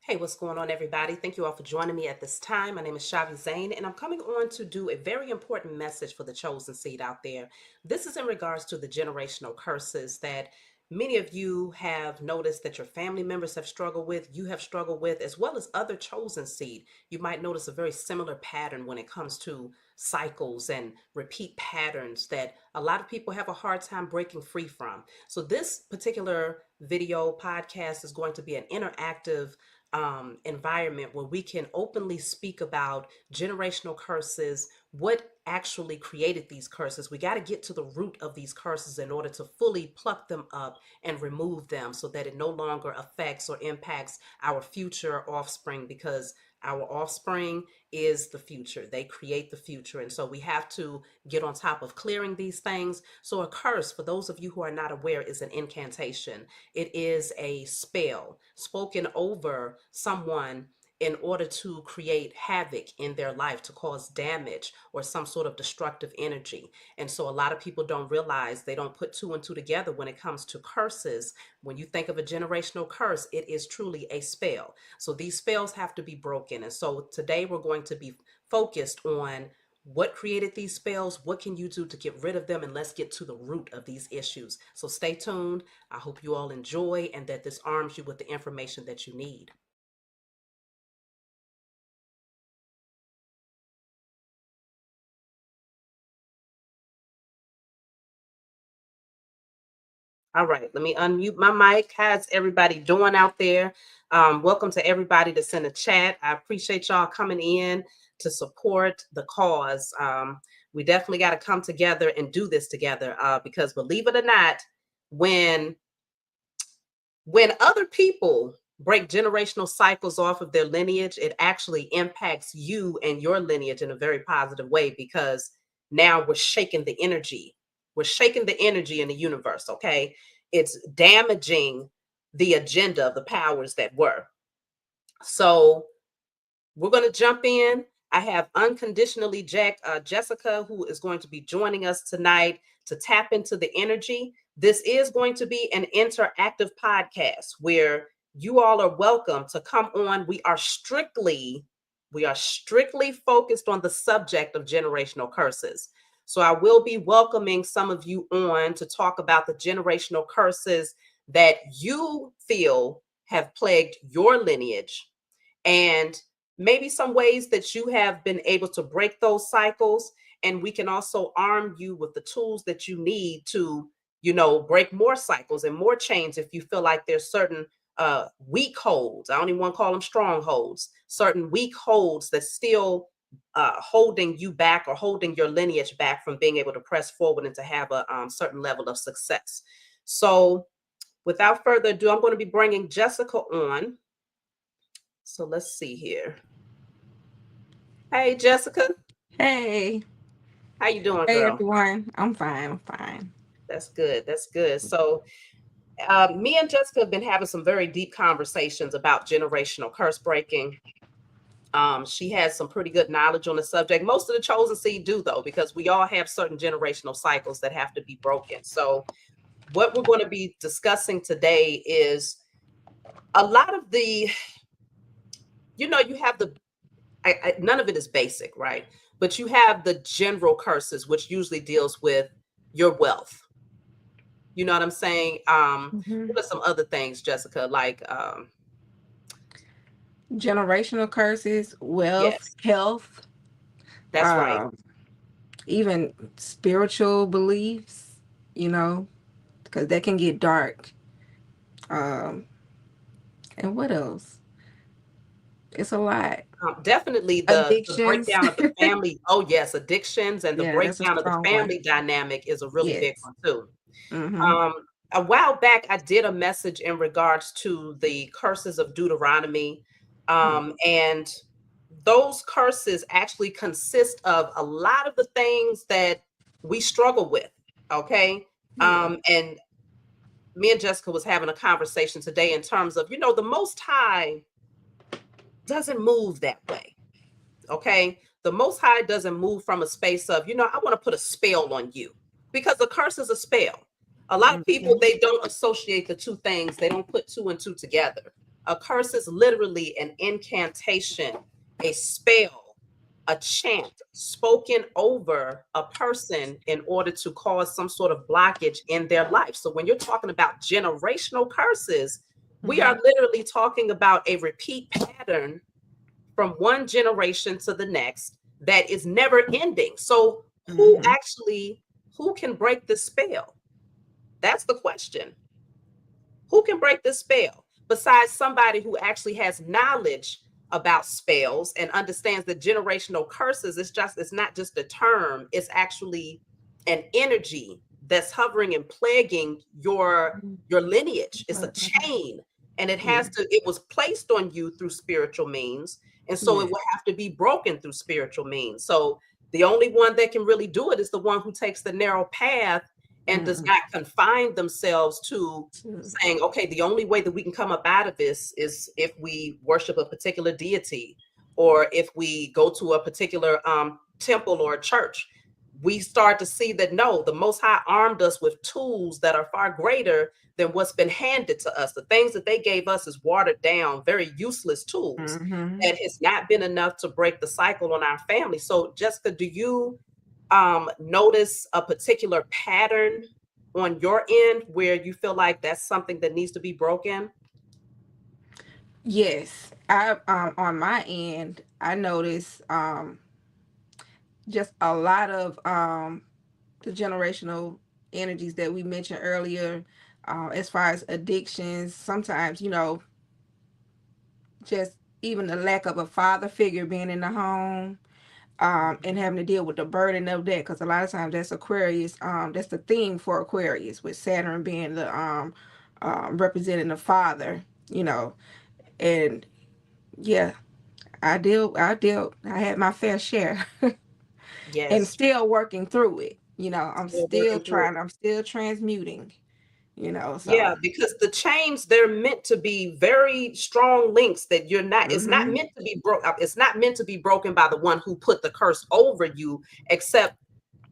Hey, what's going on, everybody? Thank you all for joining me at this time. My name is Shavi Zane, and I'm coming on to do a very important message for the chosen seed out there. This is in regards to the generational curses that many of you have noticed that your family members have struggled with, you have struggled with, as well as other chosen seed. You might notice a very similar pattern when it comes to cycles and repeat patterns that a lot of people have a hard time breaking free from. So, this particular video podcast is going to be an interactive environment where we can openly speak about generational curses, what actually created these curses. We got to get to the root of these curses in order to fully pluck them up and remove them so that it no longer affects or impacts our future offspring, because our offspring is the future. They create the future. And so we have to get on top of clearing these things. So a curse, for those of you who are not aware, is an incantation. It is a spell spoken over someone in order to create havoc in their life, to cause damage or some sort of destructive energy. And so a lot of people don't realize, they don't put two and two together when it comes to curses. When you think of a generational curse, it is truly a spell. So these spells have to be broken. And so today we're going to be focused on what created these spells, what can you do to get rid of them, and let's get to the root of these issues. So stay tuned. I hope you all enjoy and that this arms you with the information that you need. All right, let me unmute my mic. How's everybody doing out there? Welcome to everybody that's in the chat. I appreciate y'all coming in to support the cause. We definitely got to come together and do this together because, believe it or not, when other people break generational cycles off of their lineage, it actually impacts you and your lineage in a very positive way, because now we're shaking the energy. We're shaking the energy in the universe, okay? It's damaging the agenda of the powers that were. So we're going to jump in. I have unconditionally Jessica, who is going to be joining us tonight to tap into the energy. This is going to be an interactive podcast where you all are welcome to come on. We are strictly focused on the subject of generational curses. So I will be welcoming some of you on to talk about the generational curses that you feel have plagued your lineage, and maybe some ways that you have been able to break those cycles. And we can also arm you with the tools that you need to, break more cycles and more chains if you feel like there's certain weak holds. I don't even want to call them strongholds, certain weak holds that still holding you back or holding your lineage back from being able to press forward and to have a certain level of success. So without further ado, I'm going to be bringing Jessica on. So let's see here. Hey, Jessica. Hey, How you doing, hey girl? everyone. I'm fine. I'm fine. That's good. That's good. So me and Jessica have been having some very deep conversations about generational curse breaking. She has some pretty good knowledge on the subject. Most of the chosen seed do, though, because we all have certain generational cycles that have to be broken. So what we're going to be discussing today is a lot of the, you have the none of it is basic, right? But you have the general curses, which usually deals with your wealth. You know what I'm saying? hmm What are some other things, Jessica? Like, Generational curses, wealth, yes, health, that's right. um, even spiritual beliefs, because that can get dark. Um, and what else? It's a lot. Definitely the Addictions. breakdown of the family. Oh yes, addictions and the Yeah, that's a breakdown of the strong one. family dynamic is a really big Yes. one too. Mm-hmm. Um, a while back, I did a message in regards to the curses of Deuteronomy, and those curses actually consist of a lot of the things that we struggle with. Okay. Yeah. And me and Jessica was having a conversation today in terms of, the Most High doesn't move that way. Okay. The Most High doesn't move from a space of, I want to put a spell on you, because the curse is a spell. A lot of people, Mm-hmm. they don't associate the two things. They don't put two and two together. A curse is literally an incantation, a spell, a chant spoken over a person in order to cause some sort of blockage in their life. So when you're talking about generational curses, we are literally talking about a repeat pattern from one generation to the next that is never ending. So Mm-hmm. who can break the spell? That's the question. Who can break the spell besides somebody who actually has knowledge about spells and understands the generational curses? It's not just a term, it's actually an energy that's hovering and plaguing your lineage. It's a chain, and Yeah. it was placed on you through spiritual means, and so it Yeah. will have to be broken through spiritual means. So the only one that can really do it is the one who takes the narrow path and does Mm. not confine themselves to So, saying, okay, the only way that we can come up out of this is if we worship a particular deity, or if we go to a particular temple or a church. We start to see that no, the Most High armed us with tools that are far greater than what's been handed to us. The things that they gave us is watered down, very useless tools mm-hmm. that has not been enough to break the cycle on our family. So, Jessica, do you notice a particular pattern on your end where you feel like that's something that needs to be broken? Yes, I on my end, I notice just a lot of the generational energies that we mentioned earlier, as far as addictions. Sometimes, just even the lack of a father figure being in the home, and having to deal with the burden of that, because a lot of times that's Aquarius. That's the theme for Aquarius, with Saturn being the representing the father. You know, and yeah, I had my fair share, and Yes, still working through it. I'm still still working through it. trying. I'm still transmuting. So. Yeah, because the chains, they're meant to be very strong links that you're not, it's not Mhm. meant to be broke. It's not meant to be broken by the one who put the curse over you, except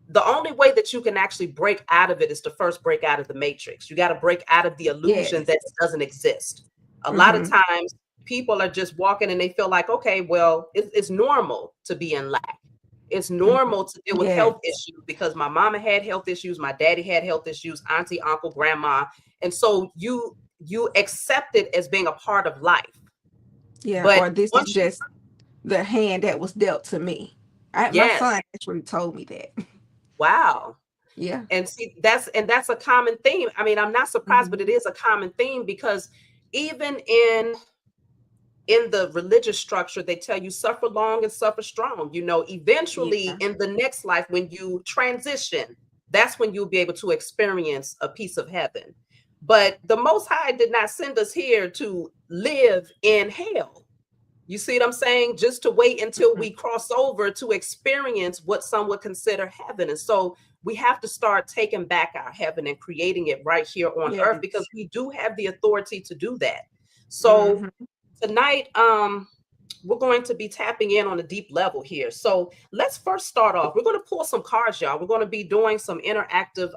the only way that you can actually break out of it is to first break out of the matrix. You got to break out of the illusion Yes. that it doesn't exist. A lot of Mhm. times people are just walking and they feel like, okay, well, it's normal to be in lack. It's Mhm. normal to deal with Yes. health issues because my mama had health issues, my daddy had health issues, auntie, uncle, grandma. And so you accept it as being a part of life. Yeah. But Or this is once you just the hand that was dealt to me. My yes, son actually told me that. wow. Yeah. And see, that's a common theme. I mean, I'm not surprised, but it Mhm. is a common theme because even in the religious structure, they tell you suffer long and suffer strong. Eventually Yeah. in the next life, when you transition, that's when you'll be able to experience a piece of heaven. But the Most High did not send us here to live in hell. You see what I'm saying? Just to wait until Mhm. we cross over to experience what some would consider heaven. And so we have to start taking back our heaven and creating it right here on earth because Yes. we do have the authority to do that. So Mhm. tonight, we're going to be tapping in on a deep level here. So let's first start off. We're going to pull some cards, y'all. We're going to be doing some interactive,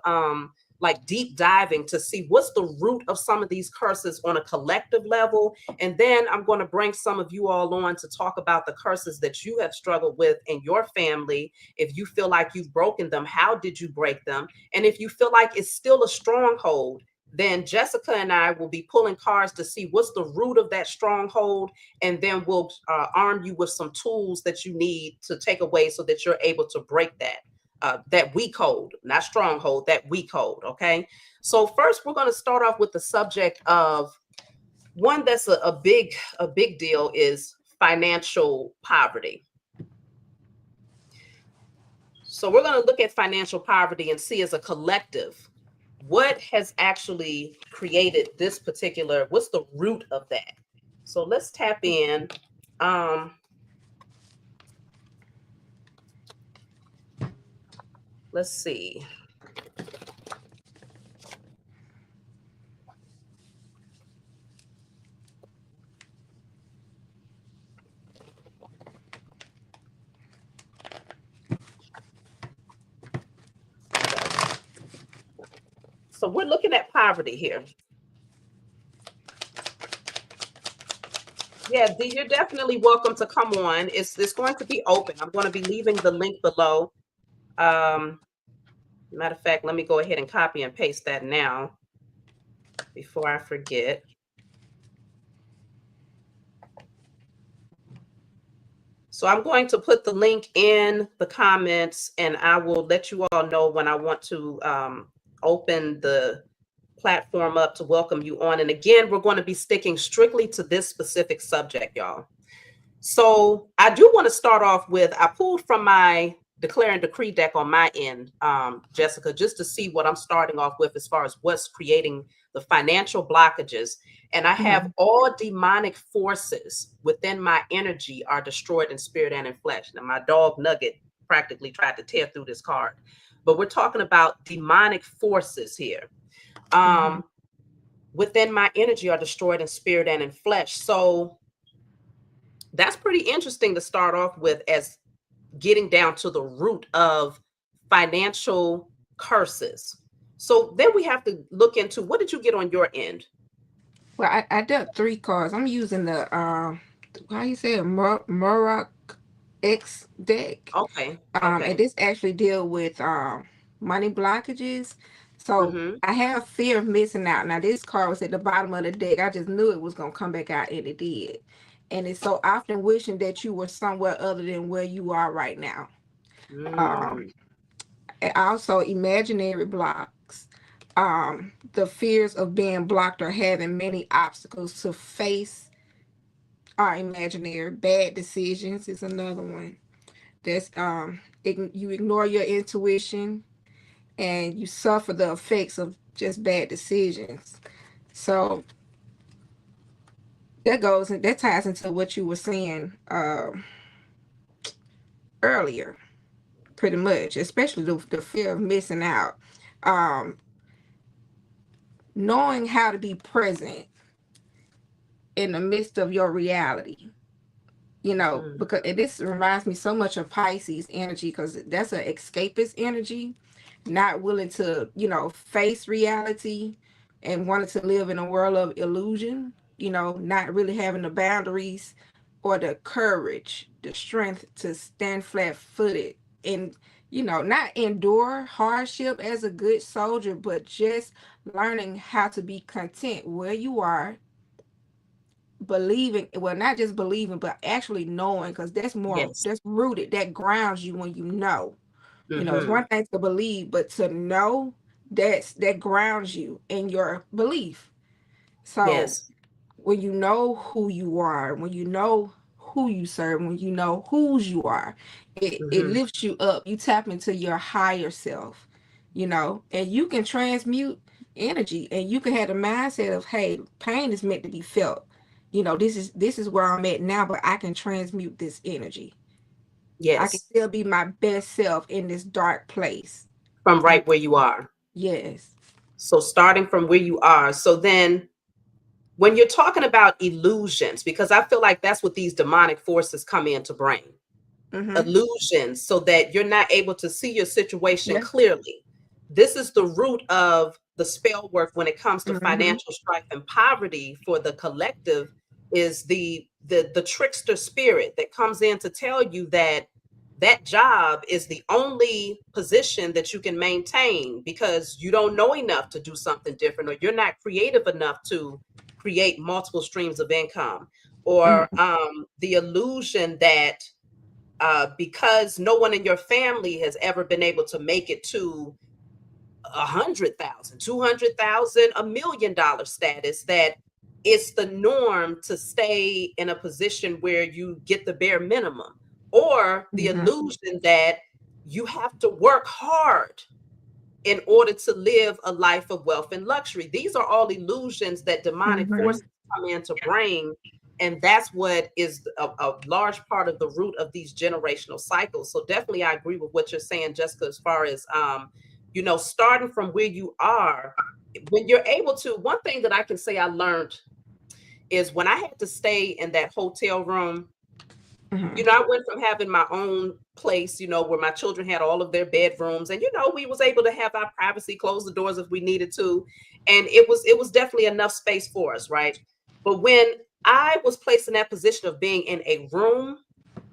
like deep diving to see what's the root of some of these curses on a collective level. And then I'm going to bring some of you all on to talk about the curses that you have struggled with in your family. If you feel like you've broken them, how did you break them? And if you feel like it's still a stronghold, then Jessica and I will be pulling cards to see what's the root of that stronghold, and then we'll arm you with some tools that you need to take away so that you're able to break that weak hold, not stronghold, that weak hold. Okay. So first, we're going to start off with the subject of one that's a big deal is financial poverty. So we're going to look at financial poverty and see as a collective what has actually created this particular, what's the root of that. So let's tap in. Um, let's see. So we're looking at poverty here. Yeah, D, you're definitely welcome to come on. It's going to be open. I'm going to be leaving the link below. Um, Matter of fact, let me go ahead and copy and paste that now before I forget. So I'm going to put the link in the comments, and I will let you all know when I want to open the platform up to welcome you on. And again, we're going to be sticking strictly to this specific subject, y'all. So I do want to start off with, I pulled from my declare and decree deck on my end, Jessica, just to see what I'm starting off with as far as what's creating the financial blockages. And I have Mhm. all demonic forces within my energy are destroyed in spirit and in flesh. Now, my dog Nugget practically tried to tear through this card, but we're talking about demonic forces here. Mhm. Um, Within my energy are destroyed in spirit and in flesh. So that's pretty interesting to start off with, as getting down to the root of financial curses. So then we have to look into, what did you get on your end? Well, I dealt 3 cards. I'm using the how you say it, Murrock X deck. Okay. And Okay. this actually deal with money blockages. So Mm-hmm. I have fear of missing out. Now this card was at the bottom of the deck. I just knew it was gonna come back out, and it did. And it's so often wishing that you were somewhere other than where you are right now. Um, Mm. and also imaginary blocks. The fears of being blocked or having many obstacles to face are imaginary. Bad decisions is another one. That's you ignore your intuition and you suffer the effects of just bad decisions. So that ties into what you were saying earlier, pretty much, especially the fear of missing out. Um, Knowing how to be present in the midst of your reality. Mm. Because and this reminds me so much of Pisces energy, because that's an escapist energy, not willing to, face reality and wanting to live in a world of illusion, not really having the boundaries or the courage, the strength to stand flat footed and, not endure hardship as a good soldier, but just learning how to be content where you are, believing, well, not just believing but actually knowing, because Yes. that's rooted, that grounds you. When it's Mm-hmm. one thing to believe, but to know, that grounds you in your belief. So Yes. when you know who you are, when you know who you serve, when you know whose you are, it Mm-hmm. lifts you up. You tap into your higher self, and you can transmute energy, and you can have the mindset of, hey, pain is meant to be felt. This is where I'm at now, but I can transmute this energy. I can Yes. still be my best self in this dark place. From You right where you are. Yes. So starting from where you are. So then when you're talking about illusions, because I feel like that's what these demonic forces come in to bring. Mm-hmm. Illusions, so that you're not able to see your situation Yeah. clearly. This is the root of the spell work when it comes to Mm-hmm. financial strife and poverty for the collective, is the trickster spirit that comes in to tell you that that job is the only position that you can maintain because you don't know enough to do something different, or you're not creative enough to create multiple streams of income, or Mm-hmm. the illusion that because no one in your family has ever been able to make it to 100,000, 200,000, $1 million status, that it's the norm to stay in a position where you get the bare minimum, or the Mm-hmm. illusion that you have to work hard in order to live a life of wealth and luxury. These are all illusions that demonic Mm-hmm. forces come in to bring. And that's what is a large part of the root of these generational cycles. So definitely I agree with what you're saying, Jessica, as far as, starting from where you are, when you're able to, one thing that I can say I learned is when I had to stay in that hotel room. Mm-hmm. I went from having my own place, where my children had all of their bedrooms, and we was able to have our privacy, close the doors if we needed to, and it was definitely enough space for us, right? But when I was placed in that position of being in a room,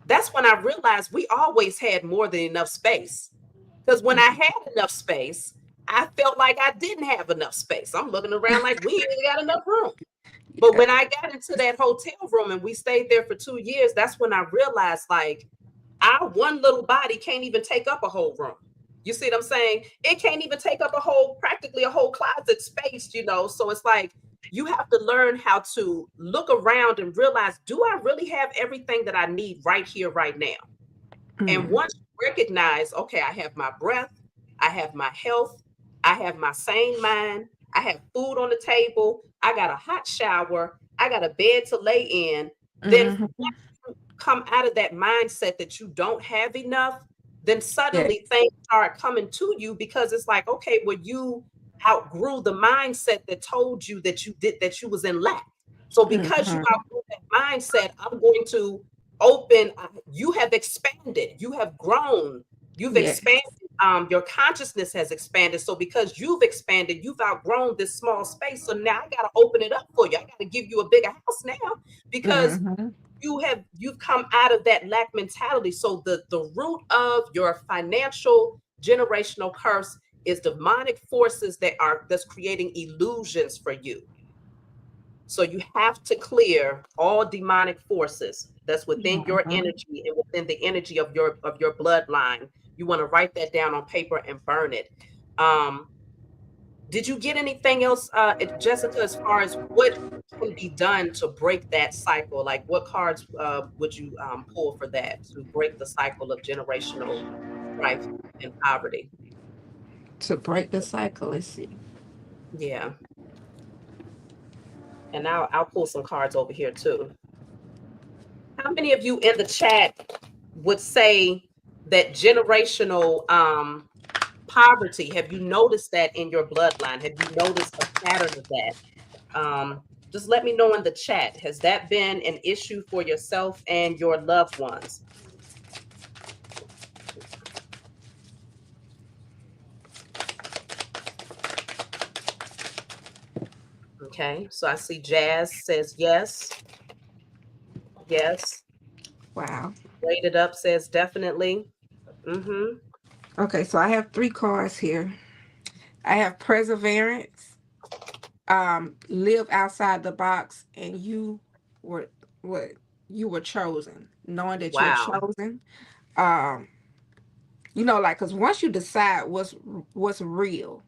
that's when I realized we always had more than enough space. Because when I had enough space, I felt like I didn't have enough space. I'm looking around like we ain't got enough room. But when I got into that hotel room and we stayed there for 2 years, that's when I realized like our one little body can't even take up a whole room. You see what I'm saying? It can't even take up a whole, practically a whole closet space. So it's like you have to learn how to look around and realize, do I really have everything that I need right here, right now? And Mm. once you recognize, okay, I have my breath, I have my health, I have my sane mind, I have food on the table, I got a hot shower, I got a bed to lay in, then Mm-hmm. come out of that mindset that you don't have enough, then Yeah. suddenly things start coming to you because it's like, okay, well, you outgrew the mindset that told you that you was in lack. So because you Mm-hmm. outgrew that mindset, I'm going to open. You have expanded. You have grown. You've Yeah. expanded. Your consciousness has expanded. So because you've expanded, you've outgrown this small space. So now I got to open it up for you. I got to give you a bigger house now because Mm-hmm. you've come out of that lack mentality. So the root of your financial generational curse is demonic forces that's creating illusions for you. So you have to clear all demonic forces that's within your Mm-hmm. energy and within the energy of your bloodline. You want to write that down on paper and burn it. um did you get anything else, Jessica, as far as what can be done to break that cycle? Like, what cards would you pull for that to break the cycle of generational strife and poverty? To break the cycle, let's see. Yeah, and I'll pull some cards over here too. How many of you in the chat would say that generational poverty? Have you noticed that in your bloodline? Have you noticed a pattern of that? Just let me know in the chat. Has that been an issue for yourself and your loved ones? Okay, so I see Jazz says yes, yes. Wow. Rated Up says definitely. Mm-hmm. Okay, so I have three cards here. I have perseverance, live outside the box, and were what you were chosen, knowing that you're Wow. chosen. Um, like, because once you decide what's real,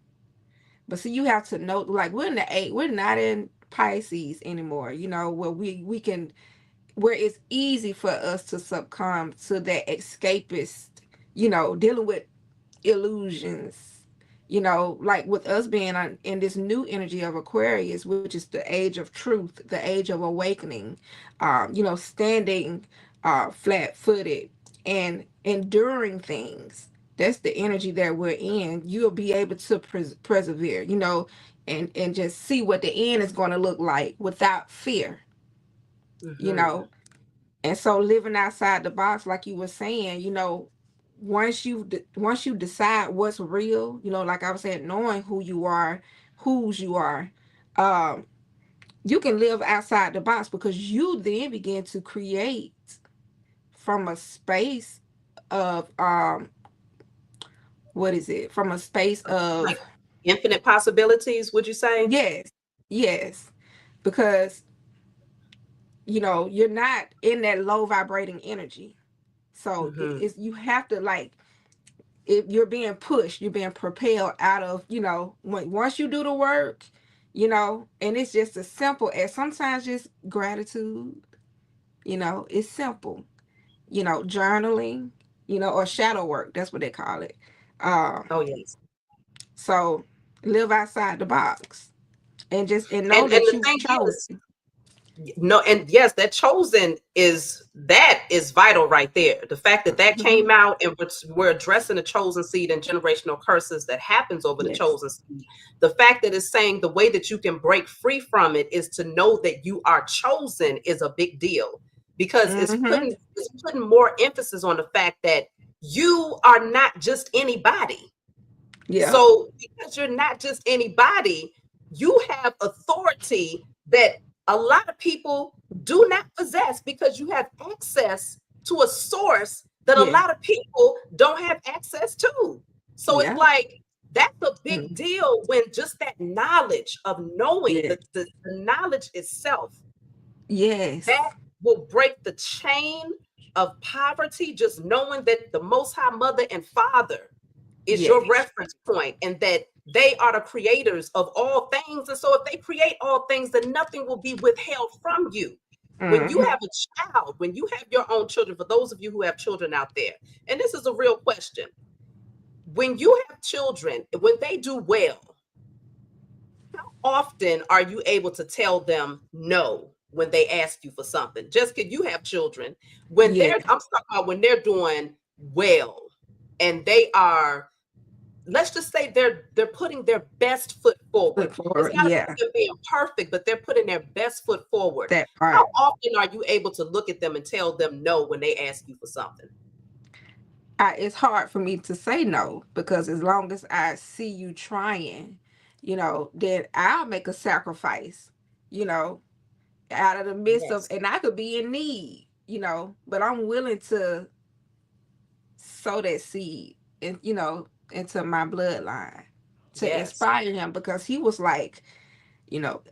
but see, you have to know, like, we're in the eight, we're not in Pisces anymore. Where we can, where it's easy for us to succumb to that escapist, dealing with illusions, like with us being in this new energy of Aquarius, which is the age of truth, the age of awakening, standing flat footed and enduring things. That's the energy that we're in. You'll be able to persevere, and just see what the end is going to look like without fear, you Mm-hmm. know and so living outside the box, like you were saying, once you decide what's real, like I was saying, knowing who you are, whose you are, um, you can live outside the box because you then begin to create from a space of what is it? From a space Like of infinite possibilities, would you say? yes, yes, because you're not in that low vibrating energy. So Mm-hmm. you have to, like, if you're being pushed, you're being propelled out of, once you do the work, and it's just as simple as sometimes just gratitude, it's simple, journaling, or shadow work. That's what they call it. Um, Oh yes. so live outside the box and know And that the you thing is, chose. no, and yes, that chosen is vital right there. The fact that that Mhm. came out and we're addressing the chosen seed and generational curses that happens over the Yes. chosen seed. The fact that it's saying the way that you can break free from it is to know that you are chosen is a big deal because Hmm. it's putting more emphasis on the fact that you are not just anybody. Yeah. So because you're not just anybody, you have authority that a lot of people do not possess because you have access to a source that a Yeah. lot of people don't have access to. So it's Yeah. like that's a big Mm. deal when just that knowledge of knowing Yeah. the knowledge itself that Yes. will break the chain of poverty, just knowing that the Most High Mother and Father is your Yes. reference point and that they are the creators of all things. And so if they create all things, then nothing will be withheld from you. When you Mm-hmm. have a child, when you have your own children, for those of you who have children out there, and this is a real question, when you have children, when they do well, often are you able to tell them no when they ask you for something? Just because you have children, when Yeah. I'm talking about when they're doing well and they are, let's just say they're putting their best foot forward. Look It's for, not about yeah, them being perfect, but they're putting their best foot forward. that How part. often are you able to look at them and tell them no when they ask you for something? It's hard for me to say no because as long as I see you trying, then I'll make a sacrifice, you know, out of the midst of, Yes. and I could be in need, but I'm willing to sow that seed and, into my bloodline to Yes. inspire him because he was like,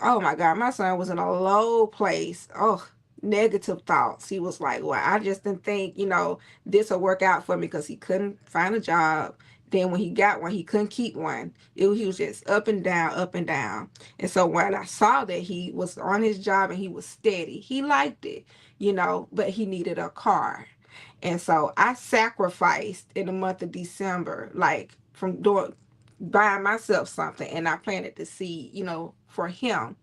oh my God, my son was in a low place. Oh, negative thoughts. He was like, well, I just didn't think, this will work out for me because he couldn't find a job. Then when he got one, he couldn't keep one. He was just up and down, up and down. And so when I saw that he was on his job and he was steady, he liked it, but he needed a car. And so I sacrificed in the month of December, like from doing buying myself something, and I planted the seed, for him.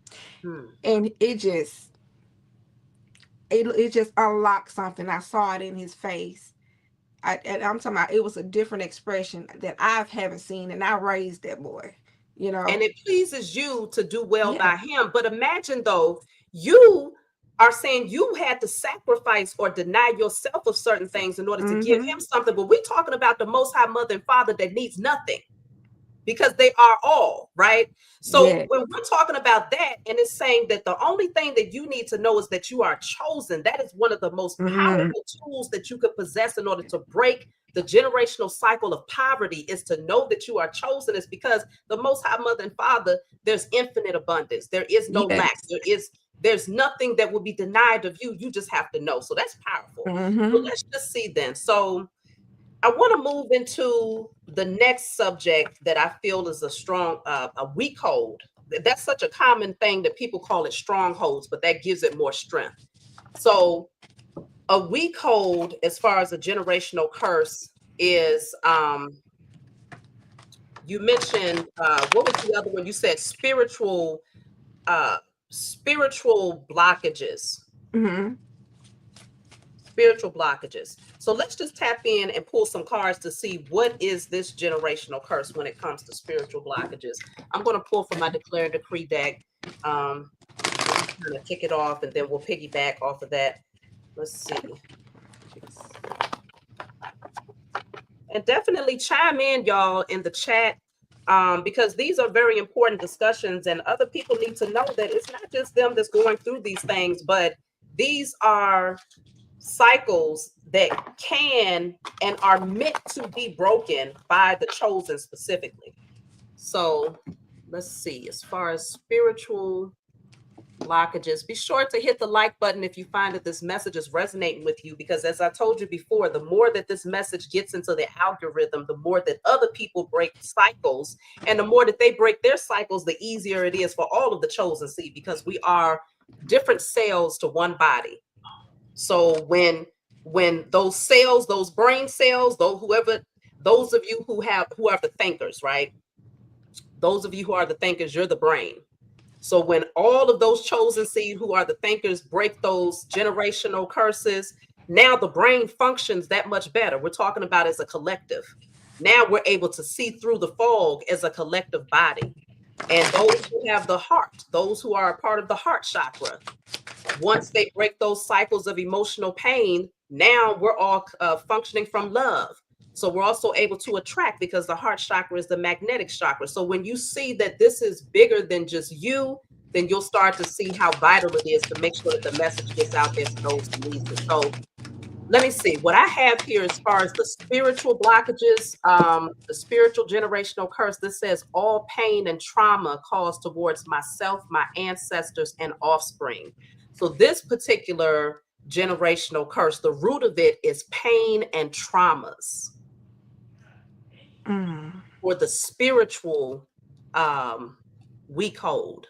Hmm. And it just unlocked something. I saw it in his face. And I'm talking about it was a different expression that I haven't seen, and I raised that boy, you And know. it pleases you to do well Yeah. by him. But imagine though, you are saying you had to sacrifice or deny yourself of certain things in order to give Mm-hmm. him something. But we're talking about the Most High Mother and Father that needs nothing because they are all, right? So Yeah. when we're talking about that, and it's saying that the only thing that you need to know is that you are chosen, that is one of the most Mm-hmm. powerful tools that you could possess in order to break the generational cycle of poverty is to know that you are chosen. Is because the Most High Mother and Father, there's infinite abundance. There is no lack. Yes. There's nothing that will be denied of you. You just have to know. So that's powerful. So Mm-hmm. let's just see then. So I want to move into the next subject that I feel is a strong, a weak hold. That's such a common thing that people call it strongholds, but that gives it more strength. So, a weak hold, as far as a generational curse, is you mentioned what was the other one? You said uh, spiritual blockages. Mm-hmm. Spiritual blockages. So let's just tap in and pull some cards to see what is this generational curse when it comes to spiritual blockages. I'm going to pull from my declare and decree deck and just kind of kick it off, and then we'll piggyback off of that. Let's see. And definitely chime in, y'all, in the chat, because these are very important discussions, and other people need to know that it's not just them that's going through these things, but these are cycles that can and are meant to be broken by the chosen specifically. So let's see, as far as spiritual blockages, be sure to hit the like button if you find that this message is resonating with you, because as I told you before, the more that this message gets into the algorithm, the more that other people break cycles, and the more that they break their cycles, the easier it is for all of the chosen seed, because we are different cells to one body. So when those cells, those brain cells, those of you who are the thinkers, right? Those of you who are the thinkers, you're the brain. So when all of those chosen seed who are the thinkers break those generational curses, now the brain functions that much better. We're talking about as a collective. Now we're able to see through the fog as a collective body. And those who have the heart, those who are a part of the heart chakra, once they break those cycles of emotional pain, now we're all functioning from love. So we're also able to attract because the heart chakra is the magnetic chakra. So when you see that this is bigger than just you, then you'll start to see how vital it is to make sure that the message gets out there to those who needs it. So let me see what I have here as far as the spiritual blockages, the spiritual generational curse. This says all pain and trauma caused towards myself, my ancestors, and offspring. So this particular generational curse, the root of it is pain and traumas, Mm. or the spiritual um, weak hold.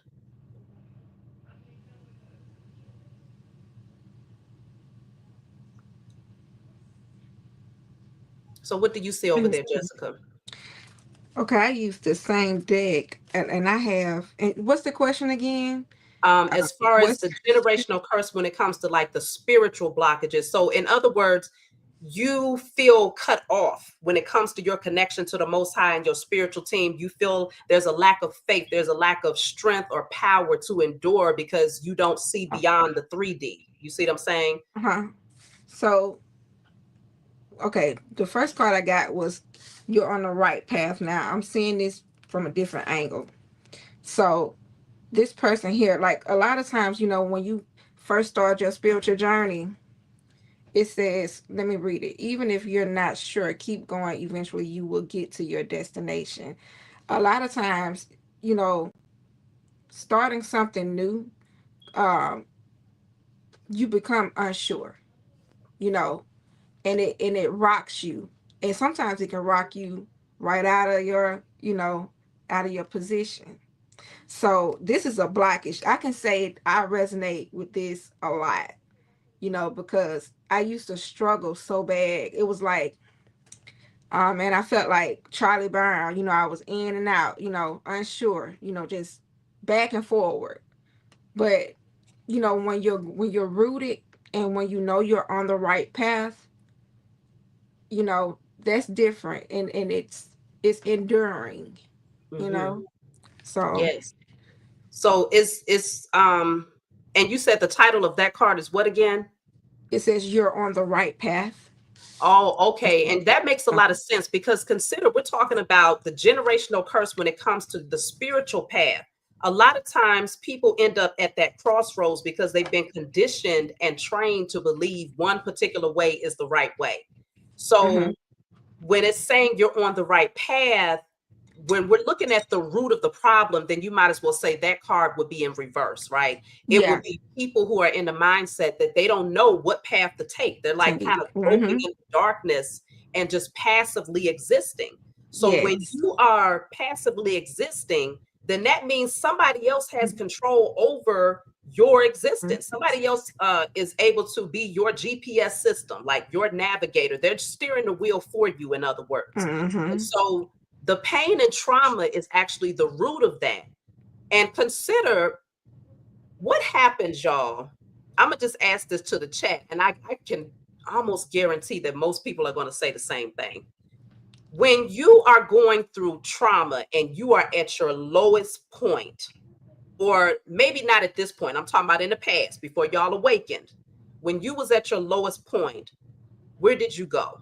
So what do you see over there, Jessica? Okay, I use the same deck, and I have. And what's the question again? As far as What's the generational curse when it comes to like the spiritual blockages. So, in other words, you feel cut off when it comes to your connection to the Most High and your spiritual team. You feel there's a lack of faith, there's a lack of strength or power to endure because you don't see beyond the 3D. You see what I'm saying? uh-huh. So okay, the first card I got was you're on the right path now. I'm seeing this from a different angle. So this person here, like a lot of times, when you first start your spiritual journey, it says, let me read it. Even if you're not sure, keep going. Eventually, you will get to your destination. A lot of times, you know, starting something new, um, you become unsure, you know, and it rocks you. And sometimes it can rock you right out of your position. So this is a blockage. I can say I resonate with this a lot, because I used to struggle so bad. It was like, and I felt like Charlie Brown, I was in and out, unsure, just back and forward. But, when you're rooted and when you know you're on the right path, that's different, and it's enduring, you Mm-hmm. know. So Yes. So it's and you said the title of that card is what again? it says you're on the right path. Oh, That's okay. what, And that makes a lot of sense because consider we're talking about the generational curse when it comes to the spiritual path. A lot of times people end up at that crossroads because they've been conditioned and trained to believe one particular way is the right way. mm-hmm. So when it's saying you're on the right path, when we're looking at the root of the problem, then you might as well say that card would be in reverse, right? It would Yeah, be people who are in the mindset that they don't know what path to take. They're like kind take. of groping Mm-hmm. in the darkness and just passively existing. So when Yes. you are passively existing, then that means somebody else has control over your existence. Somebody else is able to be your GPS system, like your navigator. They're steering the wheel for you, in other words. And Mm-hmm. so the pain and trauma is actually the root of that. And consider what happens, y'all. I'm going to just ask this to the chat, and I can almost guarantee that most people are going to say the same thing. When you are going through trauma and you are at your lowest point, or maybe not at this point, I'm talking about in the past before y'all awakened, when you was at your lowest point, where did you go?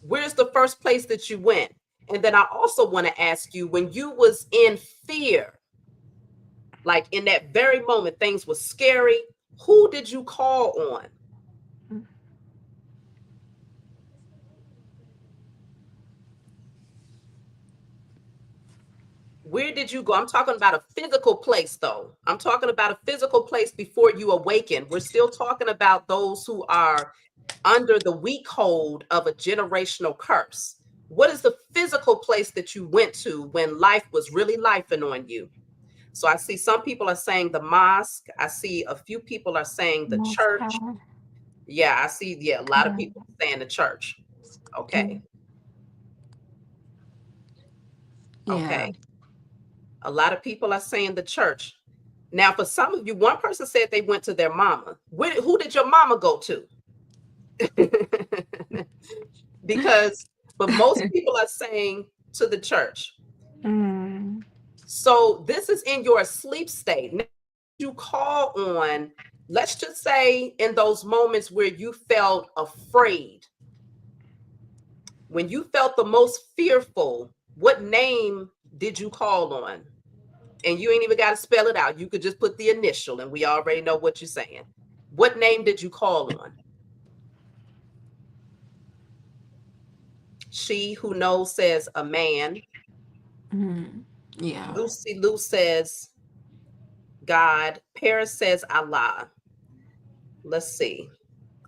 Where's the first place that you went? And then I also want to ask you, when you was in fear, like in that very moment things were scary, who did you call on? Where did you go? I'm talking about a physical place, though. I'm talking about a physical place before you awaken. We're still talking about those who are under the weak hold of a generational curse. What is the physical place that you went to when life was really lifing on you? So I see some people are saying the mosque. I see a few people are saying the Most church. high. Yeah, I see. Yeah, a lot of people are saying the church. Okay. And yeah. Okay. A lot of people are saying the church. Now, for some of you, one person said they went to their mama. Who did your mama go to? Because, but most people are saying to the church. Mm. So this is in your sleep state. Now you call on, let's just say in those moments where you felt afraid, when you felt the most fearful, what name did you call on And you ain't even got to spell it out. You could just put the initial, and we already know what you're saying. What name did you call on? She who knows says a man. Mm-hmm. Yeah. Lucy Lou says God. Paris says Allah. Let's see.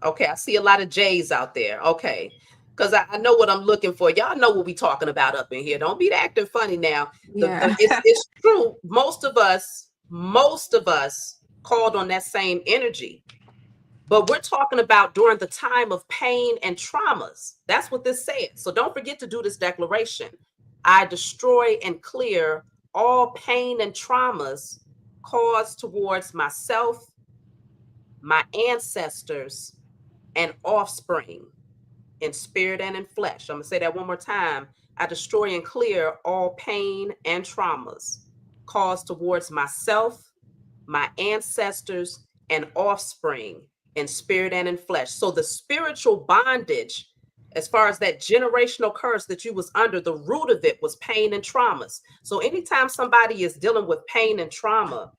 Okay, I see a lot of J's out there. Okay. Because I know what I'm looking for. Y'all know what we talking about up in here. Don't be acting funny now. Yeah. It's true. Most of us called on that same energy. But we're talking about during the time of pain and traumas. That's what this says. So don't forget to do this declaration. I destroy and clear all pain and traumas caused towards myself, my ancestors, and offspring in spirit and in flesh. I'm going to say that one more time. I destroy and clear all pain and traumas caused towards myself, my ancestors, and offspring in spirit and in flesh. So the spiritual bondage, as far as that generational curse that you was under, the root of it was pain and traumas. So anytime somebody is dealing with pain and trauma,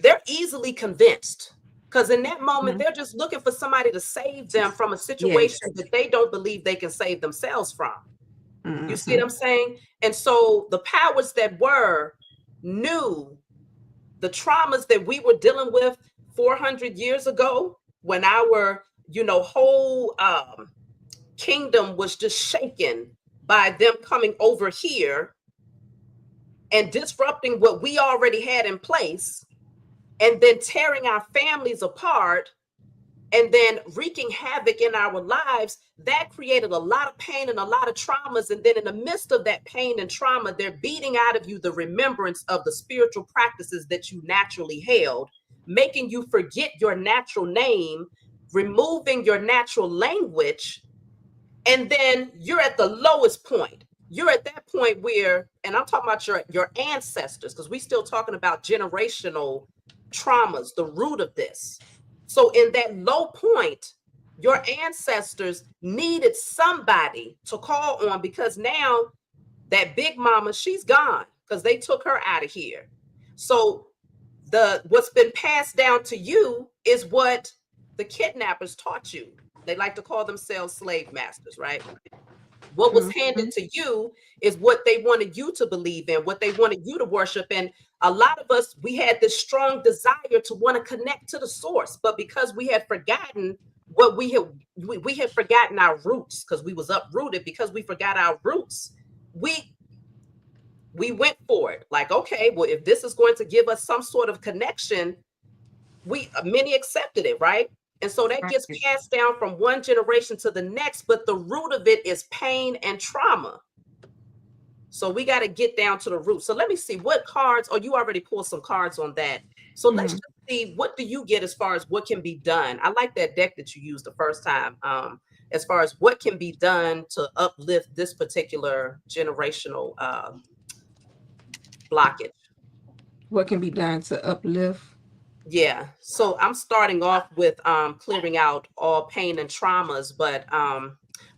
they're easily convinced, because in that moment Mhm. they're just looking for somebody to save them from a Yes. situation that they don't believe they can save themselves from. You see what Mm-hmm. I'm saying? And so the powers that were knew the traumas that we were dealing with 400 years ago, when our whole kingdom was just shaken by them coming over here and disrupting what we already had in place, and then tearing our families apart, and then wreaking havoc in our lives. That created a lot of pain and a lot of traumas. And then in the midst of that pain and trauma, they're beating out of you the remembrance of the spiritual practices that you naturally held, making you forget your natural name, removing your natural language. And then you're at the lowest point. You're at that point where, and I'm talking about your ancestors, because we still talking about generational traumas, the root of this. So in that low point, your ancestors needed somebody to call on, because now that big mama, she's gone, because they took her out of here. So what's been passed down to you is what the kidnappers taught you. They like to call themselves slave masters, right? What was Mm-hmm. handed to you is what they wanted you to believe in, what they wanted you to worship. And a lot of us, we had this strong desire to want to connect to the source, but because we had forgotten what we had forgotten our roots, because we was uprooted, because we forgot our roots, we we went for it. Like, okay, well, if this is going to give us some sort of connection, we many accepted it, right? And so that gets Right. passed down from one generation to the next, but the root of it is pain and trauma. So we got to get down to the root. So let me see what cards, or you already pulled some cards on that. So let's Mm-hmm. just see, what do you get as far as what can be done? I like that deck that you used the first time. As far as what can be done to uplift this particular generational blockage. What can be done to uplift? Yeah. So I'm starting off with clearing out all pain and traumas, but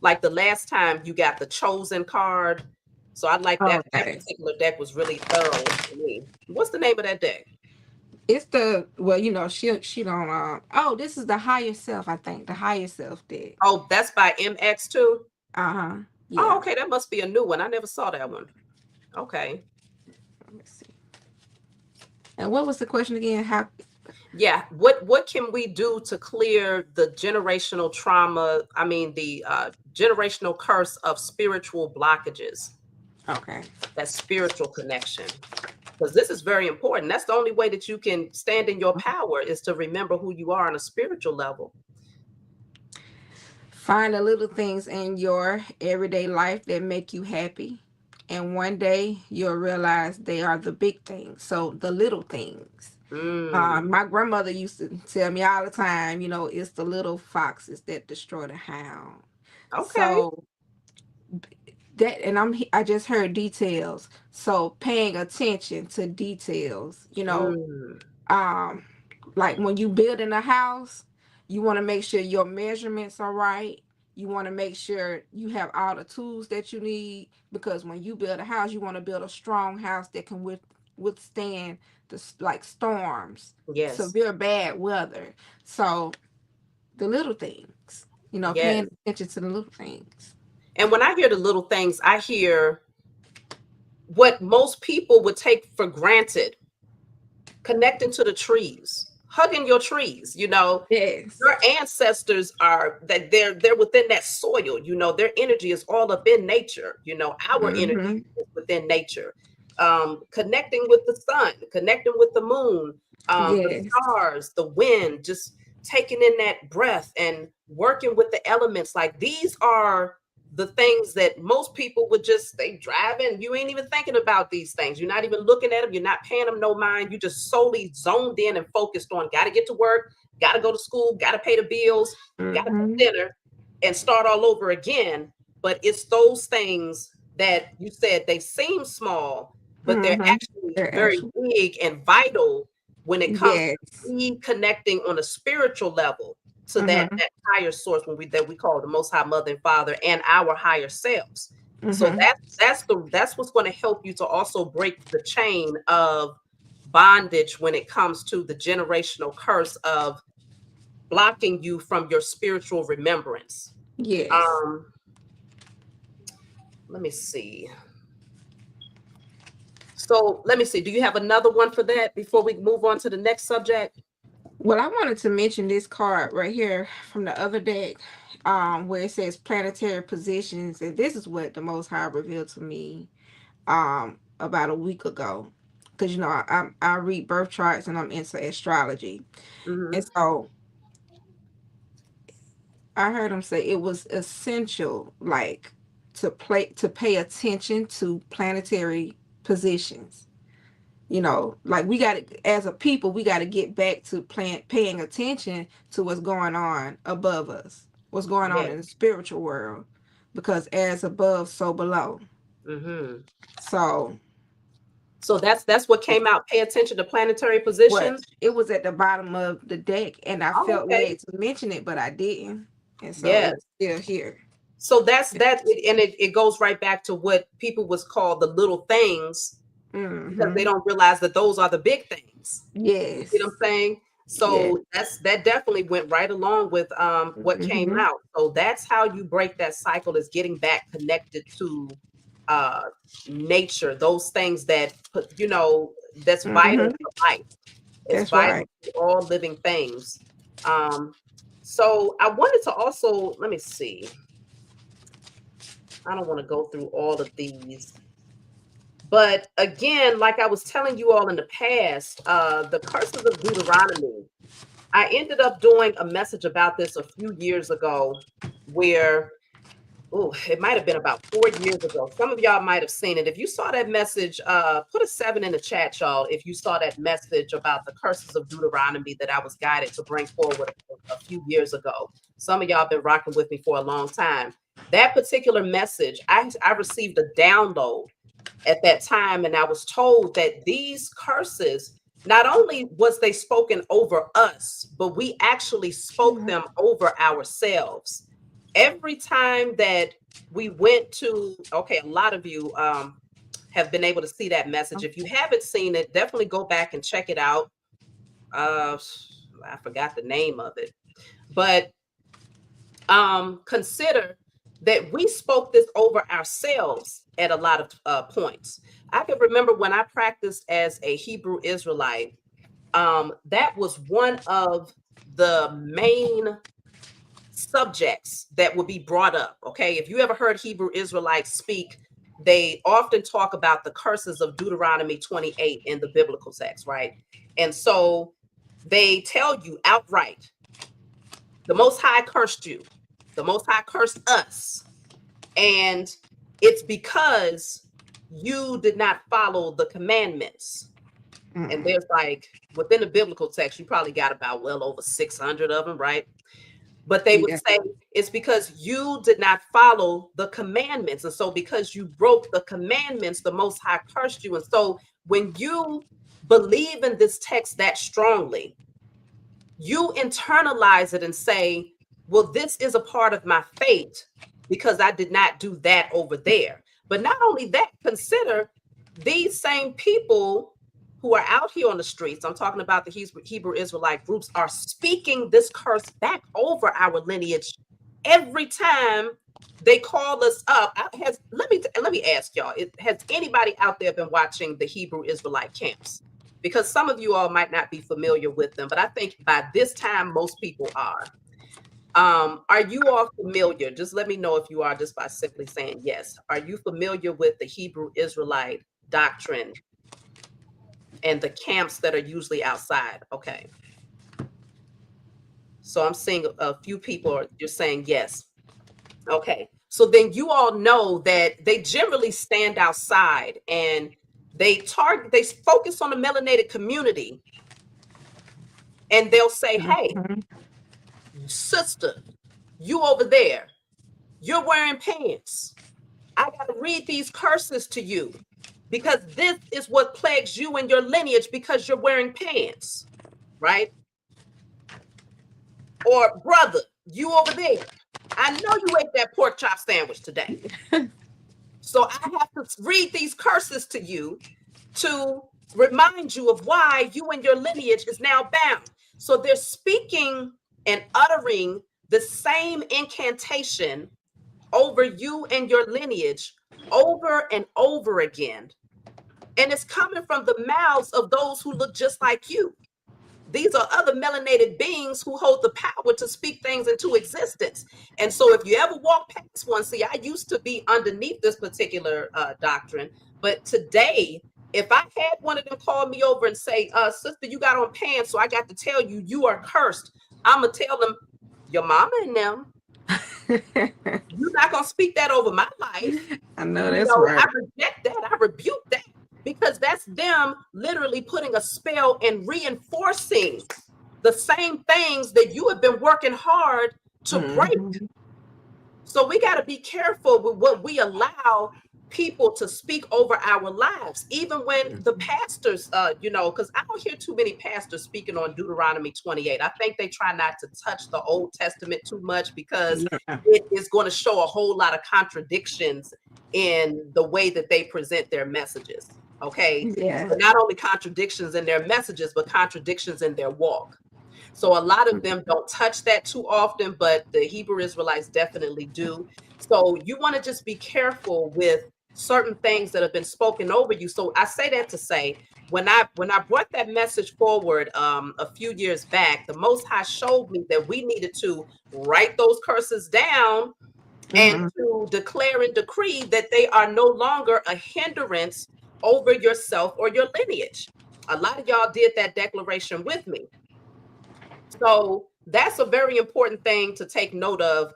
like the last time you got the chosen card. So I like that Okay. particular deck was really thorough for me. What's the name of that deck? It's the well, she don't oh, this is the higher self, I think. The higher self deck. Oh, that's by MX2. Uh-huh. Oh, Yeah. okay, that must be a new one. I never saw that one. Okay. Let me see. And what was the question again? How Yeah, what can we do to clear the generational trauma? I mean, the generational curse of spiritual blockages, okay. that spiritual connection. Because this is very important. That's the only way that you can stand in your power, is to remember who you are on a spiritual level. Find the little things in your everyday life that make you happy. And one day you'll realize they are the big things. So the little things. Mm, My grandmother used to tell me all the time, it's the little foxes that destroy the hound. okay. So that, and I just heard details. So paying attention to details, Mm, um like when you build in a house, you want to make sure your measurements are right. You want to make sure you have all the tools that you need, because when you build a house, you want to build a strong house that can withstand the like storms, Yes. severe bad weather. So the little things, Yes. paying attention to the little things. And when I hear the little things, I hear what most people would take for granted, connecting to the trees, hugging your trees, Yes. your ancestors are that they're within that soil, their energy is all up in nature, our energy Mm-hmm. is within nature. Connecting with the sun, connecting with the moon, the Yes. stars, the wind, just taking in that breath and working with the elements. Like, these are the things that most people would just, they driving, you ain't even thinking about these things, you're not even looking at them, you're not paying them no mind, you just solely zoned in and focused on, got to get to work, got to go to school, got to pay the bills, got to cook Mm-hmm. dinner, and start all over again. But it's those things that you said they seem small, but they're Mm-hmm. actually They're very actually, big and vital when it comes yes. to reconnecting on a spiritual level to that Mm-hmm. that higher source, when we call the Most High Mother and Father, and our higher selves. So Mm-hmm. that's what's going to help you to also break the chain of bondage when it comes to the generational curse of blocking you from your spiritual remembrance. Yes. Um, let me see. So let me see. Do you have another one for that before we move on to the next subject? Well, I wanted to mention this card right here from the other deck, where it says planetary positions, and this is what the Most High revealed to me, about a week ago, because I read birth charts and I'm into astrology, Mm-hmm. and so I heard him say it was essential, like to pay attention to planetary positions. Like we got to, as a people, we got to get back to paying attention to what's going on above us, what's going on Yes. in the spiritual world, because as above, so below. Mm-hmm. So So that's what came out. Pay attention to planetary what positions. it was at the bottom of the deck, and I Oh, felt okay. led to mention it, but I didn't, and so Yes. it's still here. So that's that, and it goes right back to what people was called the little things, because they Mm-hmm. don't realize that those are the big things. You see what I'm Yes. saying? Yes. So that definitely went right along with what came Mm-hmm. out. So that's how you break that cycle, is getting back connected to uh nature, those things that that's vital Mm-hmm. to life. It's That's vital right. to all living things. Um, so I wanted to also, let me see. I don't want to go through all of these. But again, like I was telling you all in the past, the curses of Deuteronomy, I ended up doing a message about this a few years ago where, oh, it might have been about 4 years ago. Some of y'all might have seen it. If you saw that message, put a 7 in the chat, y'all, if you saw that message about the curses of Deuteronomy that I was guided to bring forward a few years ago. Some of y'all been rocking with me for a long time. That particular message, I received a download at that time, and I was told that these curses, not only was they spoken over us, but we actually spoke them over ourselves. Every time that we went to, okay, a lot of you have been able to see that message. If you haven't seen it, definitely go back and check it out. I forgot the name of it, but consider that we spoke this over ourselves at a lot of points. I can remember when I practiced as a Hebrew Israelite, that was one of the main subjects that would be brought up. Okay, if you ever heard Hebrew Israelites speak, they often talk about the curses of Deuteronomy 28 in the biblical text, right? And so they tell you outright, the Most High cursed you, the Most High cursed us, and it's because you did not follow the commandments. And Mm. there's like, within the biblical text, you probably got about well over 600 of them, right? But they would Yeah. say it's because you did not follow the commandments. And so because you broke the commandments, the Most High cursed you. And so when you believe in this text that strongly, you internalize it and say, well, this is a part of my fate because I did not do that over there. But not only that, consider these same people. who are out here on the streets, I'm talking about the Hebrew Israelite groups, are speaking this curse back over our lineage every time they call us up. Let me ask y'all: has anybody out there been watching the Hebrew Israelite camps? Because some of you all might not be familiar with them, but I think by this time most people are. Are you all familiar? Just let me know if you are, just by simply saying yes. Are you familiar with the Hebrew Israelite doctrine and the camps that are usually outside? Okay. So I'm seeing a few people are just saying yes. Okay. So then you all know that they generally stand outside and they focus on the melanated community, and they'll say, "Hey, Mhm. sister, you over there, you're wearing pants. I got to read these curses to you because this is what plagues you and your lineage because you're wearing pants," right? Or, brother, you over there, I know you ate that pork chop sandwich today. So I have to read these curses to you to remind you of why you and your lineage is now bound. So they're speaking and uttering the same incantation over you and your lineage over and over again. And it's coming from the mouths of those who look just like you. These are other melanated beings who hold the power to speak things into existence. And so if you ever walk past one, see, I used to be underneath this particular doctrine, but today, if I had one of them call me over and say, sister, you got on pants, so I got to tell you, you are cursed. I'm going to tell them, your mama and them, you're not going to speak that over my life. I know You that's know, I right. reject that. I rebuke that, because that's them literally putting a spell and reinforcing the same things that you have been working hard to break. Mhm. So we got to be careful with what we allow people to speak over our lives, even when the pastors, because I don't hear too many pastors speaking on Deuteronomy 28. I think they try not to touch the Old Testament too much because Yeah. it is going to show a whole lot of contradictions in the way that they present their messages. Okay. Yeah. So not only contradictions in their messages, but contradictions in their walk. So a lot of them don't touch that too often, but the Hebrew Israelites definitely do. So you want to just be careful with certain things that have been spoken over you. So I say that to say, when I brought that message forward a few years back, the Most High showed me that we needed to write those curses down and Mhm. to declare and decree that they are no longer a hindrance over yourself or your lineage. A lot of y'all did that declaration with me. So that's a very important thing to take note of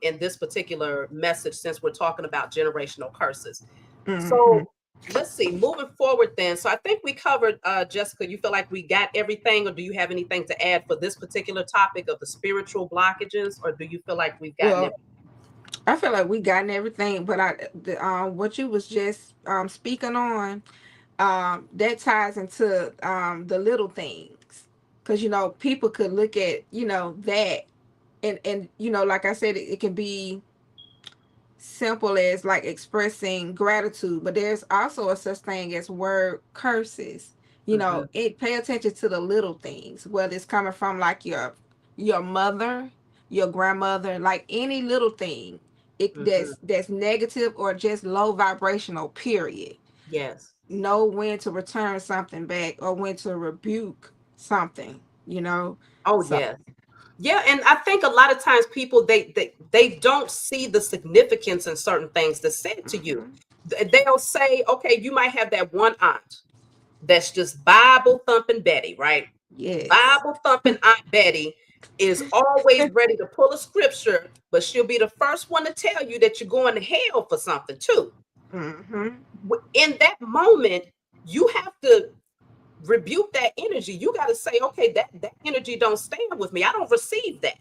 in this particular message, since we're talking about generational curses. Mhm. So let's see, moving forward then. So I think we covered, Jessica, you feel like we got everything, or do you have anything to add for this particular topic of the spiritual blockages, or do you feel like we've gotten it? Well, I feel like we gotten everything, but what you was just speaking on, that ties into the little things, because people could look at that, and like I said, it can be simple as like expressing gratitude, but there's also a such thing as word curses. Hmm. It pay attention to the little things, whether it's coming from like your mother, your grandmother, like any little thing it Hmm. that's negative or just low vibrational, period. Yes. Know when to return something back or when to rebuke something. Oh, So yes. Yeah, and I think a lot of times people they don't see the significance in certain things that's said to you. mhm. They'll say, okay, you might have that one aunt that's just Bible thumping Betty, right? Yes. Bible thumping Aunt Betty is always ready to pull a scripture, but she'll be the first one to tell you that you're going to hell for something too. Hmm. In that moment, you have to rebuke that energy. You got to say, okay, that energy don't stand with me. I don't receive that.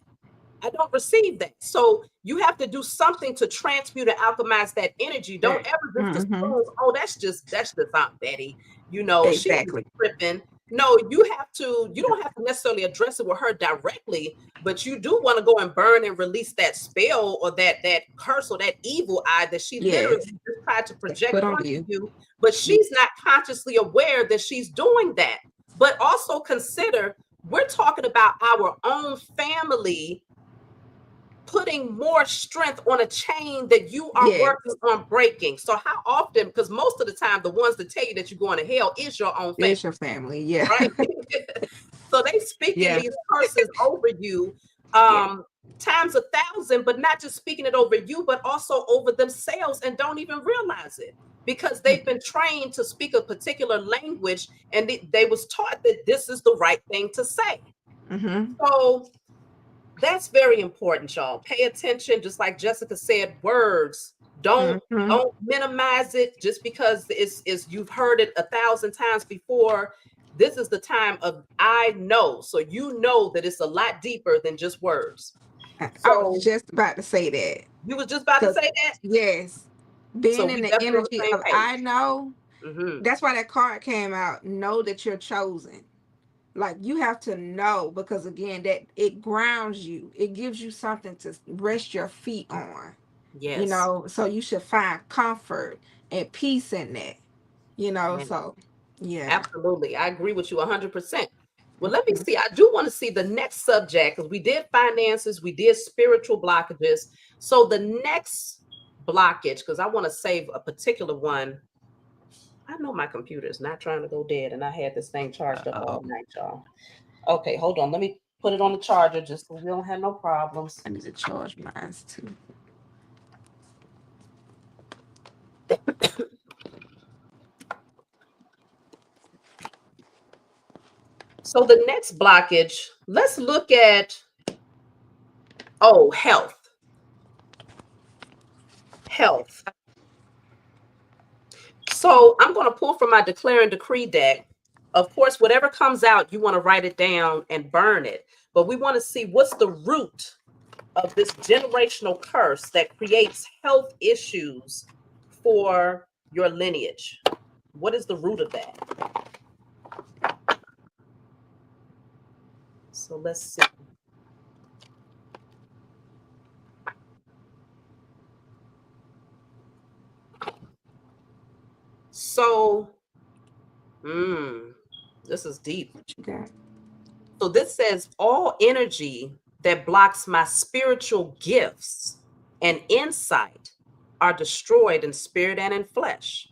I don't receive that. So you have to do something to transmute and alchemize that energy. Don't ever just Hmm. assume, oh, that's just Aunt Betty. She just Exactly. tripping. No, you don't have to necessarily address it with her directly, but you do want to go and burn and release that spell or that curse or that evil eye that she literally Yes. just tried to project Put on onto you. you, but she's not consciously aware that she's doing that. But also consider, we're talking about our own family putting more strength on a chain that you are Yes. working on breaking. So how often, because most of the time, the ones that tell you that you're going to hell is your own family, It's your family. Yeah. right? So they speaking Yeah. these curses over you Yeah. times 1,000, but not just speaking it over you, but also over themselves, and don't even realize it, because they've been trained to speak a particular language, and they was taught that this is the right thing to say. Mm-hmm. So that's very important, y'all. Pay attention, just like Jessica said, words. Mm-hmm. Don't minimize it just because it's you've heard it 1,000 times before. This is the time of I know. So you know that it's a lot deeper than just words. I was So just about to say that. you was just about to Because, say that. yes, So being in we the definitely on energy the same of page. I know, Mm-hmm. that's why that card came out. Know that you're chosen. Like you have to know because again, that it grounds you. It gives you something to rest your feet on. Yes. So you should find comfort and peace in that. Man, So yeah. absolutely. I agree with you 100%. Well, let me see. I do want to see the next subject, because we did finances, we did spiritual blockages. So the next blockage, because I want to save a particular one. I know my computer is not trying to go dead, and I had this thing charged up all Oh, night, y'all. Okay, hold on. Let me put it on the charger just so we don't have no problems. I need to charge mine too. So the next blockage, let's look at, oh, health. Health. So I'm going to pull from my declare and decree deck. Of course, whatever comes out, you want to write it down and burn it. But we want to see what's the root of this generational curse that creates health issues for your lineage. What is the root of that? So let's see. So, this is deep. What you got? So this says all energy that blocks my spiritual gifts and insight are destroyed in spirit and in flesh.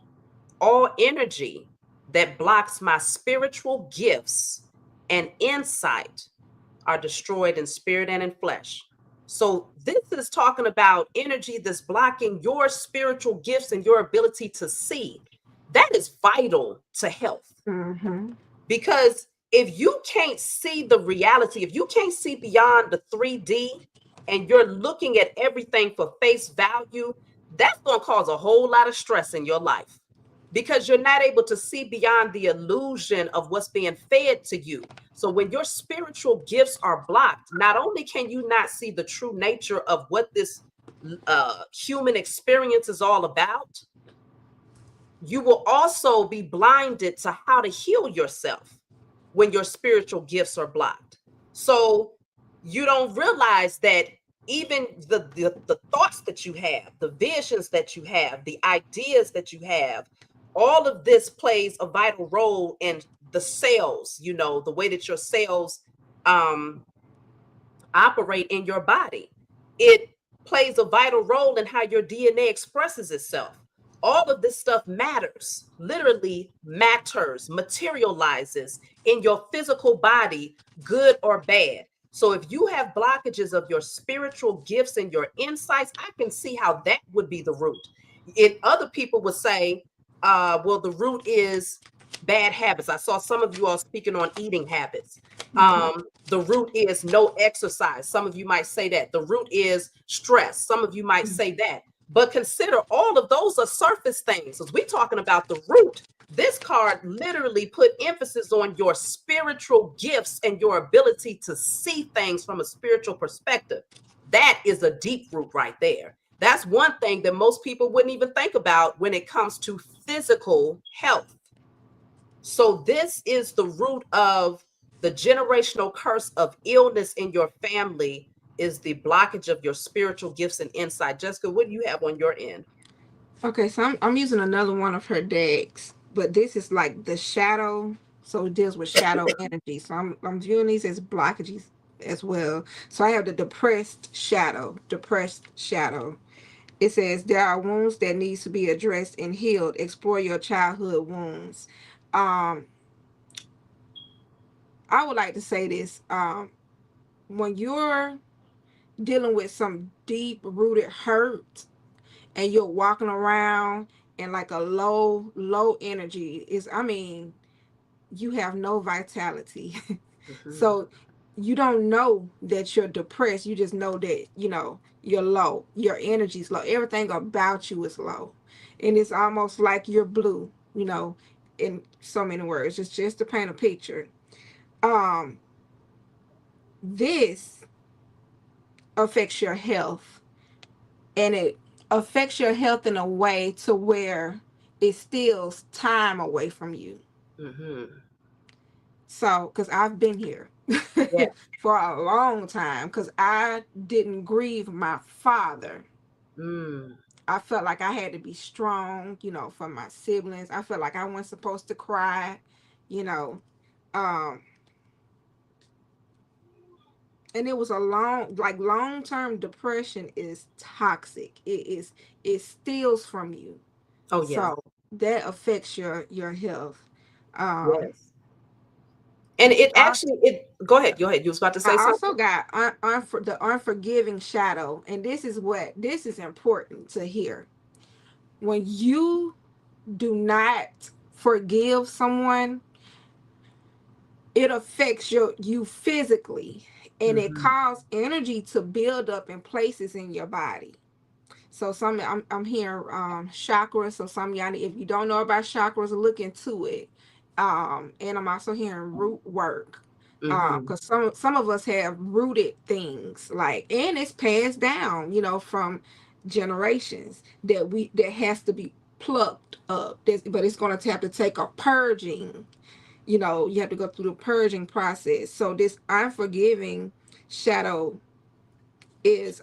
All energy that blocks my spiritual gifts and insight are destroyed in spirit and in flesh. So this is talking about energy that's blocking your spiritual gifts and your ability to see. That is vital to health. Mm-hmm. Because if you can't see the reality, if you can't see beyond the 3D and you're looking at everything for face value, that's going to cause a whole lot of stress in your life, because you're not able to see beyond the illusion of what's being fed to you. So when your spiritual gifts are blocked, not only can you not see the true nature of what this human experience is all about, you will also be blinded to how to heal yourself when your spiritual gifts are blocked. So you don't realize that even the thoughts that you have, the visions that you have, the ideas that you have, all of this plays a vital role in the cells, the way that your cells um, operate in your body. It plays a vital role in how your DNA expresses itself. All of this stuff matters, literally matters, materializes in your physical body, good or bad. So if you have blockages of your spiritual gifts and your insights, I can see how that would be the root. Other people would say, well, the root is bad habits. I saw some of you all speaking on eating habits. The root is no exercise. Some of you might say that. The root is stress. Some of you might say that. But consider all of those are surface things. As we're talking about the root, this card literally put emphasis on your spiritual gifts and your ability to see things from a spiritual perspective. That is a deep root right there. That's one thing that most people wouldn't even think about when it comes to physical health. So this is the root of the generational curse of illness in your family, is the blockage of your spiritual gifts and insight. Jessica, what do you have on your end? Okay, so I'm using another one of her decks, but this is like the shadow, so it deals with shadow energy. So I'm viewing these as blockages as well. So I have the depressed shadow, depressed shadow. It says there are wounds that needs to be addressed and healed. Explore your childhood wounds. Um, I would like to say this. When you're dealing with some deep rooted hurt and you're walking around in like a low energy, is I mean, you have no vitality. Hmm. So you don't know that you're depressed. You just know that, you're low. Your energy's low. Everything about you is low. And it's almost like you're blue, in so many words. Just to paint a picture. Um, this affects your health, and it affects your health in a way to where it steals time away from you. Hmm. So, because I've been here Yeah. for a long time, because I didn't grieve my father. Mm. I felt like I had to be strong, for my siblings. I felt like I wasn't supposed to cry, you know. Um, and it was a long term depression is toxic. It steals from you. Oh yeah. So that affects your health. Um, Yes. And it I actually it go ahead. Go ahead. You was about to say I something? also got the unforgiving shadow, and this is important to hear. When you do not forgive someone, it affects you physically, and it Hmm. causes energy to build up in places in your body. So I'm hearing chakras. So some of y'all, if you don't know about chakras, look into it. And I'm also hearing root work. Hmm. Because some of us have rooted things like, and it's passed down, from generations that has to be plucked up. But it's going to have to take a purging. You have to go through the purging process. So this unforgiving shadow is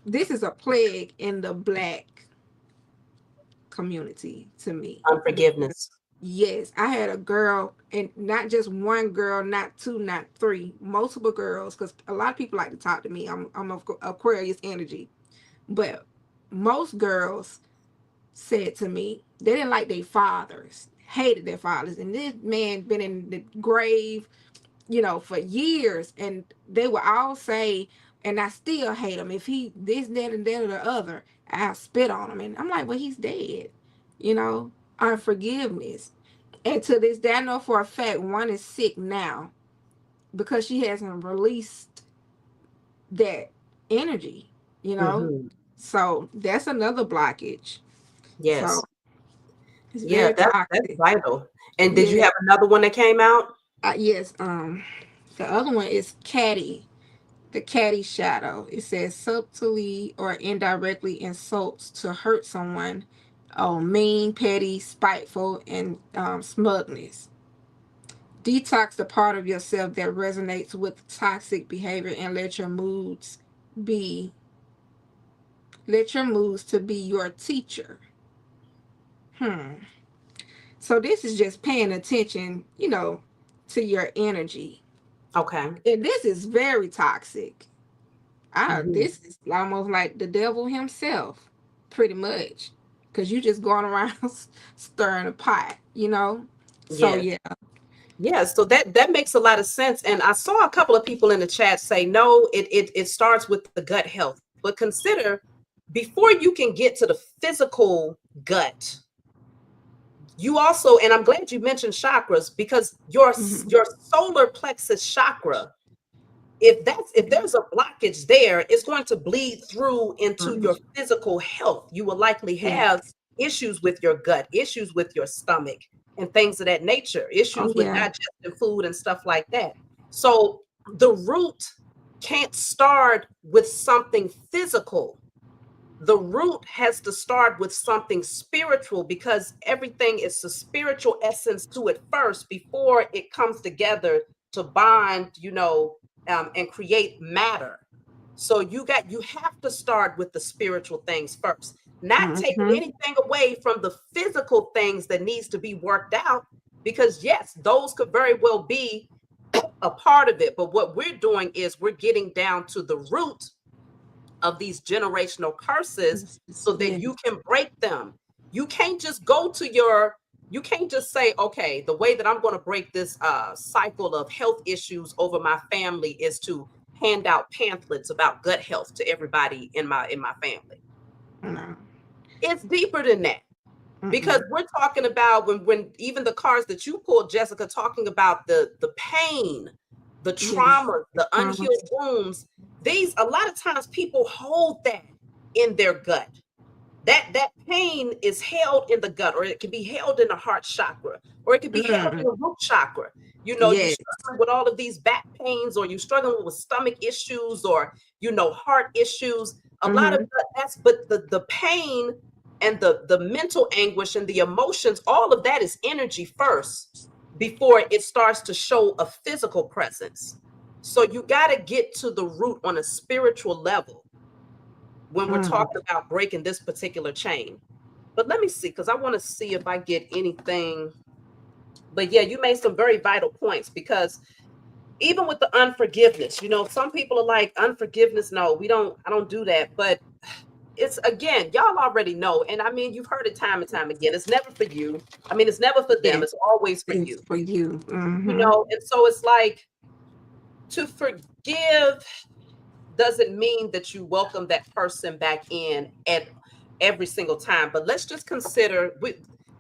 this is a plague in the black community to me, because Unforgiveness. yes, I had a girl, and not just one girl, not two, not three, multiple girls, because a lot of people like to talk to me. I'm of Aquarius energy, but most girls said to me they didn't like their fathers, hated their fathers, and this man been in the grave, for years, and they would all say, and I still hate him. If he this, that, and that, or the other, I spit on him. And I'm like, well, he's dead, you know, unforgiveness. And to this day, I know for a fact one is sick now because she hasn't released that energy, you know. Hmm. So that's another blockage. So Yes. it's Yeah, very that's toxic. vital. And did you Yeah. have another one that came out? Yes. The other one is caddy. The caddy shadow. It says subtly or indirectly insults to hurt someone. Oh, mean, petty, spiteful, and smugness. Detox the part of yourself that resonates with toxic behavior and be let your moods to be your teacher. Hmm. So this is just paying attention, to your energy. Okay. And this is very toxic. Hmm. This is almost like the devil himself, pretty much, because you just going around stirring a pot. So Yes. yeah. Yeah, so that makes a lot of sense. And I saw a couple of people in the chat say, no, it starts with the gut health. But consider before you can get to the physical gut, you also, and I'm glad you mentioned chakras because your Hmm. your solar plexus chakra, if there's a blockage there, it's going to bleed through into your physical health. You will likely have Yes. issues with your gut, issues with your stomach, and things of that nature, Oh issues with yeah. digesting food and stuff like that. So the root can't start with something physical. The root has to start with something spiritual because everything is a spiritual essence to it first before it comes together to bond, and create matter. So you have to start with the spiritual things first. not taking Mm-hmm. anything away from the physical things that needs to be worked out, because yes, those could very well be a part of it. But what we're doing is we're getting down to the root of these generational curses so that you Yes. can break them. You can't just go to your, you can't just say, okay, the way that I'm going to break this cycle of health issues over my family is to hand out pamphlets about gut health to everybody in my family. No. It's deeper than that, because Mm-mm. we're talking about when even the cards that you pulled, Jessica, talking about the pain, the Yes. trauma, the unhealed Promise. wounds. These, a lot of times people hold that in their gut. That pain is held in the gut, or it can be held in the heart chakra, or it can be held in Mm. the root chakra. You Yes. struggling with all of these back pains, or you struggling with stomach issues, or heart issues. A lot of Mm-hmm. that's, but the pain and the mental anguish and the emotions, all of that is energy first before it starts to show a physical presence. So you got to get to the root on a spiritual level when we're Mm. talking about breaking this particular chain. But let me see, because I want to see if I get anything. But yeah, you made some very vital points, because even with the unforgiveness, some people are like, unforgiveness, no, I don't do that. But it's, again, y'all already know. And I mean, you've heard it time and time again. It's never for you. I mean, it's never for them. Yes. It's always for It's you. for you. Mm-hmm. And so it's like, to forgive doesn't mean that you welcome that person back in at every single time. But let's just consider,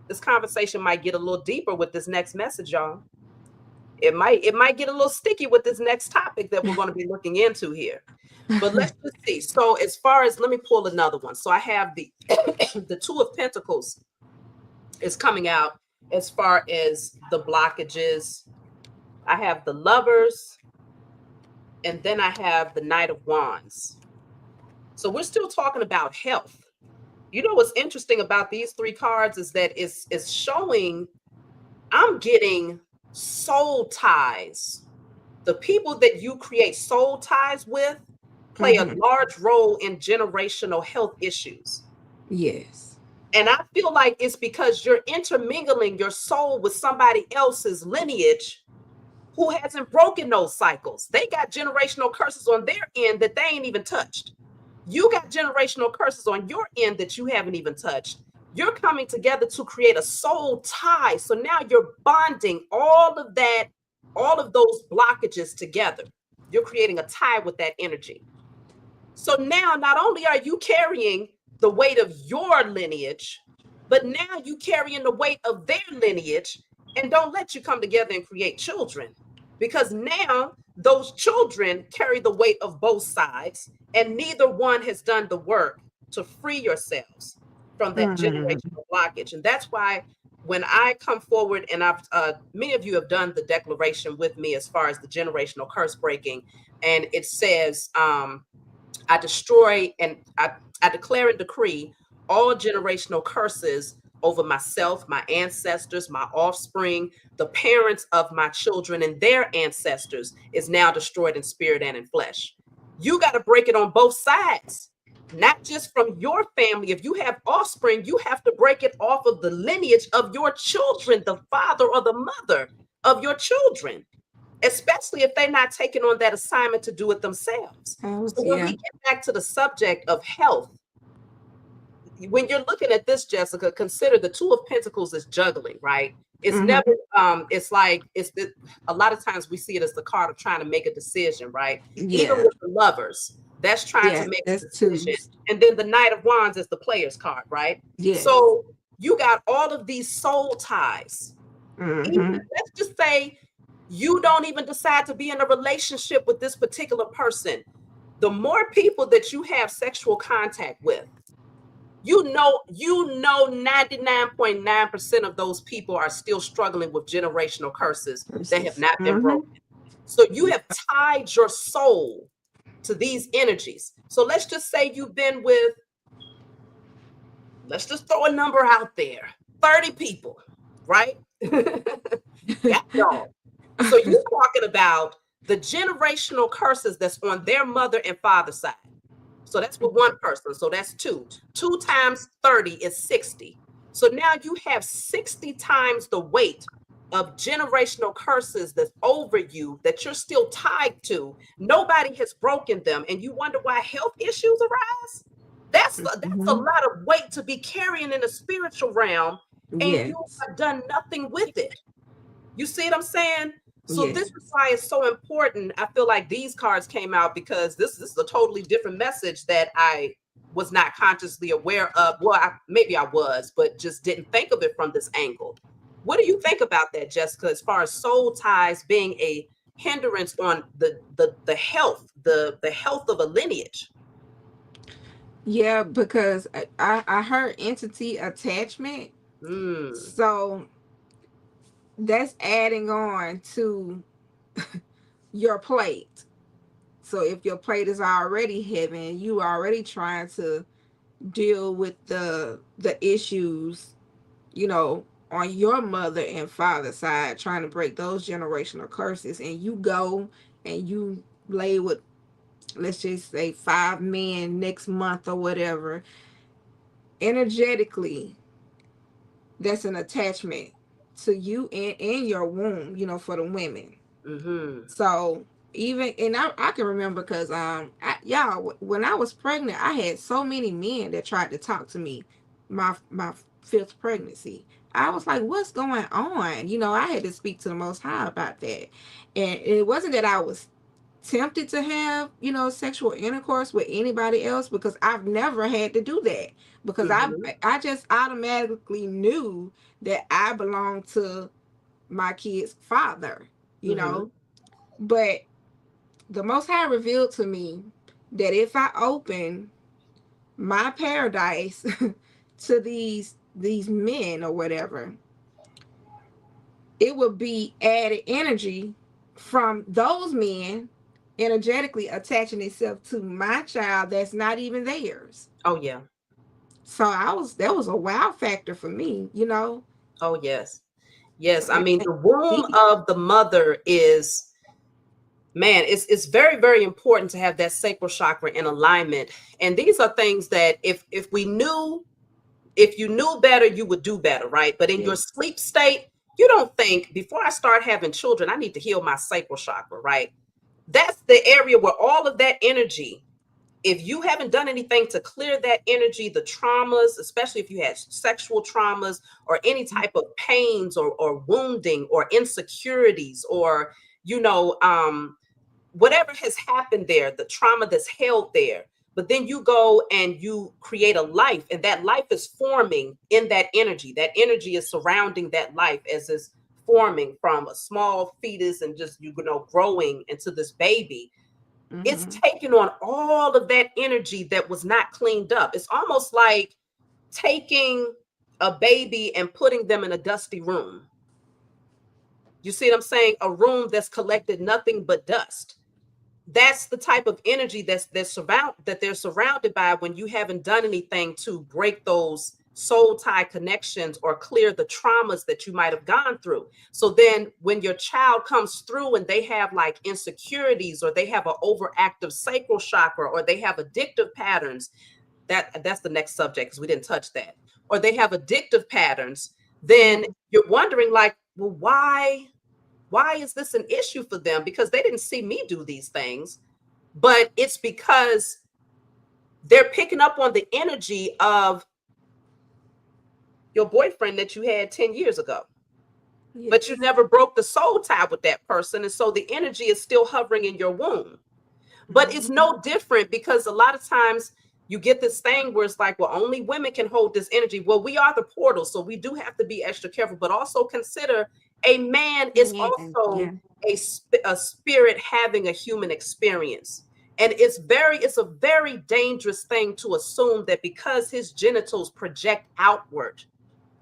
this conversation might get a little deeper with this next message, y'all. It might get a little sticky with this next topic that we're going to be looking into here. But let's just see. So as far as, let me pull another one. So I have the the Two of Pentacles is coming out as far as the blockages. I have the Lovers, and then I have the Knight of Wands. So we're still talking about health. What's interesting about these three cards is that it's showing, I'm getting soul ties. The people that you create soul ties with play a Mm-hmm. large role in generational health issues. Yes. And I feel like it's because you're intermingling your soul with somebody else's lineage who hasn't broken those cycles. They got generational curses on their end that they ain't even touched. You got generational curses on your end that you haven't even touched. You're coming together to create a soul tie. So now you're bonding all of that, all of those blockages together. You're creating a tie with that energy. So now not only are you carrying the weight of your lineage, but now you carrying the weight of their lineage, and don't let you come together and create children, because now those children carry the weight of both sides, and neither one has done the work to free yourselves from that Mm. generational blockage. And that's why when I come forward, and I've many of you have done the declaration with me as far as the generational curse breaking, and it says, I destroy and I declare and decree all generational curses over myself, my ancestors, my offspring, the parents of my children, and their ancestors is now destroyed in spirit and in flesh. You got to break it on both sides, not just from your family. If you have offspring, you have to break it off of the lineage of your children, the father or the mother of your children, especially if they're not taking on that assignment to do it themselves. Oh, So when we yeah. get back to the subject of health, when you're looking at this, Jessica, consider the Two of Pentacles is juggling, right? It's never, Mm-hmm. it's like, a lot of times we see it as the card of trying to make a decision, right? Even Yeah. with the Lovers, that's trying to Yeah. make a That's two. decision. And then the Knight of Wands is the player's card, right? Yes. So you got all of these soul ties. Even, Mm-hmm. let's just say you don't even decide to be in a relationship with this particular person. The more people that you have sexual contact with, 99.9% of those people are still struggling with generational curses that have Versus. not been Mm-hmm. broken. So you Yeah. have tied your soul to these energies. So let's just say you've been with, let's just throw a number out there, 30 people, right? Got y'all. So you're talking about the generational curses that's on their mother and father side. So that's with one person. So that's two. 2 times 30 is 60. So now you have 60 times the weight of generational curses that's over you that you're still tied to. Nobody has broken them. And you wonder why health issues arise? That's a Mm-hmm. lot of weight to be carrying in the spiritual realm, and you Yes. have done nothing with it. You see what I'm saying? So this is Yes. why it's so important. I feel like these cards came out because this is a totally different message that I was not consciously aware of. Well, maybe I was, but just didn't think of it from this angle. What do you think about that, Jessica, as far as soul ties being a hindrance on the health of a lineage? Yeah, because I heard entity attachment. Mm, So that's adding on to your plate. So if your plate is already heavy and you already trying to deal with the issues, you know, on your mother and father side, trying to break those generational curses, and you go and you lay with, let's just say, 5 men next month or whatever, energetically that's an attachment to you and your womb, for the women. mm-hmm, So even, and I can remember because y'all, when I was pregnant, I had so many men that tried to talk to me my fifth pregnancy. I was like, what's going on? I had to speak to the Most High about that. And it wasn't that I was tempted to have, sexual intercourse with anybody else, because I've never had to do that, because I mm-hmm, I just automatically knew that I belonged to my kid's father, you mm-hmm. know. But the Most High revealed to me that if I open my paradise to these men or whatever, it would be added energy from those men energetically attaching itself to my child that's not even theirs. Oh yeah. So that was a wow factor for me. Oh yes. Yes. I And, mean, and the womb deep. of the mother is, man, it's very, very important to have that sacral chakra in alignment. And these are things that if you knew better, you would do better, right? But in your Yes. sleep state, you don't think, before I start having children, I need to heal my sacral chakra, right? That's the area where all of that energy, if you haven't done anything to clear that energy, the traumas, especially if you had sexual traumas or any type of pains or wounding or insecurities, or you know um whatever has happened there, the trauma that's held there. But then you go and you create a life, and that life is forming in that energy. That energy is surrounding that life as it's forming from a small fetus and just, growing into this baby. It's Mm-hmm. taking on all of that energy that was not cleaned up. It's almost like taking a baby and putting them in a dusty room. You see what I'm saying? A room that's collected nothing but dust. That's the type of energy that they're surrounded by when you haven't done anything to break those soul tie connections or clear the traumas that you might have gone through. So then when your child comes through and they have like insecurities, or they have an overactive sacral chakra, or they have addictive patterns, that's the next subject because we didn't touch that, or they have addictive patterns, then Mm-hmm. you're wondering like, well, why is this an issue for them? Because they didn't see me do these things. But it's because they're picking up on the energy of your boyfriend that you had 10 years ago, but you Yes. never broke the soul tie with that person, and so the energy is still hovering in your womb. But it's Mm-hmm. no different, because a lot of times you get this thing where it's like, well, only women can hold this energy. Well, we are the portal, so we do have to be extra careful, but also consider a man is Man, also yeah. a spirit having a human experience. And it's a very dangerous thing to assume that because his genitals project outward,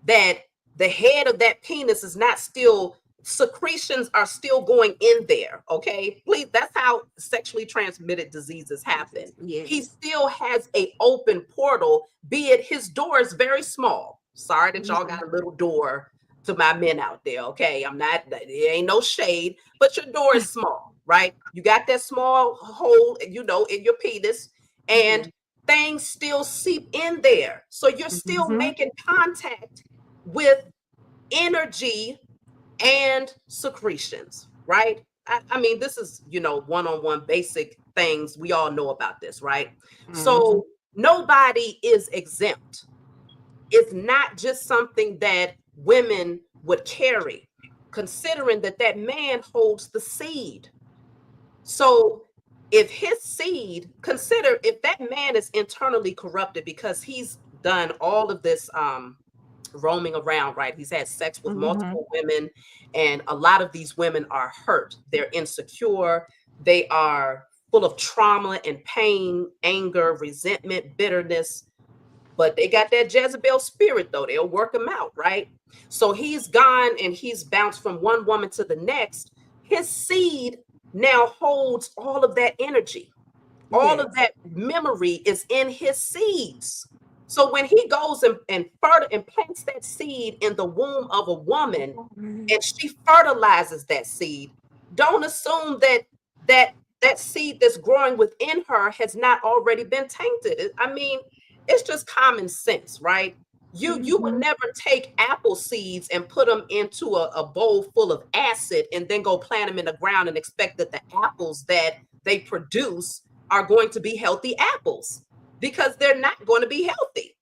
that the head of that penis is not still, secretions are still going in there. Okay, please, that's how sexually transmitted diseases happen. He Yes. still has a open portal, be it his door is very small. Sorry that y'all Mm-hmm. got a little door to my men out there. Okay, I'm not, it ain't no shade, but your door is small, right? You got that small hole, in your penis, and Yeah. things still seep in there. So you're still Mm-hmm. making contact with energy and secretions, right? I mean, this is, one on one basic things. We all know about this, right? Mm-hmm. So nobody is exempt. It's not just something that women would carry, considering that that man holds the seed. So if his seed, consider if that man is internally corrupted because he's done all of this roaming around, right? He's had sex with Mm-hmm. multiple women, and a lot of these women are hurt. They're insecure. They are full of trauma and pain, anger, resentment, bitterness. But they got that Jezebel spirit, though. They'll work him out, right? So he's gone and he's bounced from one woman to the next. His seed now holds all of that energy, all of Yes. that memory is in his seeds. So when he goes and plants that seed in the womb of a woman and she fertilizes that seed, don't assume that that seed that's growing within her has not already been tainted. I mean, it's just common sense, right? You would Mm-hmm. never take apple seeds and put them into a bowl full of acid and then go plant them in the ground and expect that the apples that they produce are going to be healthy apples, because they're not going to be healthy.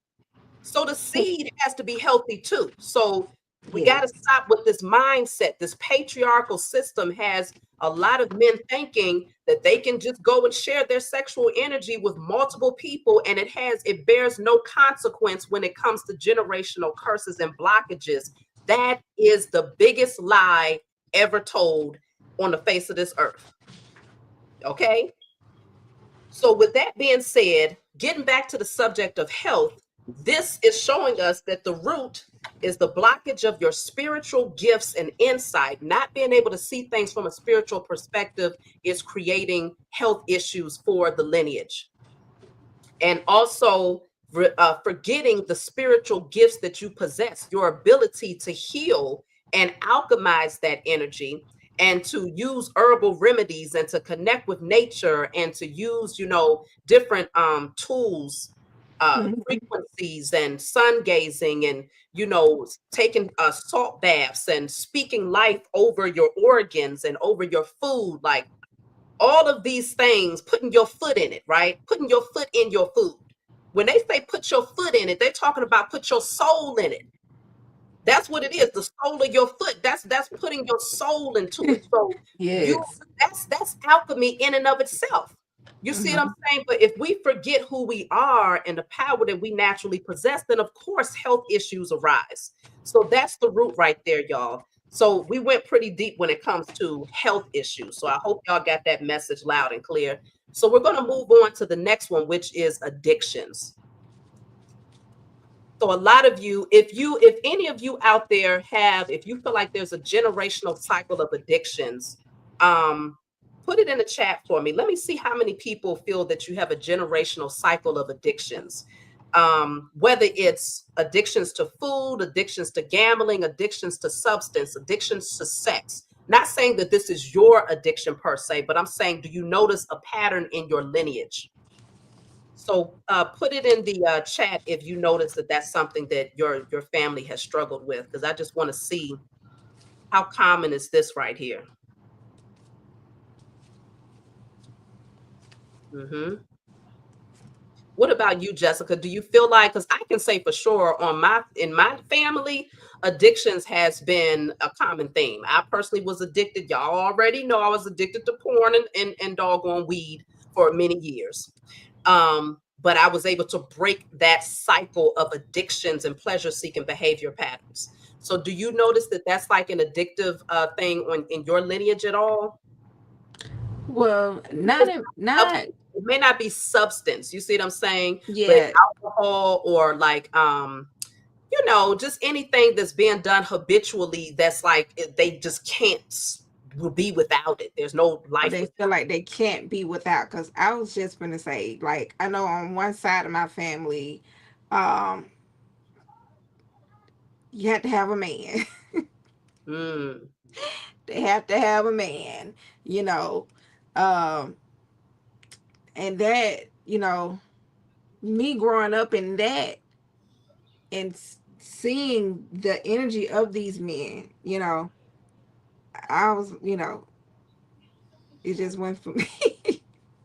So the seed has to be healthy too. So we got to Yes. stop with this mindset. This patriarchal system has a lot of men thinking that they can just go and share their sexual energy with multiple people, and it bears no consequence when it comes to generational curses and blockages. That is the biggest lie ever told on the face of this earth. Okay? So, with that being said, getting back to the subject of health, this is showing us that the root is the blockage of your spiritual gifts and insight. Not being able to see things from a spiritual perspective is creating health issues for the lineage. And also, forgetting the spiritual gifts that you possess, your ability to heal and alchemize that energy, and to use herbal remedies and to connect with nature and to use, different tools, Mm-hmm. frequencies and sun gazing, and taking salt baths and speaking life over your organs and over your food, like all of these things, putting your foot in it, right? Putting your foot in your food. When they say put your foot in it, they're talking about put your soul in it. That's what it is. The sole of your foot. That's putting your soul into it. So you Yes. that's alchemy in and of itself. You see what I'm Mm-hmm. saying? But if we forget who we are and the power that we naturally possess, then of course health issues arise. So that's the root right there, y'all. So we went pretty deep when it comes to health issues. So I hope y'all got that message loud and clear. So we're going to move on to the next one, which is addictions. So a lot of you, if any of you out there if you feel like there's a generational cycle of addictions, um, put it in the chat for me. Let me see how many people feel that you have a generational cycle of addictions. Whether it's addictions to food, addictions to gambling, addictions to substance, addictions to sex. Not saying that this is your addiction per se, but I'm saying, do you notice a pattern in your lineage? So put it in the chat if you notice that that's something that your family has struggled with, because I just want to see how common is this right here. hmm What about you, Jessica? Do you feel like, because I can say for sure in my family, addictions has been a common theme. I personally was addicted. Y'all already know I was addicted to porn and doggone weed for many years. But I was able to break that cycle of addictions and pleasure seeking behavior patterns. So do you notice that that's like an addictive thing in your lineage at all? Well, It's not it may not be substance, you see what I'm saying? But yet. alcohol or like just anything that's being done habitually, that's like they just can't will be without it. There's no Or life they with. feel like they can't be without. Because I was just gonna say, like, I know on one side of my family, um, you have to have a man. Mm, They have to have a man, you know, um, and that, me growing up in that and seeing the energy of these men, I was, it just went for me.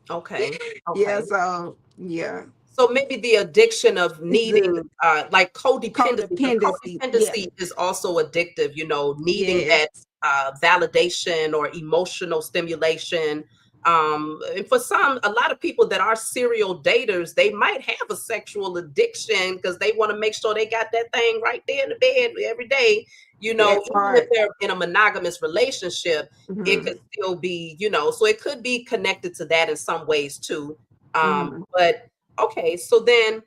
Okay. Yeah, Okay. so yeah, So maybe the addiction of it's the needing, like codependency, because codependency. Yeah, codependency is also addictive, needing yes. that validation or emotional stimulation. And for some, a lot of people that are serial daters, they might have a sexual addiction because they want to make sure they got that thing right there in the bed every day. That Even if part. they're in a monogamous relationship, it Hmm. could still be, so it could be connected to that in some ways too. Hmm. But okay, so then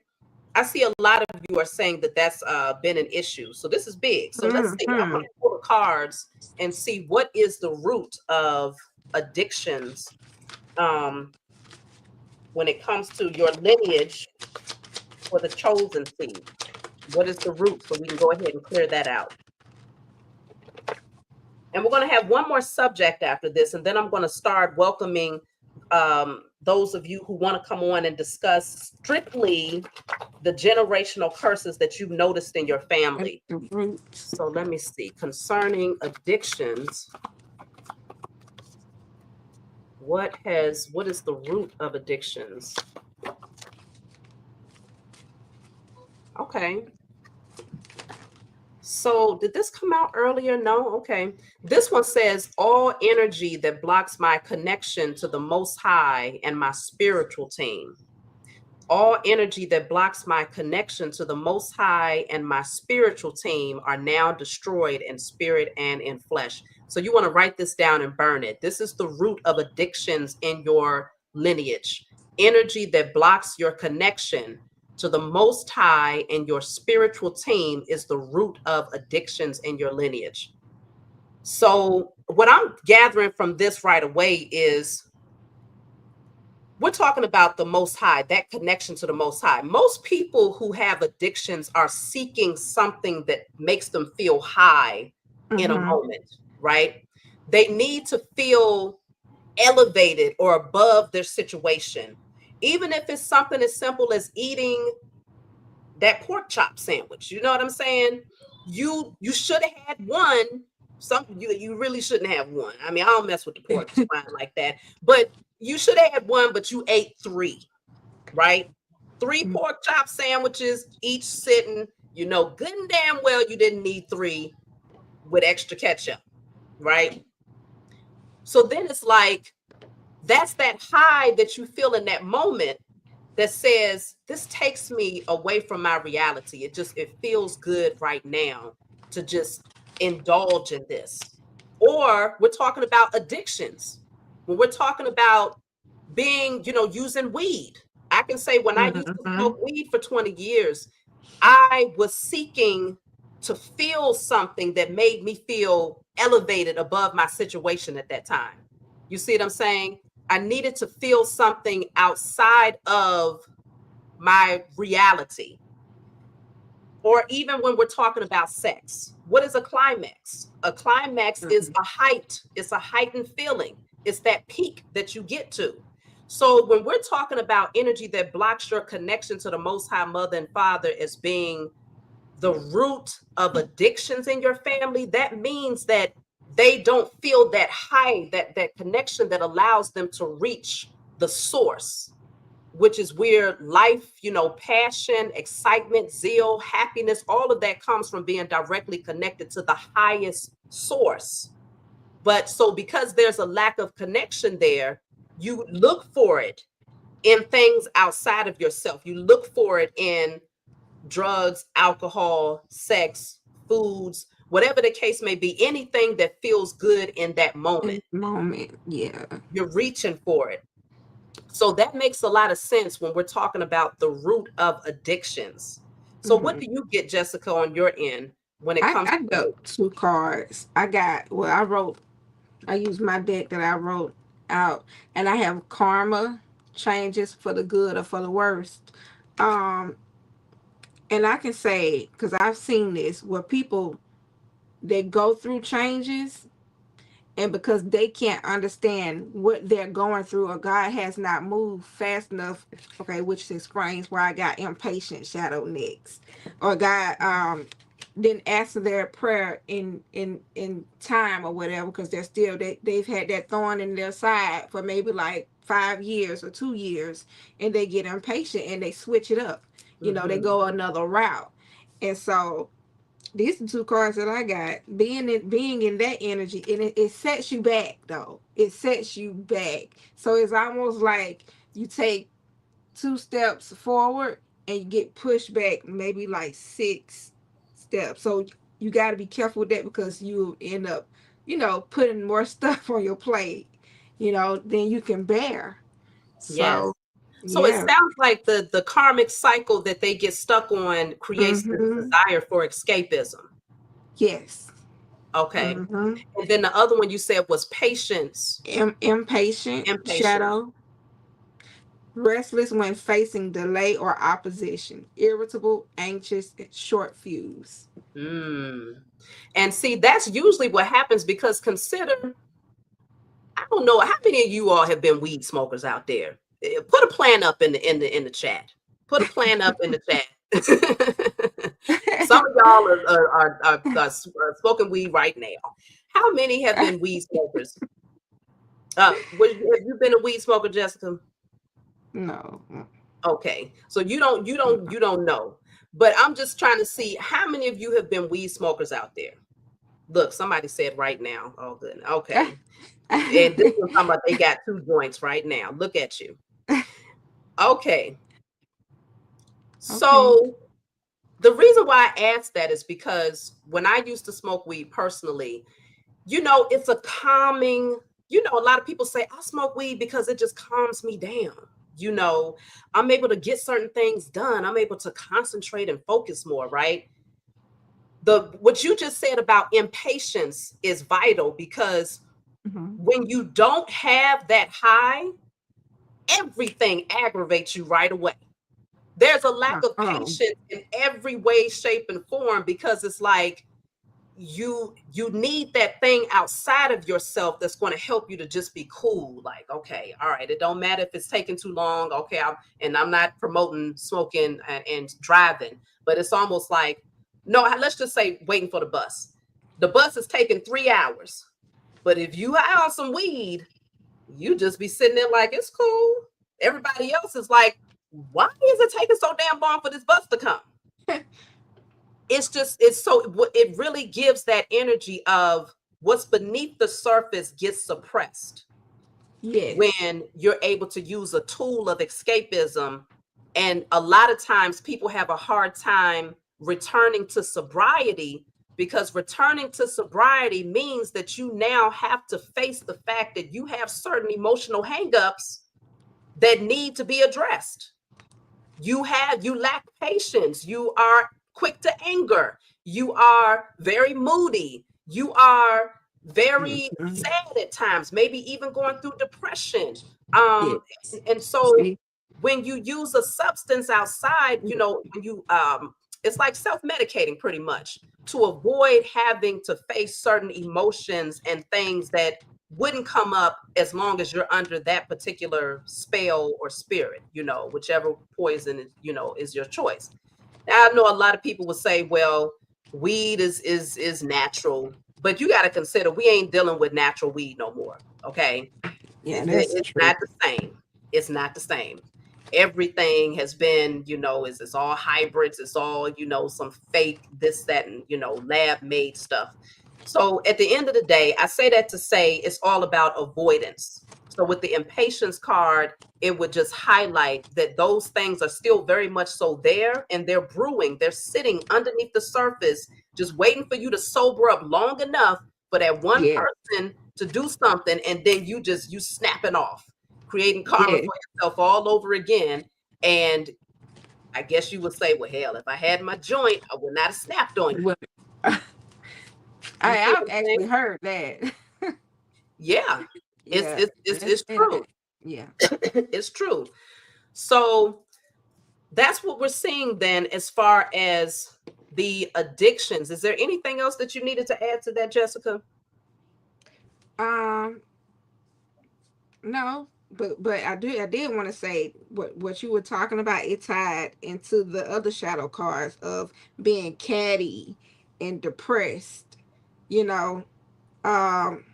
I see a lot of you are saying that that's been an issue. So this is big. So let's see. I want Hmm. to pull the cards and see what is the root of addictions um, when it comes to your lineage for the chosen seed. What is the root? So we can go ahead and clear that out. And we're going to have one more subject after this, and then I'm going to start welcoming those of you who want to come on and discuss strictly the generational curses that you've noticed in your That's family. the roots. So let me see. Concerning addictions, what is the root of addictions? Okay. So did this come out earlier? No. Okay. This one says all energy that blocks my connection to the most high and my spiritual team. All energy that blocks my connection to the Most High and my spiritual team are now destroyed in spirit and in flesh. So you want to write this down and burn it. This is the root of addictions in your lineage. Energy that blocks your connection to the Most High and your spiritual team is the root of addictions in your lineage. So, what I'm gathering from this right away is we're talking about the most high, that connection to the most high. Most people who have addictions are seeking something that makes them feel high in a Hmm. moment, right? They need to feel elevated or above their situation. Even if it's something as simple as eating that pork chop sandwich. You know what I'm saying? You should have had one. You really shouldn't have one. I mean, I don't mess with the pork spine like that, but you should have had one, but you ate three, right? Three pork chop sandwiches, each sitting. You know good and damn well you didn't need three with extra ketchup, right? So then it's like that's that high that you feel in that moment that says this takes me away from my reality. It feels good right now to just indulge in this. Or we're talking about addictions. When we're talking about being, using weed. I can say when I used to Hmm. smoke weed for 20 years, I was seeking to feel something that made me feel elevated above my situation at that time. You see what I'm saying? I needed to feel something outside of my reality. Or even when we're talking about sex, what is a climax? A climax is a height, it's a heightened feeling, it's that peak that you get to. So when we're talking about energy that blocks your connection to the Most High Mother and Father as being the root of addictions in your family, that means that they don't feel that high, that connection that allows them to reach the source, which is where life, passion, excitement, zeal, happiness, all of that comes from being directly connected to the highest source. But so because there's a lack of connection there, you look for it in things outside of yourself. You look for it in drugs, alcohol, sex, foods, whatever the case may be, anything that feels good in that moment. Moment. Yeah. You're reaching for it. So that makes a lot of sense when we're talking about the root of addictions. So what Hmm. do you get, Jessica, on your end when it comes I to the got root? two cards. I used my deck that I wrote out, and I have karma, changes for the good or for the worst. Um, and I can say, because I've seen this, where people, they go through changes and because they can't understand what they're going through, or God has not moved fast enough, okay, which explains why I got impatient shadow next, or God didn't answer their prayer in time or whatever, because they've had that thorn in their side for maybe like 5 years or 2 years, and they get impatient and they switch it up, they Mm-hmm. go another route. And so these are two cards that I got. Being in that energy, and it sets you back though. It sets you back. So it's almost like you take 2 steps forward and you get pushed back maybe like 6 steps. So you got to be careful with that, because you end up, putting more stuff on your plate, than you can bear. Yes. So So it yeah. sounds like the karmic cycle that they get stuck on creates this Mm-hmm. desire for escapism. Yes. Okay. Mm-hmm. And then the other one you said was patience, Impatient impatience. shadow. Restless when facing delay or opposition. Irritable, anxious, and short fuse. Mm. And see, that's usually what happens because consider, I don't know how many of you all have been weed smokers out there. Put a plan up in the chat. Put a plan up in the chat. Some of y'all are smoking weed right now. How many have been weed smokers? Have you been a weed smoker, Jessica? No. Okay, so you don't know, but I'm just trying to see how many of you have been weed smokers out there. Look, somebody said right now. Oh, good. Okay, and this one's talking about they got 2 joints right now. Look at you. Okay, Okay. so the reason why I asked that is because when I used to smoke weed personally, it's a calming, a lot of people say I smoke weed because it just calms me down. You know, I'm able to get certain things done. I'm able to concentrate and focus more, right? What you just said about impatience is vital because Mm-hmm. when you don't have that high, everything aggravates you right away. There's a lack of Oh, patience in every way, shape, and form because it's like you need that thing outside of yourself that's going to help you to just be cool. Like, okay, all right, it don't matter if it's taking too long. Okay, I'm not promoting smoking and driving, but it's almost like, no, let's just say waiting for the bus. The bus is taking 3 hours, but if you high on some weed, you just be sitting there like it's cool. Everybody else is like, why is it taking so damn long for this bus to come? It really gives that energy of what's beneath the surface gets suppressed yes. when you're able to use a tool of escapism. And a lot of times people have a hard time returning to sobriety because returning to sobriety means that you now have to face the fact that you have certain emotional hangups that need to be addressed. You lack patience, you are quick to anger, you are very moody, you are very Mm-hmm. sad at times, maybe even going through depression. Yes. And so See? when you use a substance outside, when you it's like self-medicating pretty much to avoid having to face certain emotions and things that wouldn't come up as long as you're under that particular spell or spirit, whichever poison is your choice. Now, I know a lot of people will say, well, weed is natural, but you got to consider we ain't dealing with natural weed no more. Okay, Yeah, that's it's true. not the same. It's not the same. Everything has been, it's all hybrids. It's all, some fake this, that, and, lab made stuff. So at the end of the day, I say that to say it's all about avoidance. So with the impatience card, it would just highlight that those things are still very much so there and they're brewing. They're sitting underneath the surface, just waiting for you to sober up long enough for that one Yeah. person to do something. And then you snapping off, creating karma Yeah. for yourself all over again. And I guess you would say, well, hell, if I had my joint, I would not have snapped on you. Well, You see I've what I'm saying? actually heard that. Yeah, it's Yeah. it's it's, That's it's that. true. Yeah. It's true. So that's what we're seeing then as far as the addictions. Is there anything else that you needed to add to that, Jessica? Um, no, but I did want to say what you were talking about. It tied into the other shadow cards of being catty and depressed. You know, um,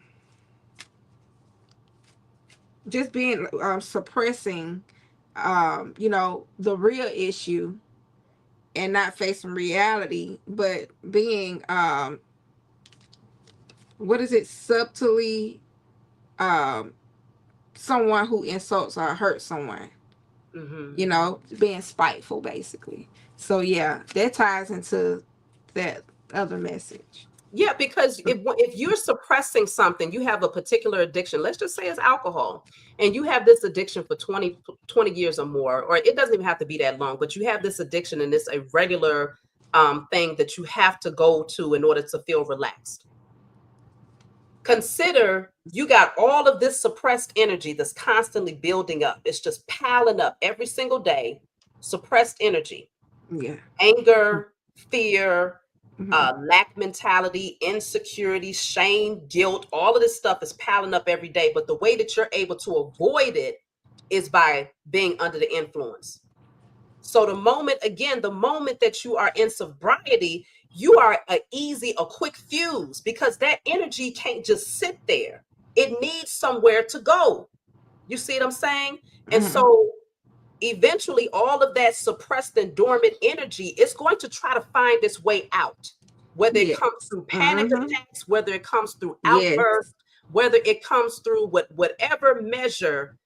just being suppressing, the real issue and not facing reality, but being what is it, subtly um someone who insults or hurts someone, Hmm. being spiteful basically. So yeah, that ties into that other message. Yeah, because if you're suppressing something, you have a particular addiction. Let's just say it's alcohol, and you have this addiction for 20 years or more, or it doesn't even have to be that long, but you have this addiction and it's a regular thing that you have to go to in order to feel relaxed. Consider you got all of this suppressed energy that's constantly building up. It's just piling up every single day, suppressed energy, Yeah. anger, fear, Hmm. lack mentality, insecurity, shame, guilt. All of this stuff is piling up every day. But the way that you're able to avoid it is by being under the influence. So the moment that you are in sobriety, you are a quick fuse because that energy can't just sit there. It needs somewhere to go. You see what I'm saying? And Hmm. so eventually all of that suppressed and dormant energy is going to try to find its way out, whether it Yes. comes through panic Hmm. attacks, whether it comes through Yes. outbursts, whether it comes through whatever measure.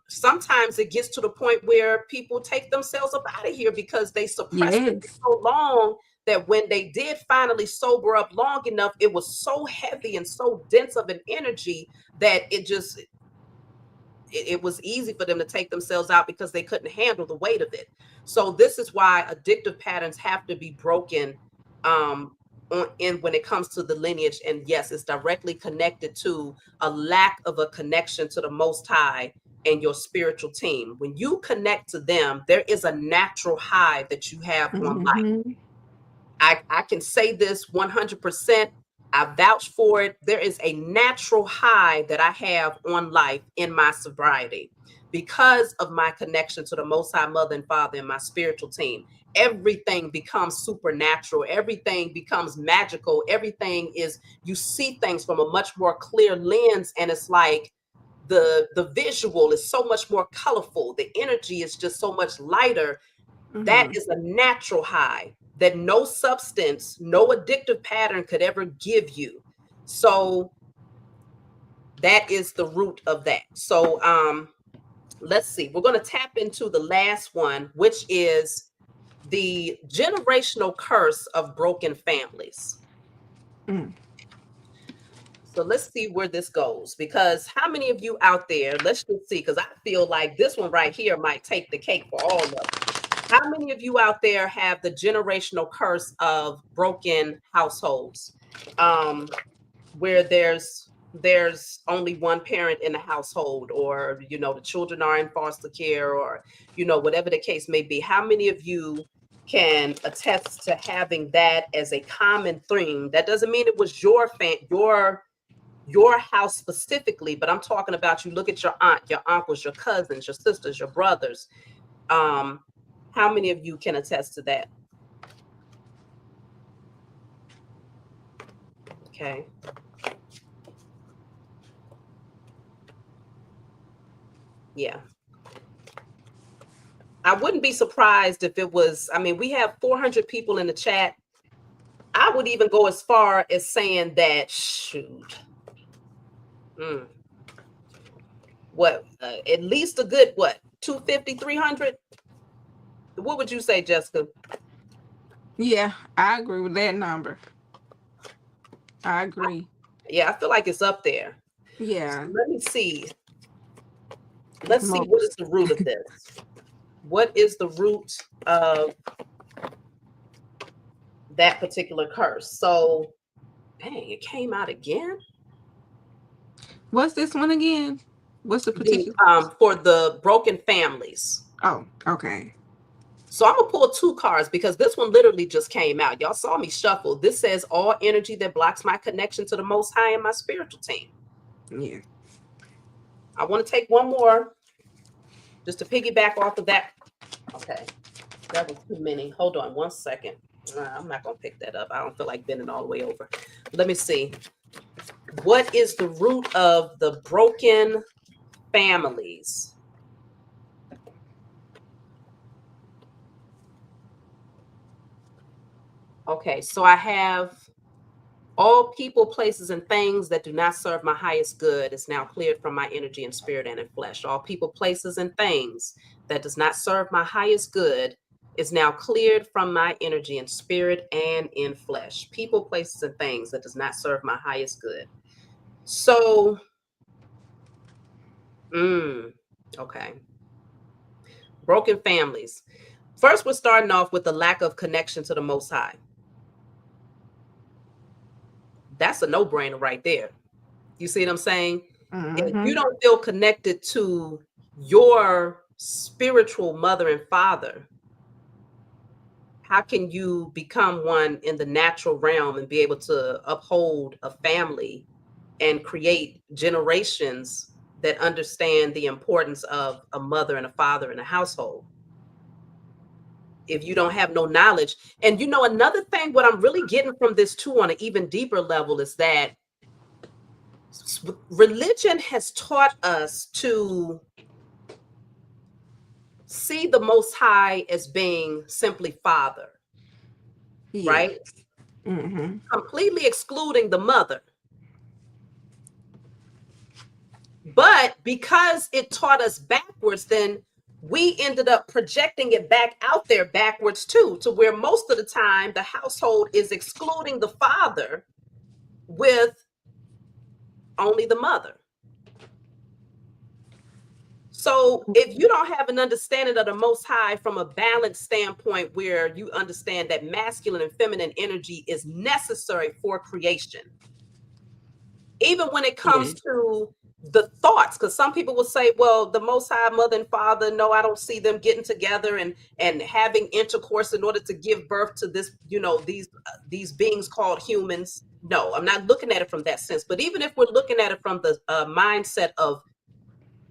Sometimes it gets to the point where people take themselves up out of here because they suppressed it Yes. for so long that when they did finally sober up long enough, it was so heavy and so dense of an energy that it was easy for them to take themselves out because they couldn't handle the weight of it. So this is why addictive patterns have to be broken when it comes to the lineage. And yes, it's directly connected to a lack of a connection to the Most High and your spiritual team. When you connect to them, there is a natural high that you have on life. Hmm. I can say this 100%. I vouch for it. There is a natural high that I have on life in my sobriety because of my connection to the Most High Mother and Father and my spiritual team. Everything becomes supernatural. Everything becomes magical. Everything is, you see things from a much more clear lens. And it's like the visual is so much more colorful. The energy is just so much lighter. That Hmm. is a natural high that no substance, no addictive pattern could ever give you. So that is the root of that. So let's see. We're going to tap into the last one, which is the generational curse of broken families. Mm. So let's see where this goes, because how many of you out there, let's just see, because I feel like this one right here might take the cake for all of us. How many of you out there have the generational curse of broken households, where there's only one parent in the household, or the children are in foster care, or whatever the case may be? How many of you can attest to having that as a common theme? That doesn't mean it was your house specifically, but I'm talking about, you look at your aunt, your uncles, your cousins, your sisters, your brothers. Um, how many of you can attest to that? Okay. Yeah. I wouldn't be surprised if it was, I mean, we have 400 people in the chat. I would even go as far as saying that, shoot, mm, at least a good, 250, 300? What would you say, Jessica? Yeah, I agree with that number. I agree. Yeah, I feel like it's up there. So Yeah, let me see. it's Let's see, what is most. the root of this? What is the root of that particular curse? So, dang, it came out again. What's this one again? What's the The particular? for the broken families. Oh, okay. So I'm gonna pull two cards because this one literally just came out. Y'all saw me shuffle. This says all energy that blocks my connection to the Most High and my spiritual team. Yeah. I want to take one more just to piggyback off of that. Okay, that was too many. Hold on one second. I'm not going to pick that up. I don't feel like bending all the way over. Let me see. What is the root of the broken families? Okay, so I have all people, places, and things that do not serve my highest good is now cleared from my energy and spirit and in flesh. All people, places, and things that does not serve my highest good is now cleared from my energy and spirit and in flesh. People, places, and things that does not serve my highest good. So, okay. Broken families. First, we're starting off with the lack of connection to the Most High. That's a no-brainer right there. You see what I'm saying? If you Mm-hmm. don't feel connected to your spiritual mother and father, how can you become one in the natural realm and be able to uphold a family and create generations that understand the importance of a mother and a father in a household? If you don't have no knowledge. And another thing, what I'm really getting from this too on an even deeper level is that religion has taught us to see the Most High as being simply Father, Yeah. right? Mm-hmm. Completely excluding the mother. But because it taught us backwards, then we ended up projecting it back out there backwards too, to where most of the time the household is excluding the father with only the mother. So if you don't have an understanding of the Most High from a balanced standpoint, where you understand that masculine and feminine energy is necessary for creation, even when it Yeah. comes to the thoughts, because some people will say, well, the Most High mother and father, no, I don't see them getting together and having intercourse in order to give birth to this, these beings called humans. No, I'm not looking at it from that sense. But even if we're looking at it from the mindset of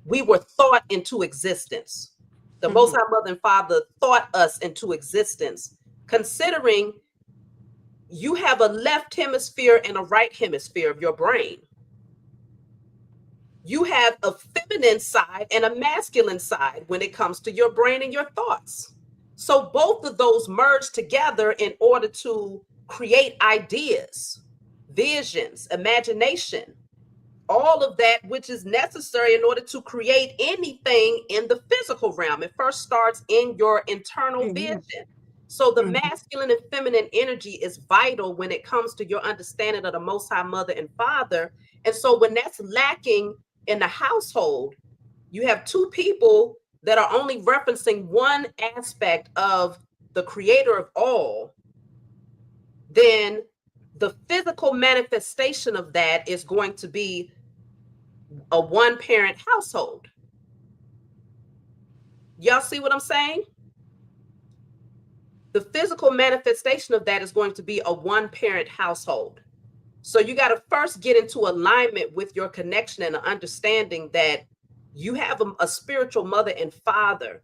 we were thought into existence, the Most Mm-hmm. High mother and father thought us into existence, considering you have a left hemisphere and a right hemisphere of your brain. You have a feminine side and a masculine side when it comes to your brain and your thoughts. So both of those merge together in order to create ideas, visions, imagination, all of that which is necessary in order to create anything in the physical realm. It first starts in your internal Yeah. vision. So the Mm-hmm. masculine and feminine energy is vital when it comes to your understanding of the Most High mother and father. And so when that's lacking in the household, you have two people that are only referencing one aspect of the creator of all, then the physical manifestation of that is going to be a one parent household. Y'all see what I'm saying? The physical manifestation of that is going to be a one parent household. So you got to first get into alignment with your connection and understanding that you have a spiritual mother and father.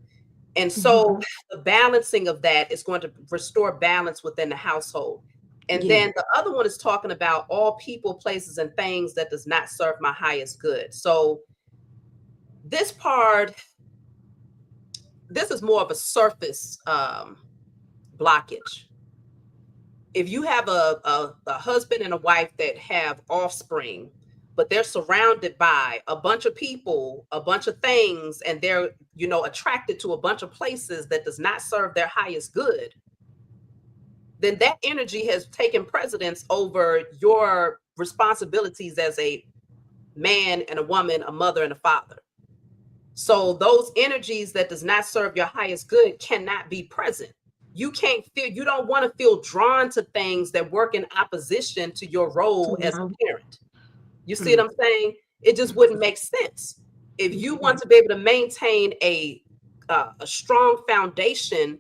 And so Mm-hmm. the balancing of that is going to restore balance within the household. And Yeah. then the other one is talking about all people, places, and things that does not serve my highest good. So this part, this is more of a surface blockage. If you have a husband and a wife that have offspring, but they're surrounded by a bunch of people, a bunch of things, and they're attracted to a bunch of places that does not serve their highest good, then that energy has taken precedence over your responsibilities as a man and a woman, a mother and a father. So those energies that does not serve your highest good cannot be present. You don't want to feel drawn to things that work in opposition to your role as No. a parent. You see Mm-hmm. what I'm saying? It just wouldn't make sense. If you want to be able to maintain a strong foundation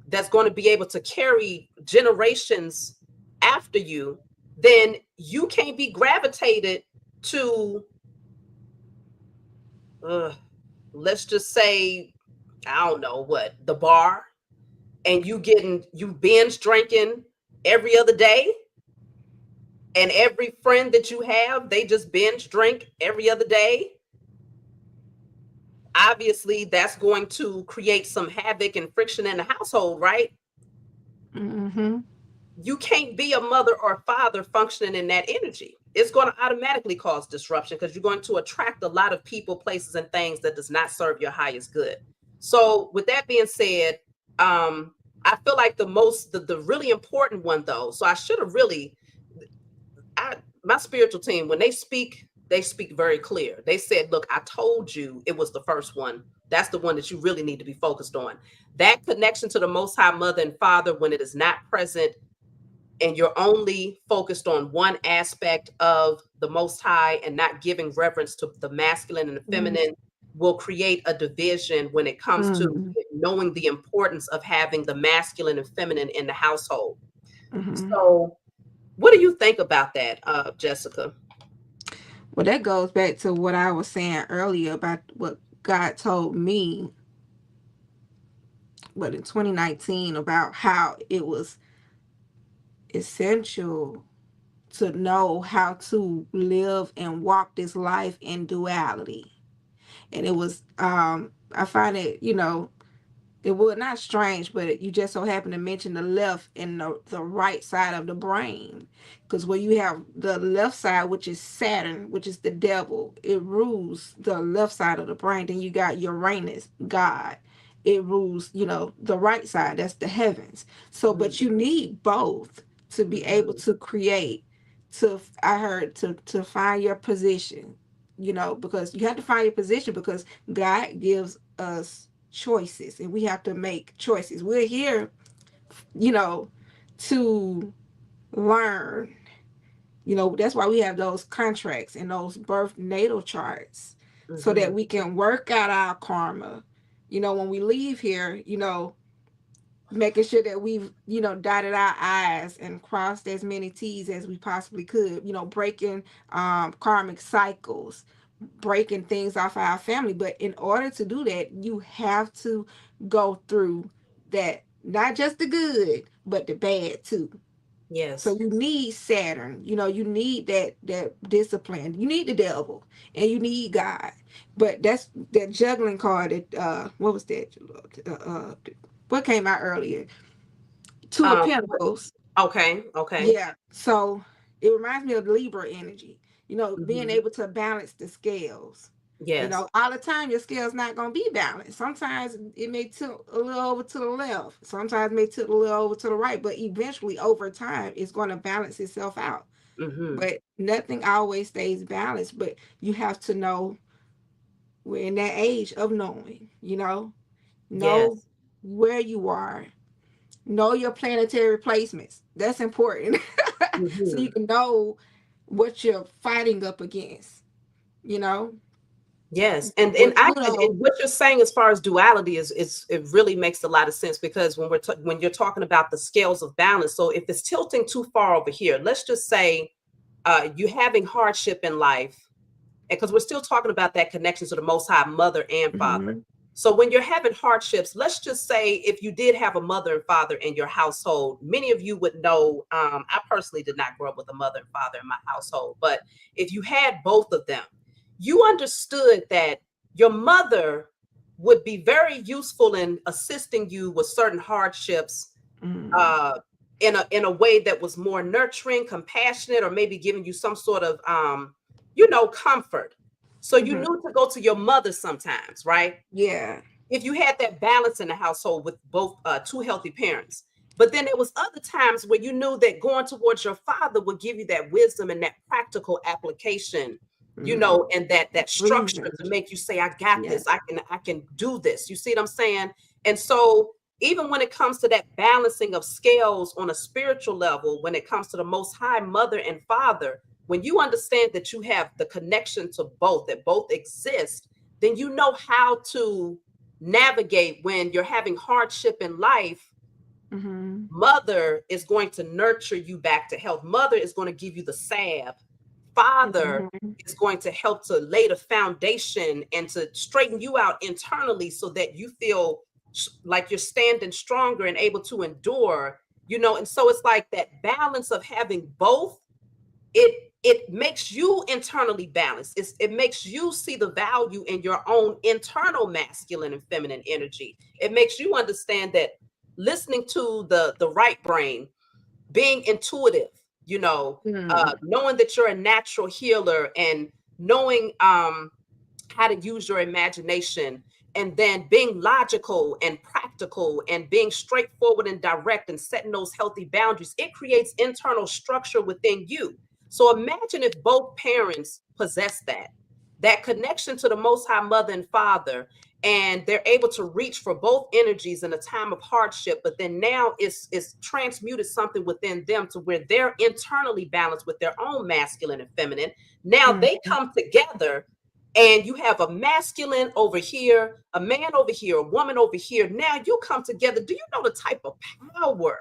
that's going to be able to carry generations after you, then you can't be gravitated to uh, let's just say, I don't know what, the bar, and you binge drinking every other day, and every friend that you have, they just binge drink every other day, obviously that's going to create some havoc and friction in the household, right? Mm-hmm. You can't be a mother or a father functioning in that energy. It's going to automatically cause disruption because you're going to attract a lot of people, places, and things that does not serve your highest good. So, with that being said, I feel like the really important one though. So I should have really, I my spiritual team, when they speak very clear. They said, "Look, I told you it was the first one. That's the one that you really need to be focused on. That connection to the Most High Mother and Father, when it is not present and you're only focused on one aspect of the Most High and not giving reverence to the masculine and the feminine, will create a division when it comes to Mm-hmm. knowing the importance of having the masculine and feminine in the household." Mm-hmm. So, what do you think about that, Jessica? Well, that goes back to what I was saying earlier about what God told me, but in 2019, about how it was essential to know how to live and walk this life in duality. And it was, I find it, it was not strange, but you just so happen to mention the left and the right side of the brain. Because where you have the left side, which is Saturn, which is the devil, it rules the left side of the brain. Then you got Uranus, God. It rules, the right side, that's the heavens. So, Mm-hmm. but you need both to be able Mm-hmm. to create, I heard, to find your position, because you have to find your position because God gives us choices and we have to make choices. We're here, you know, to learn. That's why we have those contracts and those birth natal charts so that Mm-hmm. we can work out our karma. When we leave here, making sure that we've dotted our i's and crossed as many t's as we possibly could, breaking karmic cycles, breaking things off our family. But in order to do that, you have to go through that, not just the good but the bad too. So Yes. you need Saturn, you need that discipline, you need the devil, and you need God. But that's that juggling card that what was that, what came out earlier, Two of Um, Pentacles. okay. Okay. Yeah. So it reminds me of Libra energy, being Mm-hmm. able to balance the scales. Yes. All the time your scale's not going to be balanced. Sometimes it may tilt a little over to the left. Sometimes it may tilt a little over to the right. But eventually, over time, it's going to balance itself out. Mm-hmm. But nothing always stays balanced. But you have to know, we're in that age of knowing, know Yes. where you are. Know your planetary placements. That's important. So Mm-hmm. you can know what you're fighting up against, you know? Yes, and With I Pluto. and what you're saying as far as duality is it really makes a lot of sense because when you're talking about the scales of balance, so if it's tilting too far over here, let's just say you having hardship in life, because we're still talking about that connection to the Most High, mother and father. Hmm. So when you're having hardships, let's just say if you did have a mother and father in your household, many of you would know. I personally did not grow up with a mother and father in my household, but if you had both of them, you understood that your mother would be very useful in assisting you with certain hardships, Hmm. uh, in a way that was more nurturing, compassionate, or maybe giving you some sort of comfort. So you Hmm. knew to go to your mother sometimes, right? Yeah. If you had that balance in the household with both two healthy parents. But then there was other times where you knew that going towards your father would give you that wisdom and that practical application, Hmm. and that structure Reason. to make you say, I got Yeah. this, I can do this. You see what I'm saying? And so even when it comes to that balancing of scales on a spiritual level, when it comes to the Most High mother and father, when you understand that you have the connection to both, that both exist, then you know how to navigate when you're having hardship in life. Hmm. Mother is going to nurture you back to health. Mother is going to give you the salve father Mhm. is going to help to lay the foundation and to straighten you out internally so that you feel like you're standing stronger and able to endure, and so it's like that balance of having both. It makes you internally balanced. It makes you see the value in your own internal masculine and feminine energy. It makes you understand that listening to the right brain, being intuitive, Mhm. knowing that you're a natural healer, and knowing how to use your imagination, and then being logical and practical and being straightforward and direct and setting those healthy boundaries. It creates internal structure within you. So imagine if both parents possess that connection to the most high mother and father, and they're able to reach for both energies in a time of hardship, but then now it's transmuted something within them to where they're internally balanced with their own masculine and feminine. Now they Mhm. come together, and you have a masculine over here, a man over here, a woman over here. Now you come together. Do you know the type of power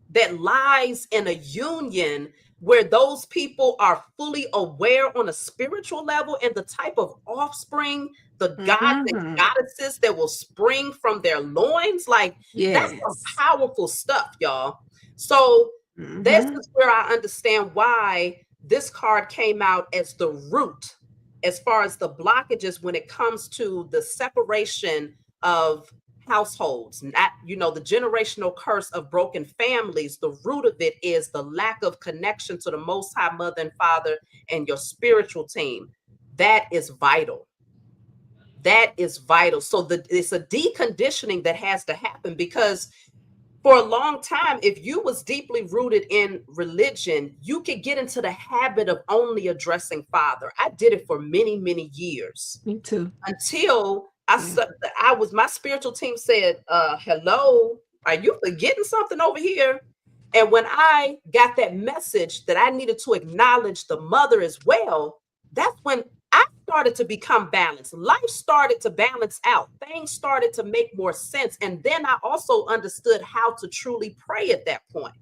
that lies in a union where those people are fully aware on a spiritual level, and the type of offspring, the gods and Mhm. goddesses that will spring from their loins? Like, that's some Yes. powerful stuff, y'all. So this Mhm. is where I understand why this card came out as the root, as far as the blockages when it comes to the separation of households, not, the generational curse of broken families. The root of it is the lack of connection to the most high mother and father and your spiritual team. That is vital. That is vital. So it's a deconditioning that has to happen, because for a long time, if you was deeply rooted in religion, you could get into the habit of only addressing father. I did it for many, many years, Me too. until Yeah. I was my spiritual team said, hello, are you forgetting something over here? And when I got that message that I needed to acknowledge the mother as well, that's when I started to become balanced. Life started to balance out. Things started to make more sense. And then I also understood how to truly pray at that point.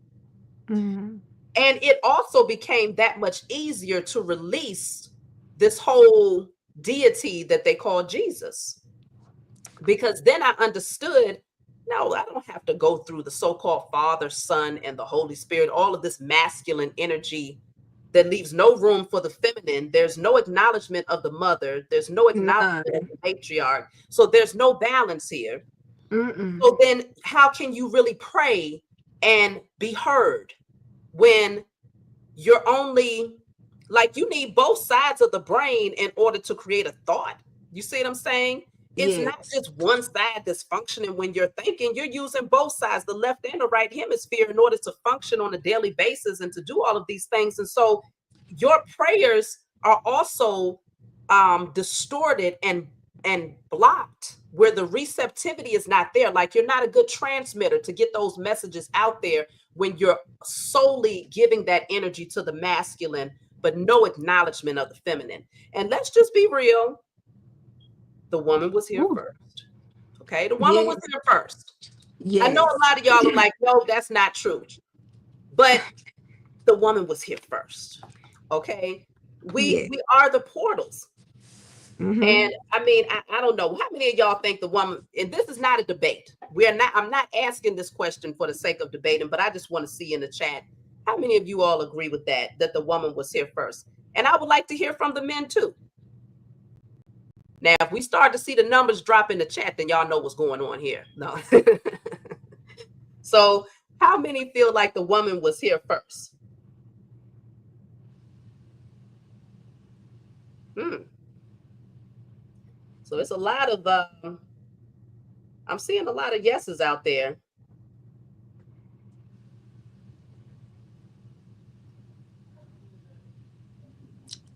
Mhm. And it also became that much easier to release this whole deity that they call Jesus, because then I understood, no, I don't have to go through the so-called Father, Son, and the Holy Spirit, all of this masculine energy that leaves no room for the feminine. There's no acknowledgement of the mother, there's no acknowledgement of None. the matriarch. So there's no balance here. Mm-mm. So then how can you really pray and be heard when you're only, like, you need both sides of the brain in order to create a thought? You see what I'm saying? It's not Yes. just one side that's functioning when you're thinking. You're using both sides, the left and the right hemisphere, in order to function on a daily basis and to do all of these things. And so your prayers are also distorted and blocked, where the receptivity is not there. Like, you're not a good transmitter to get those messages out there when you're solely giving that energy to the masculine, but no acknowledgement of the feminine. And let's just be real, the woman was here Ooh. first. Okay, the woman was Yes. here first. I know a Yes. lot of y'all are like, no, that's not true. But the woman was here first. Okay. We Yeah. we are the portals. Mhm. And I mean, I don't know how many of y'all think the woman, and this is not a debate. We're not, I'm not asking this question for the sake of debating, but I just want to see in the chat how many of you all agree with that the woman was here first. And I would like to hear from the men too. Now, if we start to see the numbers drop in the chat, then y'all know what's going on here. No. So, how many feel like the woman was here first? Hmm. So it's a lot of I'm seeing a lot of yeses out there.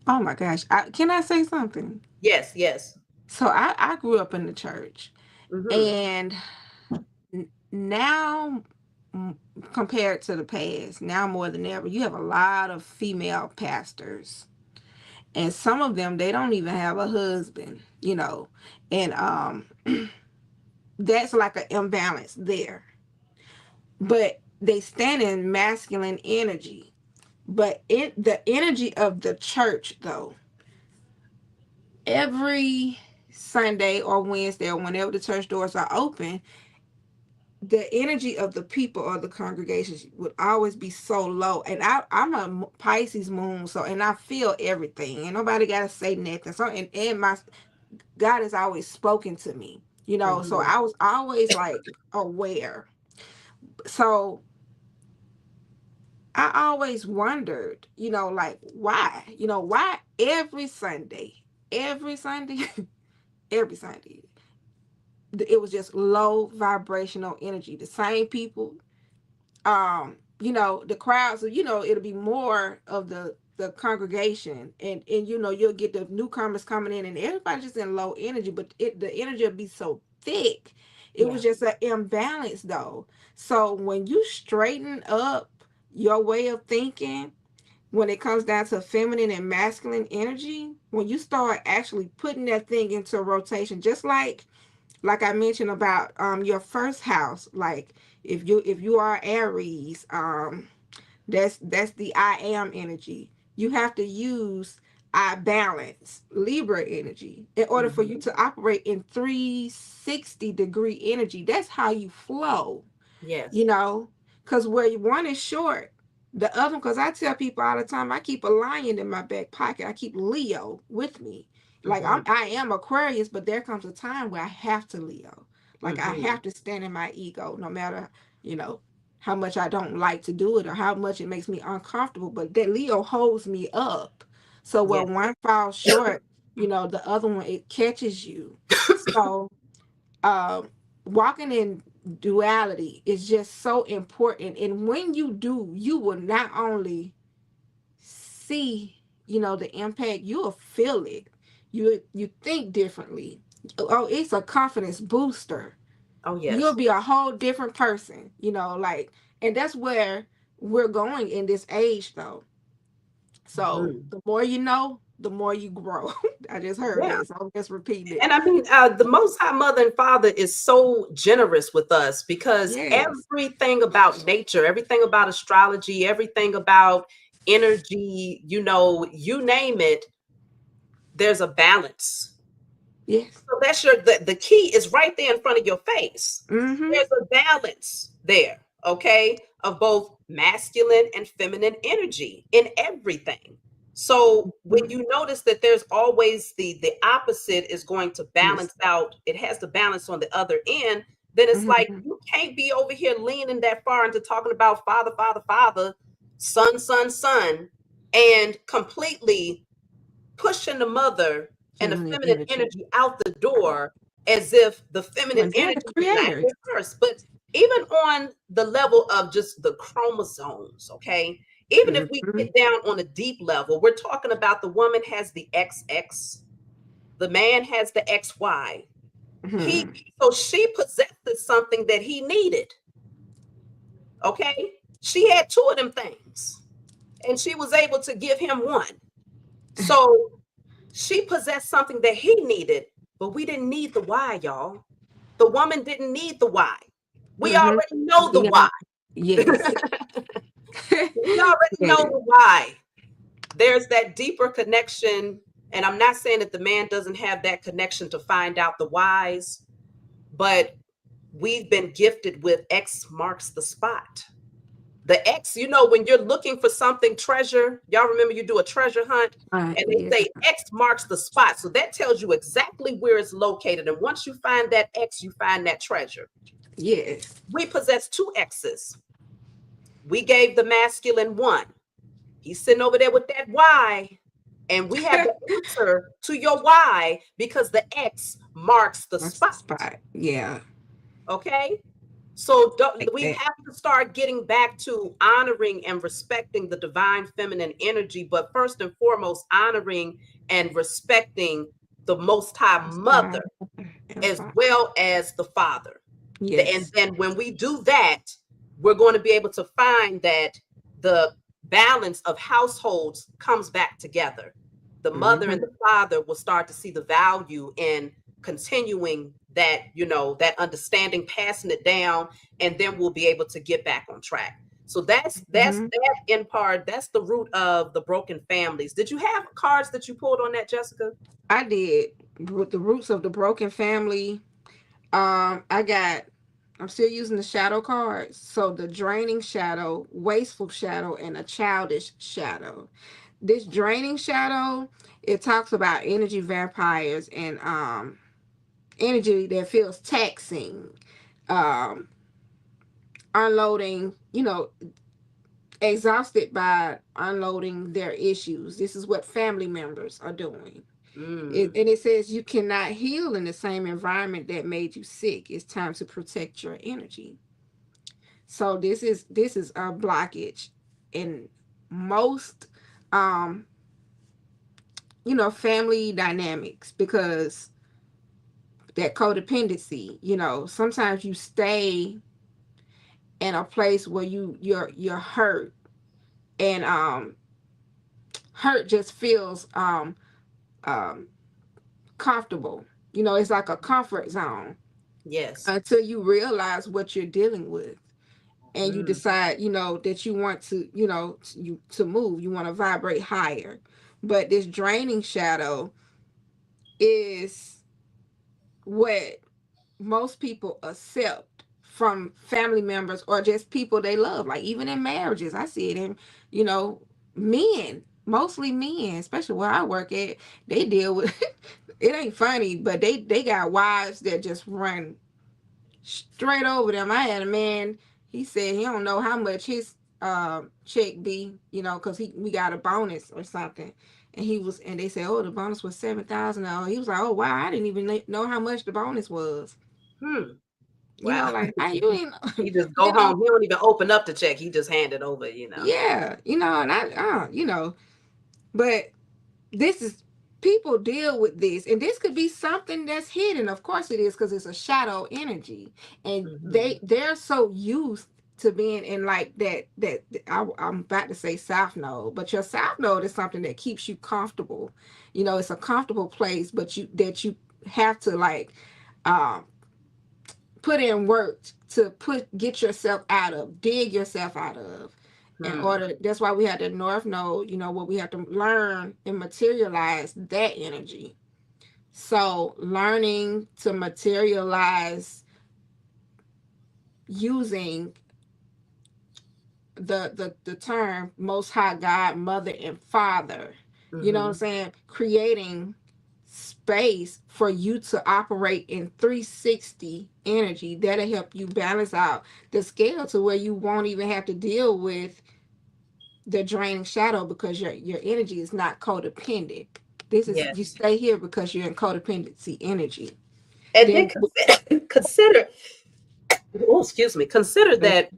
Oh my gosh. Can I say something? Yes, yes. So I grew up in the church, Mm-hmm. and now, mm, compared to the past, now more than ever, you have a lot of female pastors, and some of them, they don't even have a husband, and that's like an imbalance there. But they stand in masculine energy, But the energy of the church, though, every Sunday or Wednesday or whenever the church doors are open, the energy of the people or the congregations would always be so low. And I'm a Pisces moon, so and I feel everything, and nobody got to say nothing. So and my God has always spoken to me, so Mm-hmm. I was always like aware. So I always wondered, like why, why every Sunday, every Sunday, it was just low vibrational energy. The same people, the crowds, it'll be more of the congregation, and you'll get the newcomers coming in, and everybody's just in low energy, but the energy will be so thick. It Yeah. was just an imbalance, though. So when you straighten up your way of thinking, when it comes down to feminine and masculine energy, when you start actually putting that thing into rotation, just like I mentioned about your first house, like if you are Aries, that's the I am energy. You have to use I balance Libra energy in order for you Mm-hmm. to operate in 360-degree energy. That's how you flow, you Yes. know, because where one is short, the other, because I tell people all the time, I keep a lion in my back pocket. I keep Leo with me. Like Mm-hmm. I am Aquarius, but there comes a time where I have to Leo. Like I Mm-hmm. have to stand in my ego, no matter, you know, how much I don't like to do it or how much it makes me uncomfortable. But that Leo holds me up. So Yes. when one falls short, the other one, it catches you. So um, walking in duality is just so important. And when you do, you will not only see, the impact, you'll feel it. You think differently. Oh, it's a confidence booster. Oh, You'll yes. be a whole different person, like, and that's where we're going in this age, though. So Mm-hmm. the more you know, the more you grow. I just heard Yeah. that, so I'm just repeating it. And I mean, the Most High Mother and Father is so generous with us because Yes. everything about nature, everything about astrology, everything about energy, you name it, there's a balance. Yes. So that's the key is right there in front of your face. Mm-hmm. There's a balance there, okay, of both masculine and feminine energy in everything. So when Mm-hmm. you notice that there's always the opposite is going to Yes. balance out, it has the balance on the other end, then it's like Mm-hmm. you can't be over here leaning that far into talking about father, father, father, son, son, son, and completely pushing the mother and the Feminine feminine energy. energy out the Right. door as if the feminine When they're the energy is not creators. here first. But even on the level of just the chromosomes, okay, even if we Mm-hmm. get down on a deep level, we're talking about the woman has the XX, the man has the XY. He Mm-hmm. so she possesses something that he needed. Okay, she had two of them things, and she was able to give him one. So she possessed something that he needed, but we didn't need the why, y'all. The woman didn't need the why. We Mm-hmm. already know the Yeah. why. Yes. We already know Yes. the why. There's that deeper connection. And I'm not saying that the man doesn't have that connection to find out the whys, but we've been gifted with X marks the spot. The X, when you're looking for something treasure, y'all remember you do a treasure hunt and they Yeah. say X marks the spot. So that tells you exactly where it's located. And once you find that X, you find that treasure. Yes. We possess two X's. We gave the masculine one. He's sitting over there with that Y. And we have the answer to your Y because the X marks the That's the spot. spot. Yeah. Okay? So Like we that. have to start getting back to honoring and respecting the divine feminine energy, but first and foremost, honoring and respecting the Most High That's Mother fine. And as fine. well as the Father. And Yes. then when we do that, we're going to be able to find that the balance of households comes back together. The mother and Mm-hmm. the father will start to see the value in continuing that, that understanding, passing it down, and then we'll be able to get back on track. So that's Hmm. that in part. That's the root of the broken families. Did you have cards that you pulled on that, Jessica? I did. With the roots of the broken family. I got. I'm still using the shadow cards. So the draining shadow, wasteful shadow, and a childish shadow. This draining shadow, it talks about energy vampires and energy that feels taxing, um, unloading. Exhausted by unloading their issues. This is what family members are doing. Mm, And it says you cannot heal in the same environment that made you sick. It's time to protect your energy. So this is a blockage in most um family dynamics, because that codependency, sometimes you stay in a place where you're hurt, and hurt just feels um comfortable. It's like a comfort zone yes. until you realize what you're dealing with, and you Mm, decide, that you want to, to move, you want to vibrate higher. But this draining shadow is what most people accept from family members or just people they love. Like even in marriages, I see it in, you know, men, mostly men, especially where I work at. They deal with it ain't funny, but they got wives that just run straight over them. I had a man. He said he don't know how much his check be, because we got a bonus or something, and they said, oh, the bonus was $7,000. He was like, oh wow, I didn't even know how much the bonus was. hmm. Wow. Like I you ain't He just go you know home. He don't even open up the check. He just hand it over, yeah, and I but this is people deal with this, and this could be something that's hidden. Of course it is, because it's a shadow energy, and Hmm. they're so used to being in like I'm about to say south node, but your south node is something that keeps you comfortable. It's a comfortable place, but you have to like um put in work to get yourself out of, dig yourself out of. In Hmm. order, that's why we had the north node, where we have to learn and materialize that energy. So learning to materialize using the term most high God, mother and father, what I'm Hmm. saying, creating space for you to operate in 360 energy that'll help you balance out the scale to where you won't even have to deal with the draining shadow, because your energy is not codependent. This is, you Yes. stay here because you're in codependency energy. And then Then consider, oh, excuse me, consider that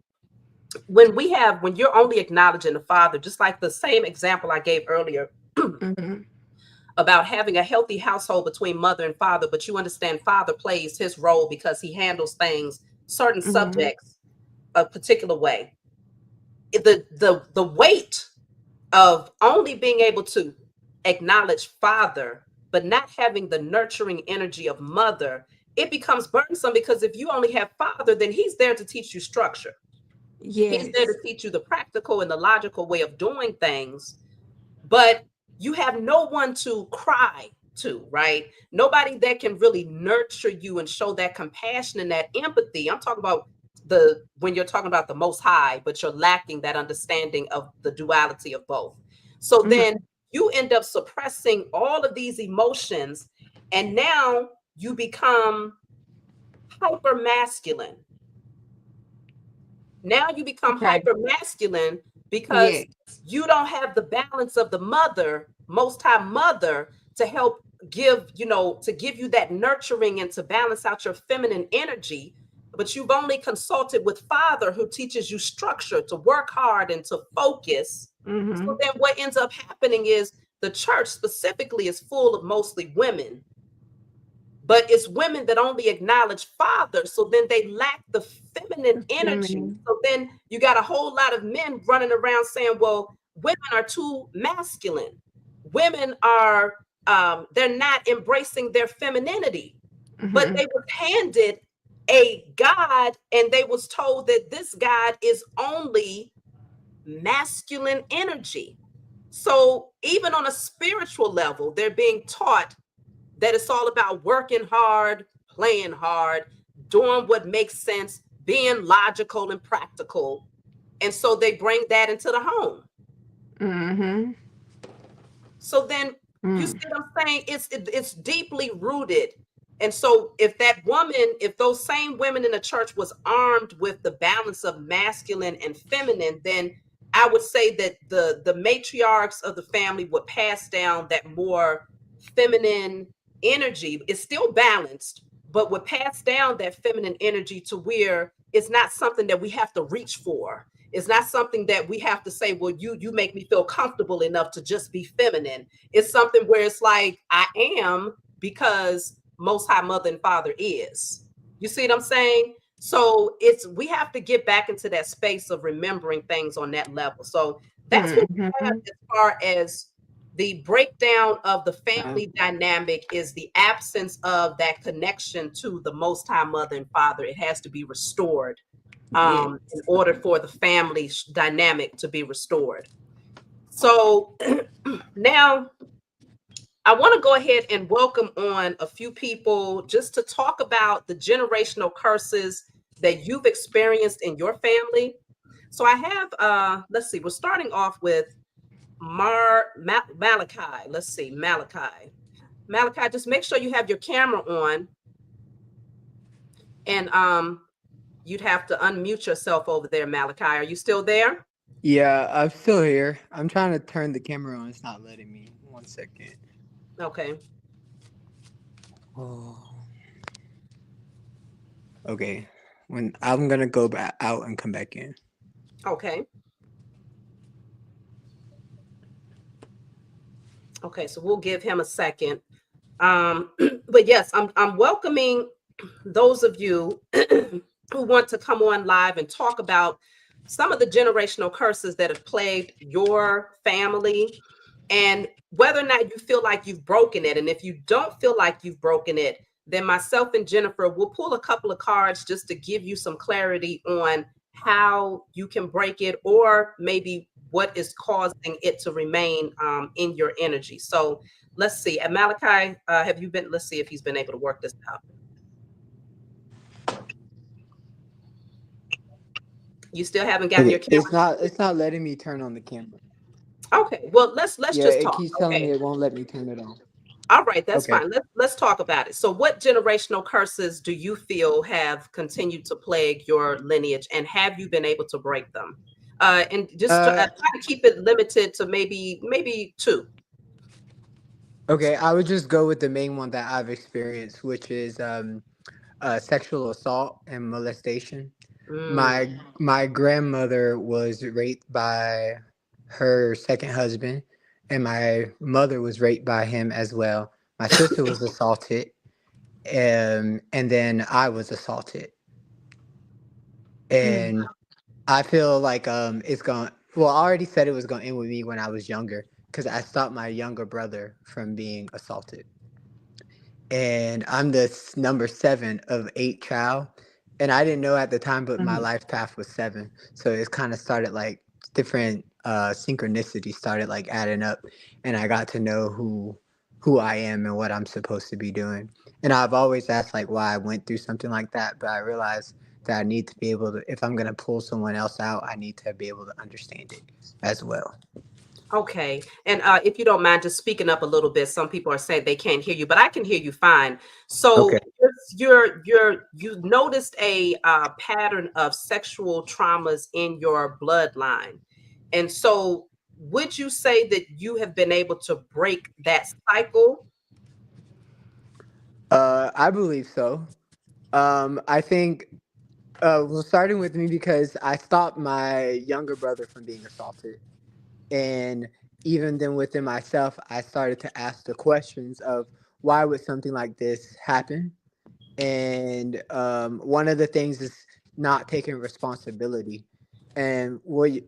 when you're only acknowledging the father, just like the same example I gave earlier mm-hmm, about having a healthy household between mother and father, but you understand father plays his role because he handles things, certain mm-hmm, subjects, a particular way. The weight of only being able to acknowledge father, but not having the nurturing energy of mother, it becomes burdensome, because if you only have father, then he's there to teach you structure. He's there to yes, teach you the practical and the logical way of doing things, but you have no one to cry to, right? Nobody that can really nurture you and show that compassion and that empathy. I'm talking about the when you're talking about the most high, but you're lacking that understanding of the duality of both. So then mm-hmm, you end up suppressing all of these emotions, and now you become hyper masculine. Now you become okay, hyper masculine because yes, you don't have the balance of the mother, most high mother, to help to give you that nurturing and to balance out your feminine energy. But you've only consulted with father, who teaches you structure, to work hard and to focus. mm-hmm, So then what ends up happening is the church specifically is full of mostly women, but it's women that only acknowledge father, so then they lack the feminine energy. feminine, So then you got a whole lot of men running around saying, well, women are too masculine, women are they're not embracing their femininity. But mm-hmm, they was handed a god, and they was told that this god is only masculine energy. So even on a spiritual level, they're being taught that it's all about working hard, playing hard, doing what makes sense, being logical and practical. And so they bring that into the home. Mm-hmm. So then you see Mm. what I'm saying? It's deeply rooted. And so if those same women in the church was armed with the balance of masculine and feminine, then I would say that the matriarchs of the family would pass down that more feminine energy. It's still balanced, but would pass down that feminine energy to where it's not something that we have to reach for. It's not something that we have to say, well, you make me feel comfortable enough to just be feminine. It's something where it's like I am because most high mother and father is. You see what I'm saying? So it's we have to get back into that space of remembering things on that level. So that's what we have Mm-hmm. as far as the breakdown of the Uh, family dynamic is the absence of that connection to the most high mother and father. It has to be restored yeah. in order for the family dynamic to be restored. So now I want to go ahead and welcome on a few people just to talk about the generational curses that you've experienced in your family. So I have, let's see, we're starting off with Malachi. Let's see, Malachi. Malachi, just make sure you have your camera on, and you'd have to unmute yourself over there, Malachi. Are you still there? Yeah, I'm still here. I'm trying to turn the camera on. It's not letting me. 1 second. Okay. Oh. Okay. When I'm gonna go back out and come back in. Okay. Okay. So we'll give him a second. But yes, I'm welcoming those of you who want to come on live and talk about some of the generational curses that have plagued your family and whether or not you feel like you've broken it. And if you don't feel like you've broken it, then myself and Jennifer will pull a couple of cards just to give you some clarity on how you can break it or maybe what is causing it to remain in your energy. So let's see. Malachi, have you been? Let's see if he's been able to work this out. You still haven't gotten your Okay. camera. It's not letting me turn on the camera. Okay. Well, let's Yeah, just it talk. keeps telling Okay. me it won't let me turn it on. All right, that's Okay. fine. Let's talk about it. So, what generational curses do you feel have continued to plague your lineage, and have you been able to break them? And just try Uh to keep it limited to maybe two. okay, I would just go with the main one that I've experienced, which is sexual assault and molestation. Mm, My grandmother was raped by her second husband, and my mother was raped by him as well. My sister was assaulted, and then I was assaulted. Mm. And I feel like it's going. Well, I already said it was going to end with me when I was younger because I stopped my younger brother from being assaulted, and I'm the number seven of eight child. And I didn't know at the time, but my Mhm. life path was seven. So it's kind of started like different synchronicity started like adding up, and I got to know who I am and what I'm supposed to be doing. And I've always asked like why I went through something like that, but I realized that I need to be able to, if I'm gonna pull someone else out, I need to be able to understand it as well. okay. And if you don't mind just speaking up a little bit, some people are saying they can't hear you, but I can hear you fine. Okay. So you noticed a pattern of sexual traumas in your bloodline, and so would you say that you have been able to break that cycle? I believe so. I think well, starting with me because I stopped my younger brother from being assaulted, and even then within myself, I started to ask the questions of why would something like this happen, and one of the things is not taking responsibility. And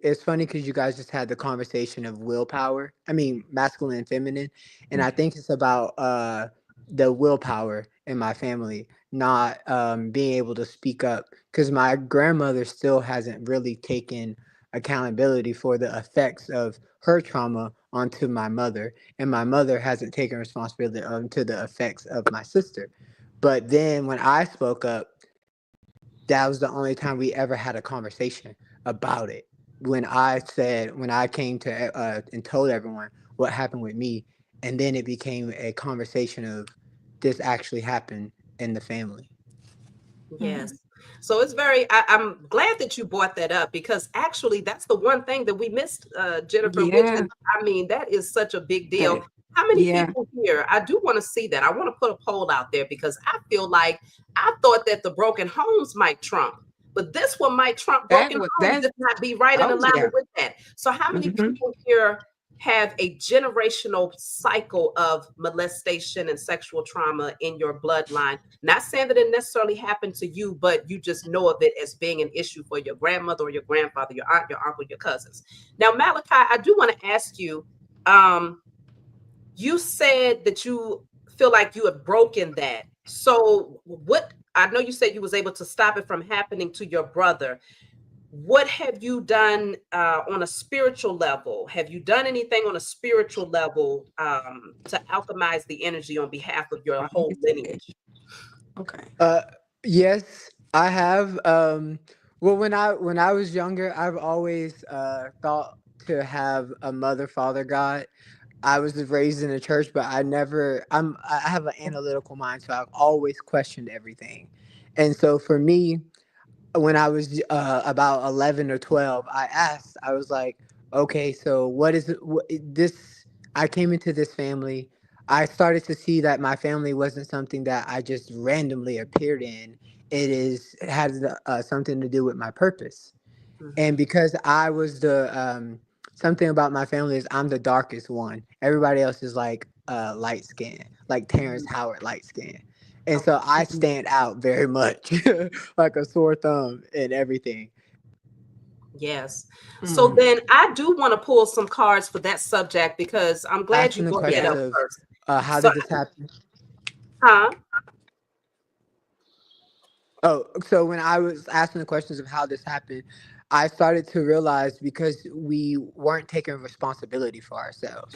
it's funny because you guys just had the conversation of willpower. I mean, masculine and feminine, and I think it's about the willpower in my family not being able to speak up because my grandmother still hasn't really taken accountability for the effects of her trauma onto my mother, and my mother hasn't taken responsibility onto the effects of my sister. But then when I spoke up, that was the only time we ever had a conversation about it. When I came to and told everyone what happened with me, and then it became a conversation of this actually happened in the family. Mhm. Yes. So it's I'm glad that you brought that up, because actually that's the one thing that we missed, Jennifer, which is, Yeah. I mean, that is such a big deal. That, How many yeah. people here? I do want to see that. I want to put a poll out there, because I feel like I thought that the broken homes might trump, but this one might trump That broken was homes, that's if not be right in oh yeah. alignment with that. So how many Hmm. people here have a generational cycle of molestation and sexual trauma in your bloodline? Not saying that it necessarily happened to you, but you just know of it as being an issue for your grandmother or your grandfather, your aunt, your uncle, your cousins. Now, Malachi, I do want to ask you, um, you said that you feel like you have broken that. So what, I know you said you was able to stop it from happening to your brother. What have you done on a spiritual level? Have you done anything on a spiritual level to alchemize the energy on behalf of your whole lineage? Okay. Uh, yes, I have. Well, when I was younger, I've always thought to have a mother, father, God. I was raised in a church, but I have an analytical mind, so I've always questioned everything. And so for me, when I was about 11 or 12, I was like, okay, so what is it, this? I came into this family. I started to see that my family wasn't something that I just randomly appeared in. It has something to do with my purpose. And Hmm. because I was something about my family is I'm the darkest one. Everybody else is like light skin, like Terrence Hmm. Howard light skin. And so Okay. I Mhm. stand out very much, like a sore thumb and everything. Yes. So Mm. then I do want to pull some cards for that subject, because I'm glad you Asking the brought that questions Yeah. up of first. how So, did this happen? huh? Oh, so when I was asking the questions of how this happened, I started to realize because we weren't taking responsibility for ourselves.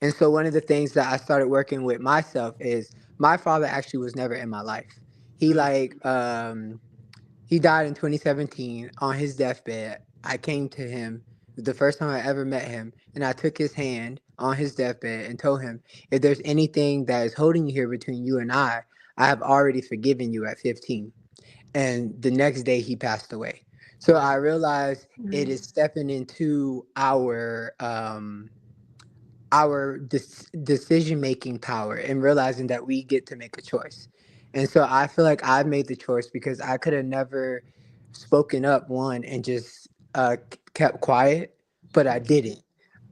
And so one of the things that I started working with myself is my father actually was never in my life. He Mm. like he died in 2017 on his deathbed. I came to him the first time I ever met him, and I took his hand on his deathbed and told him, if there's anything that is holding you here between you and I have already forgiven you at 15. And the next day he passed away. So I Wow. realized it Mm. is stepping into our decision making power and realizing that we get to make a choice. And so I feel like I've made the choice because I could have never spoken up one and just kept quiet, but I didn't.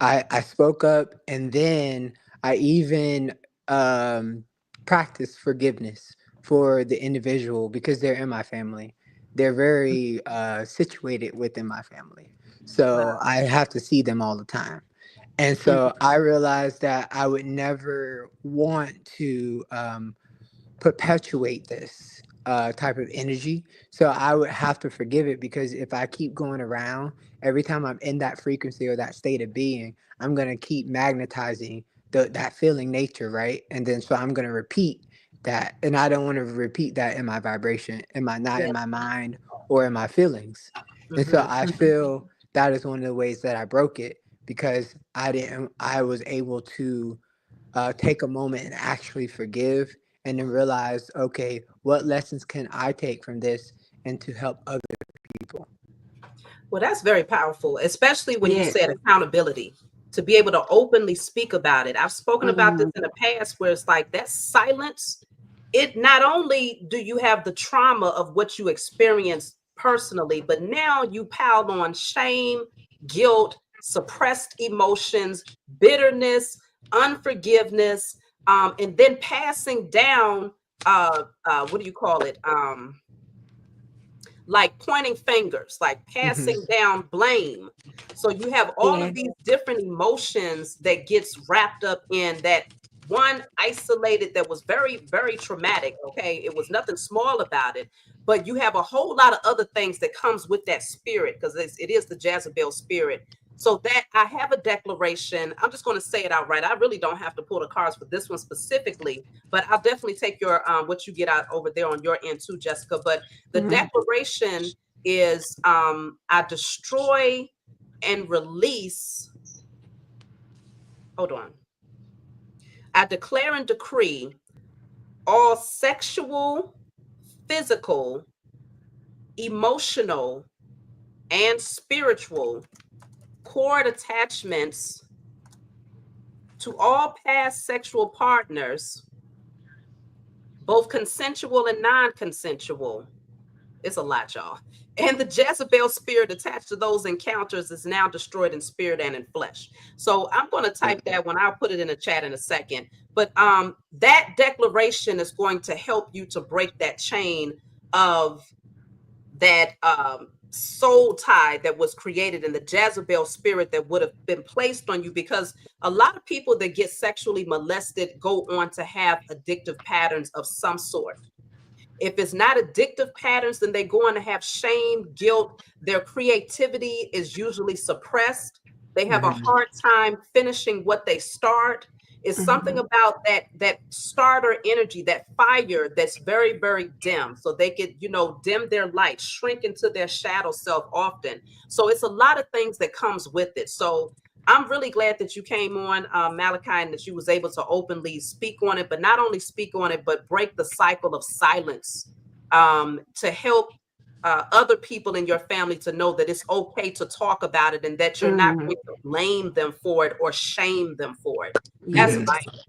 I spoke up, and then I even um, practiced forgiveness for the individual because they're in my family. They're very situated within my family. So Wow. I have to see them all the time. And Mm. so I realized that I would never want to perpetuate this type of energy. So I would have to forgive it because if I keep going around, every time I'm in that frequency or that state of being, I'm going to keep magnetizing that feeling nature, right? And then so I'm going to repeat that. And I don't want to repeat that in my vibration, not Yeah. in my mind or in my feelings. And so Hmm. I feel that is one of the ways that I broke it because I was able to take a moment and actually forgive and then realize, okay, what lessons can I take from this and to help other people? Well, that's very powerful, especially when you Yeah. said accountability, to be able to openly speak about it. I've spoken about this Mm. in the past, where it's like that silence. It not only do you have the trauma of what you experienced personally, but now you piled on shame, guilt, suppressed emotions, bitterness, unforgiveness, and then passing down, what do you call it? Like pointing fingers, like Hmm. passing down blame. So you have all Yeah. of these different emotions that gets wrapped up in that one isolated, that was very, very traumatic. Okay. It was nothing small about it, but you have a whole lot of other things that comes with that spirit, because it is the Jezebel spirit. So that I have a declaration. I'm just going to say it outright. I really don't have to pull the cards for this one specifically, but I'll definitely take your what you get out over there on your end too, Jessica. But the Mhm. declaration is I destroy and release. Hold on. I declare and decree all sexual, physical, emotional, and spiritual cord attachments to all past sexual partners, both consensual and non consensual. It's a lot, y'all. And the Jezebel spirit attached to those encounters is now destroyed in spirit and in flesh. So I'm going to type that one. I'll put it in the chat in a second. But that declaration is going to help you to break that chain of that soul tie that was created in the Jezebel spirit that would have been placed on you, because a lot of people that get sexually molested go on to have addictive patterns of some sort. If it's not addictive patterns, then they go on to have shame, guilt. Their creativity is usually suppressed. They have a Mhm. hard time finishing what they start. It's something Mhm. about that starter energy, that fire that's very, very dim. So they could, dim their light, shrink into their shadow self often. So it's a lot of things that comes with it. So I'm really glad that you came on, Malachi, and that you was able to openly speak on it, but not only speak on it, but break the cycle of silence, to help other people in your family to know that it's okay to talk about it and that you're not Mhm. going to blame them for it or shame them for it. That's Yes. Mhm. vital.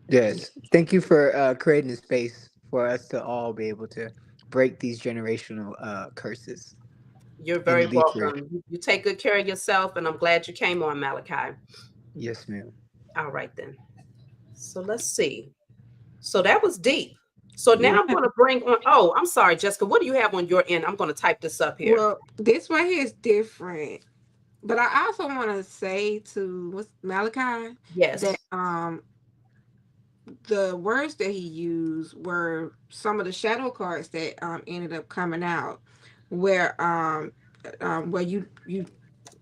Yes. Thank you for creating a space for us to all be able to break these generational curses You're very and be free. welcome. You take good care of yourself, and I'm glad you came on, Malachi. Yes, ma'am. All right, then. So let's see. So that was deep. So now Yeah. I'm going to bring on, oh, I'm sorry, Jessica. What do you have on your end? I'm going to type this up here. Well, this right here is different. But I also want to say to Malachi that Yes. the words that he used were some of the shadow cards that ended up coming out, where you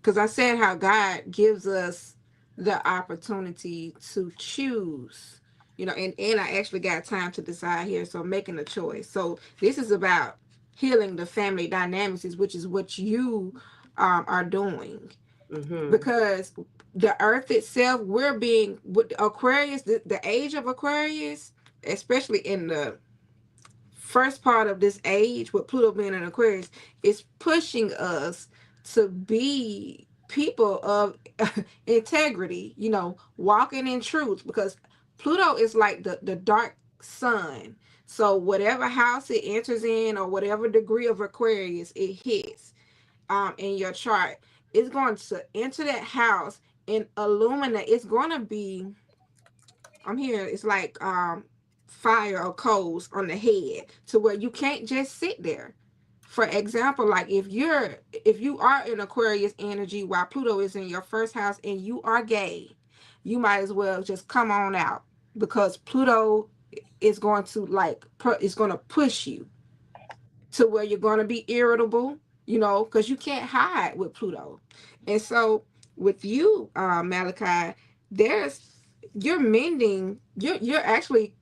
because I said how God gives us the opportunity to choose, and I actually got time to decide here, so making a choice. So this is about healing the family dynamics, which is what you are doing, Mm-hmm. because the earth itself, we're being with Aquarius, the age of Aquarius, especially in the first part of this age with Pluto being in Aquarius, is pushing us to be people of integrity, walking in truth, because Pluto is like the dark sun. So whatever house it enters in, or whatever degree of Aquarius it hits in your chart, it's going to enter that house and illuminate. It's going to be, I'm here, it's like fire or coals on the head, to where you can't just sit there. For example, like if you are in Aquarius energy while Pluto is in your first house and you are gay, you might as well just come on out, because Pluto is going to it's going to push you to where you're going to be irritable, because you can't hide with Pluto. And so with you, Malachi, there's you're mending, you're actually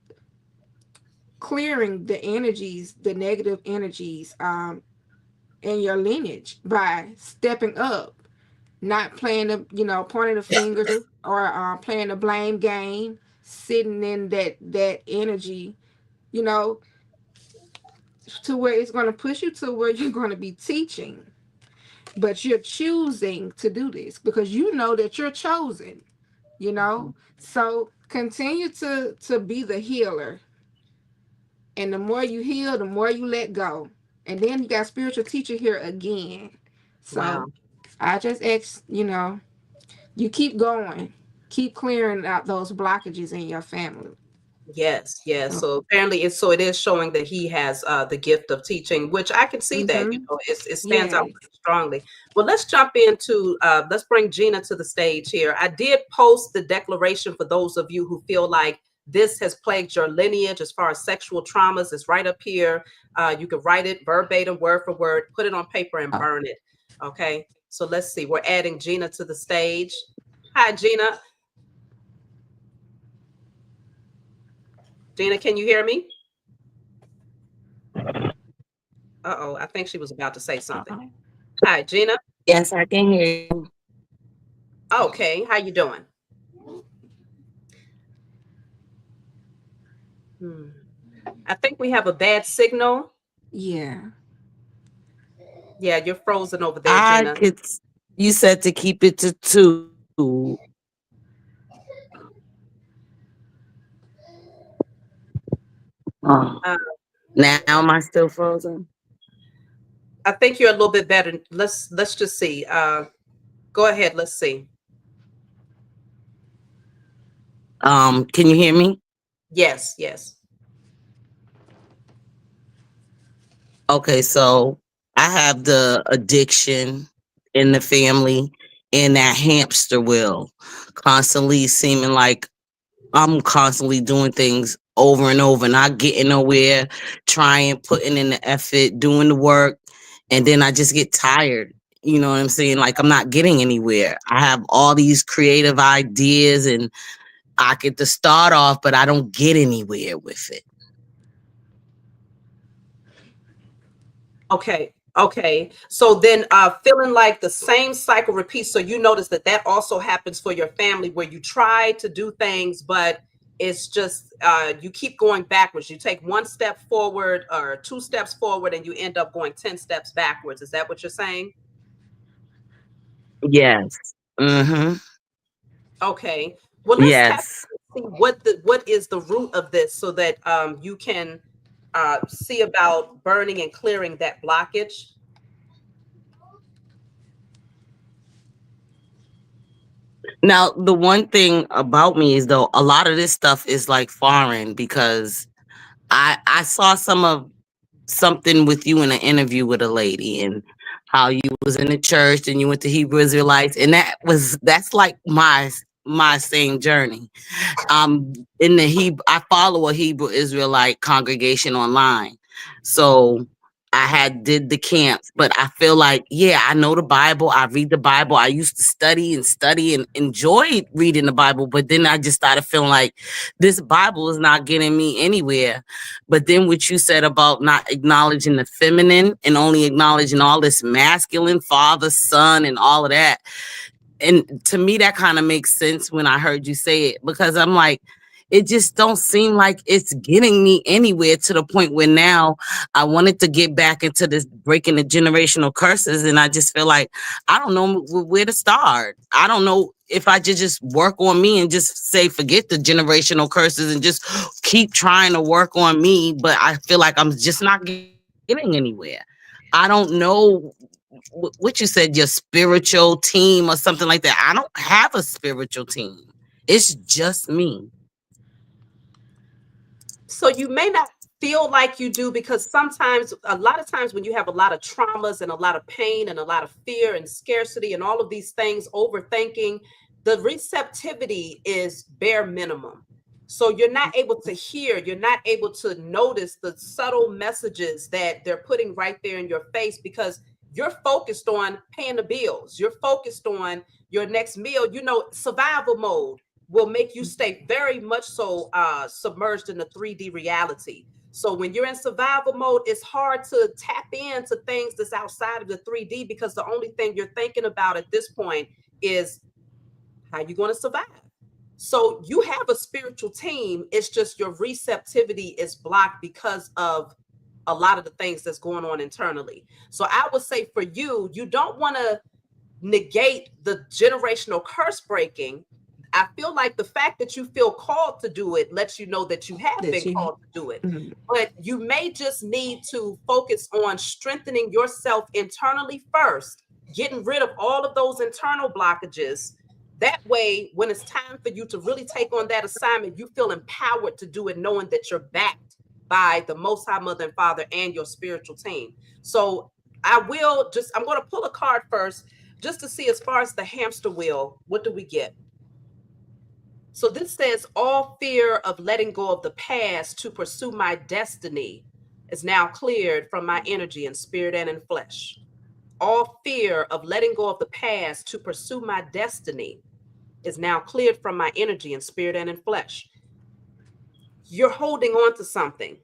clearing the energies, the negative energies in your lineage by stepping up, not playing the, pointing the fingers, or playing the blame game, sitting in that energy, you know, to where it's going to push you to where you're going to be teaching. But you're choosing to do this because you know that you're chosen, so continue to be the healer, and the more you heal, the more you let go. And then you got spiritual teacher here again. So Wow. I just ask, you keep going, keep clearing out those blockages in your family. Yes, yes. So, So apparently it is showing that he has the gift of teaching, which I can see that, mm-hmm. it stands out Yes. pretty strongly. Well, let's jump into let's bring Gina to the stage here. I did post the declaration for those of you who feel like this has plagued your lineage as far as sexual traumas. It's right up here. You can write it verbatim, word for word, put it on paper and burn it. Okay. So let's see. We're adding Gina to the stage. Hi, Gina. Gina, can you hear me? Uh-oh, I think she was about to say something. Hi, Gina. Yes, I can hear you. Okay, how you doing? I think we have a bad signal. Yeah. Yeah, you're frozen over there, I Gina. could. You said to keep it to 2. Oh, Uh, now am I still frozen? I think you're a little bit better. Let's just see. Go ahead. Let's see. Can you hear me? Yes, yes. Okay, so I have the addiction in the family and that hamster wheel, constantly seeming like I'm constantly doing things over and over, not getting nowhere, trying, putting in the effort, doing the work, and then I just get tired. You know what I'm saying? Like I'm not getting anywhere. I have all these creative ideas and I get to start off, but I don't get anywhere with it. Okay. Okay. So then feeling like the same cycle repeats. So you notice that that also happens for your family where you try to do things, but it's just you keep going backwards. You take one step forward or two steps forward and you end up going 10 steps backwards. Is that what you're saying? Yes. Mm-hmm. Okay. Well, let's tap Yes. see what is the root of this so that you can see about burning and clearing that blockage. Now, the one thing about me is though, a lot of this stuff is like foreign because I saw something with you in an interview with a lady and how you was in the church and you went to Hebrew Israelites and that's like my same journey. In the Hebrew, I follow a Hebrew Israelite congregation online. So I had did the camps, but I feel like, yeah, I know the Bible. I read the Bible. I used to study and enjoyed reading the Bible, but then I just started feeling like this Bible is not getting me anywhere. But then what you said about not acknowledging the feminine and only acknowledging all this masculine, father, son, and all of that, and to me that kind of makes sense when I heard you say it because I'm like it just don't seem like it's getting me anywhere to the point where now I wanted to get back into this breaking the generational curses and I just feel like I don't know where to start. I don't know if I just work on me and just say forget the generational curses and just keep trying to work on me, but I feel like I'm just not getting anywhere. I don't know what you said, your spiritual team or something like that. I don't have a spiritual team. It's just me. So you may not feel like you do because sometimes, a lot of times, when you have a lot of traumas and a lot of pain and a lot of fear and scarcity and all of these things, overthinking, the receptivity is bare minimum. So you're not able to hear, you're not able to notice the subtle messages that they're putting right there in your face because you're focused on paying the bills. You're focused on your next meal. You know, survival mode will make you stay very much so submerged in the 3D reality. So when you're in survival mode, it's hard to tap into things that's outside of the 3D because the only thing you're thinking about at this point is how you're going to survive. So you have a spiritual team. It's just your receptivity is blocked because of a lot of the things that's going on internally. So I would say for you, you don't want to negate the generational curse breaking. I feel like the fact that you feel called to do it lets you know that you have That been you. called to do it. Mhm. But you may just need to focus on strengthening yourself internally first, getting rid of all of those internal blockages. That way, when it's time for you to really take on that assignment, you feel empowered to do it, knowing that you're backed by the Most High Mother and Father and your spiritual team. So I'm going to pull a card first just to see as far as the hamster wheel, what do we get? So this says, all fear of letting go of the past to pursue my destiny is now cleared from my energy in spirit and in flesh. All fear of letting go of the past to pursue my destiny is now cleared from my energy in spirit and in flesh. You're holding on to something.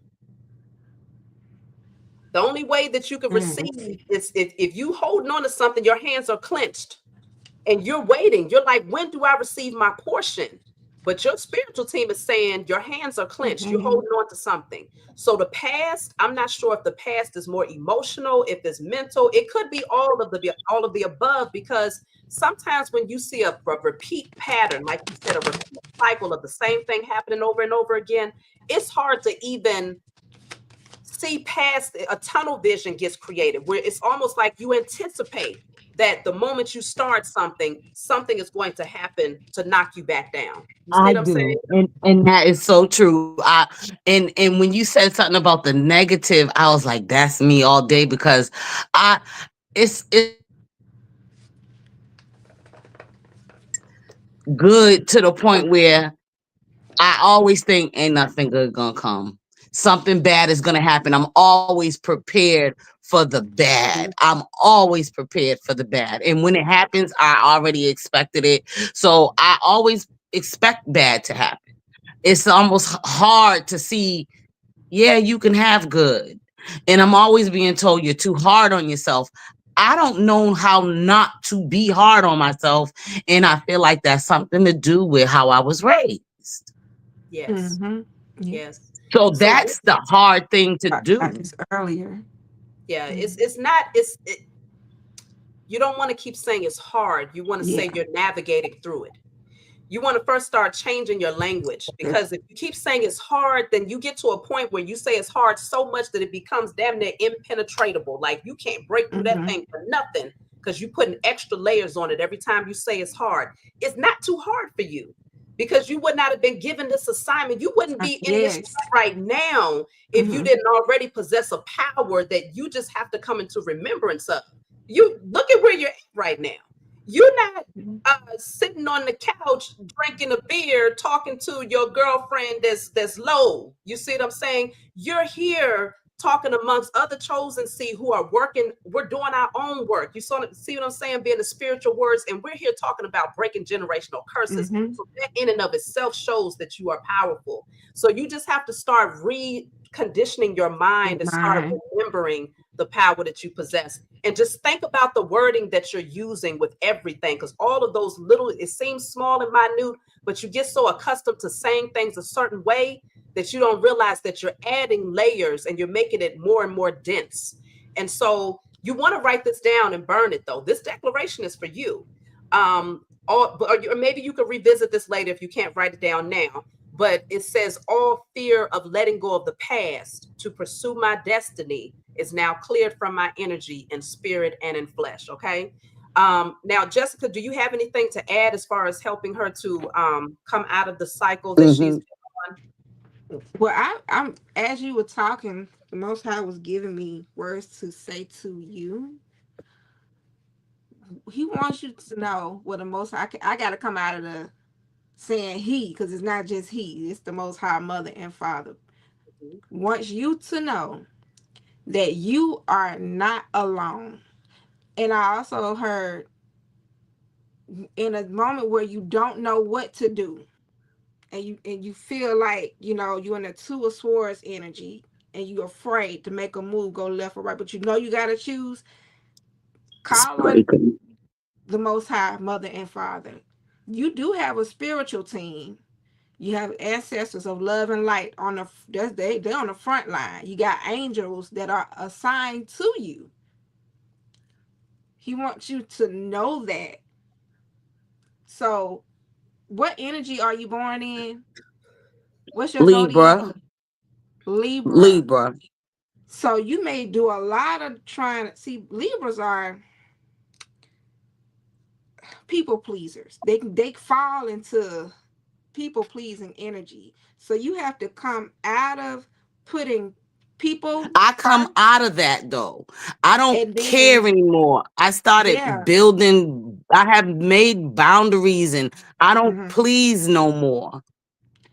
The only way that you can receive is if you holding on to something, your hands are clenched and you're waiting. You're like, when do I receive my portion? But your spiritual team is saying your hands are clenched. You're Mm-hmm. holding on to something. So the past, I'm not sure if the past is more emotional, if it's mental. It could be all of the above, because sometimes when you see a repeat pattern, like you said, a repeat cycle of the same thing happening over and over again, it's hard to even see past. A tunnel vision gets created where it's almost like you anticipate that the moment you start something, something is going to happen to knock you back down. You see I what I'm saying? do. And that is so true. And when you said something about the negative, I was like, that's me all day, because I it's good to the point where I always think ain't nothing good gonna come. Something bad is gonna happen. I'm always prepared for the bad. I'm always prepared for the bad. And when it happens, I already expected it. So I always expect bad to happen. It's almost hard to see, yeah, you can have good. And I'm always being told you're too hard on yourself. I don't know how not to be hard on myself. And I feel like that's something to do with how I was raised. Yes. Mm-hmm. Yeah. Yes. So So that's the hard thing to Talked about do. this earlier. yeah, Mm. it's not you don't want to keep saying it's hard. You want to Yeah. say you're navigating through it. You want to first start changing your language, because if you keep saying it's hard, then you get to a point where you say it's hard so much that it becomes damn near impenetrable. Like you can't break through that Mm-hmm. thing for nothing, because you're putting extra layers on it every time you say it's hard. It's not too hard for you, because you would not have been given this assignment. You wouldn't be in this Yes. right now if you Mm-hmm. didn't already possess a power that you just have to come into remembrance of. You look at where you're at right now. You're not sitting on the couch drinking a beer, talking to your girlfriend that's low. You see what I'm saying? You're here talking amongst other chosen seed who are working. We're doing our own work. See what I'm saying? Being the spiritual words, and we're here talking about breaking generational curses. Mm-hmm. So that in and of itself shows that you are powerful. So you just have to start reconditioning your mind and start Mine. remembering the power that you possess, and just think about the wording that you're using with everything, because all of those little, it seems small and minute, but you get so accustomed to saying things a certain way that you don't realize that you're adding layers and you're making it more and more dense. And so you want to write this down and burn it, though. This declaration is for you. Or maybe you could revisit this later if you can't write it down now. But it says, all fear of letting go of the past to pursue my destiny is now cleared from my energy in spirit and in flesh. Okay. Now, Jessica, do you have anything to add as far as helping her to come out of the cycle that she's Hmm. been on? Well, I'm as you were talking, the Most High was giving me words to say to you. He wants you to know what the Most High. I got to come out of the saying he, because it's not just he. It's the Most High, Mother and Father. Mhm. Wants you to know that you are not alone. And I also heard, in a moment where you don't know what to do, and you feel like you're in a two of swords energy, and you're afraid to make a move, go left or right, but you got to choose. It's Call on breaking. the Most High, Mother and Father. You do have a spiritual team. You have ancestors of love and light on they're on the front line. You got angels that are assigned to you. He wants you to know that. So, what energy are you born in? What's your zodiac? Libra. Libra. Libra. So you may do a lot of trying to see. Libras are people pleasers. They fall into people pleasing energy. So you have to come out of putting people I come first, out of that though. I don't and then care anymore. I started yeah, building. I have made boundaries, and I don't Hmm. please no more.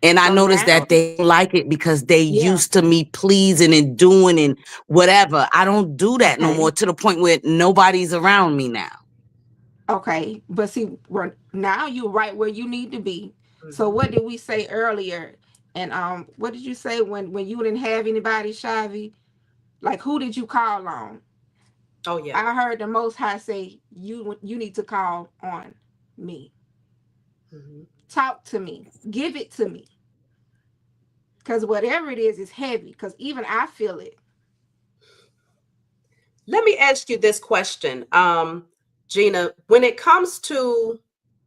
And I So noticed now, that they like it because they Yeah. used to me pleasing and doing and whatever. I don't do that no more, Okay. to the point where nobody's around me now. Okay. But see, now you're right where you need to be. So mhm. what did we say earlier? And what did you say when you didn't have anybody, Shavi? Like, who did you call on? Oh yeah. I heard the Most High say, you need to call on me. Mhm. Talk to me. Give it to me. Because whatever it is heavy. Because even I feel it. Let me ask you this question, Gina. When it comes to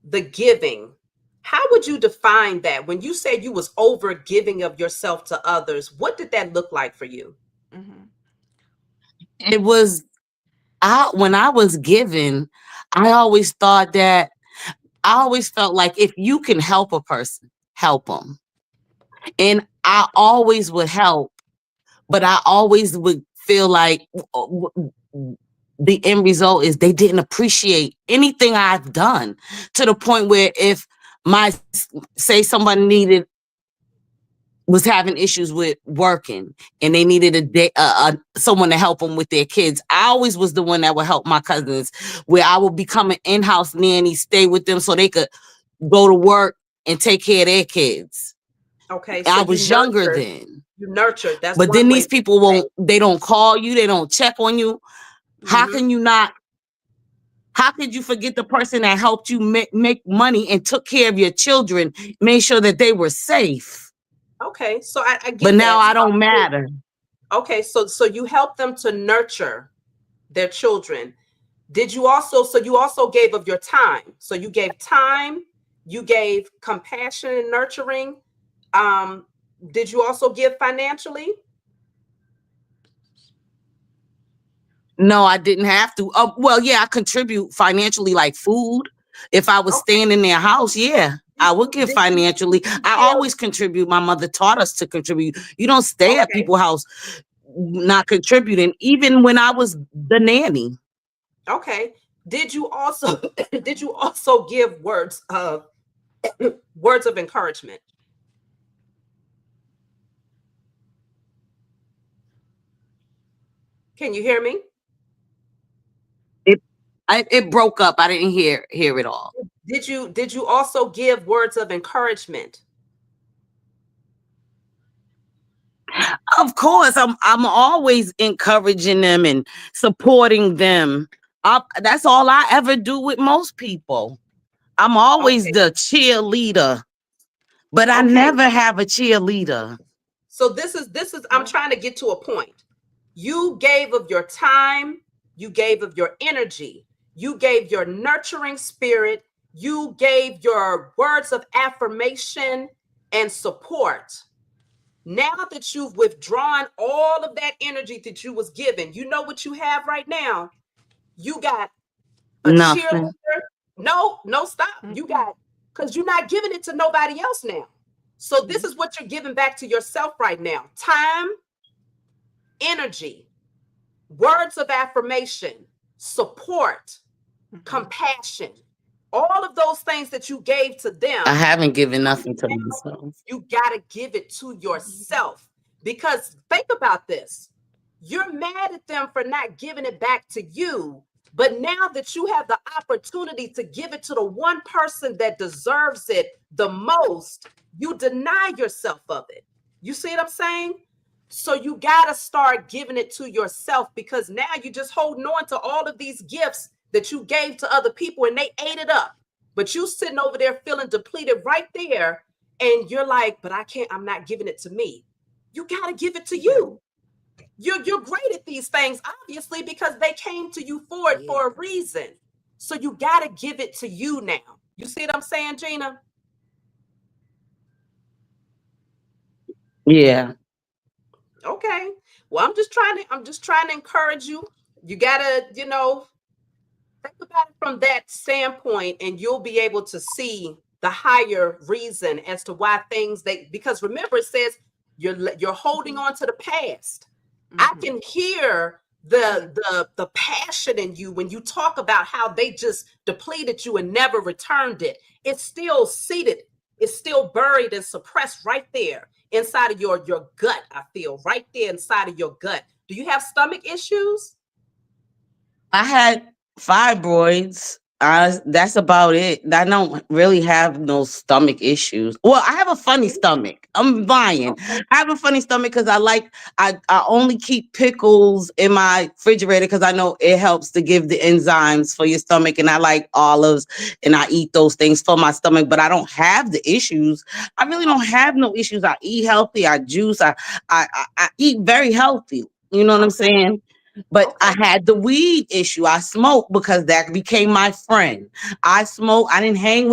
the giving, how would you define that? When you said you was over giving of yourself to others, what did that look like for you? Hmm. It was when I was given, I always thought that I always felt like if you can help a person, help them. And I always would help, but I always would feel like the end result is they didn't appreciate anything I've done, to the point where if my say somebody needed was having issues with working and they needed someone to help them with their kids, I always was the one that would help my cousins, where I would become an in-house nanny, stay with them so they could go to work and take care of their kids. Okay, so I was younger then. you nurtured. That's But one then way these to people say. they don't call you, they don't check on you. How Hmm. can you not how could you forget the person that helped you make money and took care of your children, made sure that they were safe? Okay, so I But get now that. I don't matter. Okay, so you help them to nurture their children. Did you also, so you also gave of your time. So you gave time, you gave compassion and nurturing. Um, did you also give financially? No, I didn't have to. Well, yeah, I contribute financially, like food. If I was Okay. staying in their house, yeah, I would give financially. Did you I give? always contribute. My mother taught us to contribute. You don't stay at Okay. people's house not contributing, even when I was the nanny. Okay. Did you also did you also give words of encouragement? Can you hear me? It it broke up. I didn't hear it all. Did you also give words of encouragement? Of course, I'm always encouraging them and supporting them. That's all I ever do with most people. I'm always Okay. the cheerleader, but I Okay. never have a cheerleader. So this is I'm Yeah. trying to get to a point. You gave of your time, you gave of your energy, you gave your nurturing spirit, you gave your words of affirmation and support. Now that you've withdrawn all of that energy that you was given, you know what you have right now? You got a Nothing. cheerleader. No, no, stop. You Hmm. got, because you're not giving it to nobody else now. So this Hmm. is what you're giving back to yourself right now: time, energy, words of affirmation, support, Hmm. compassion. All of those things that you gave to I them, haven't given right nothing to now, myself. you got to give it to yourself. Because think about this: you're mad at them for not giving it back to you. But now that you have the opportunity to give it to the one person that deserves it the most, you deny yourself of it. You see what I'm saying? So you got to start giving it to yourself, because now you're just holding on to all of these gifts that you gave to other people and they ate it up. But you sitting over there feeling depleted right there, and you're like, but I can't, I'm not giving it to me. You got to give it to Yeah. you. You're great at these things, obviously, because they came to you for it Yeah. for a reason. So you got to give it to you now. You see what I'm saying, Gina? Yeah. Okay. Well, I'm just trying to encourage you. You gotta, think about it from that standpoint, and you'll be able to see the higher reason as to why because remember, it says you're holding Hmm. on to the past. I Hmm. can hear the passion in you when you talk about how they just depleted you and never returned it. It's still seated, it's still buried and suppressed right there inside of your gut. I feel right there inside of your gut. Do you have stomach issues? I had fibroids. That's about it. I don't really have no stomach issues. Well, I have a funny stomach. I'm lying. Okay. I have a funny stomach because I only keep pickles in my refrigerator because I know it helps to give the enzymes for your stomach. And I like olives and I eat those things for my stomach, but I don't have the issues. I really don't have no issues. I eat healthy. I juice. I eat very healthy. You know what I'm Okay. saying? But I Okay. had the weed issue. I smoked because that became my friend. I smoke. I don't hang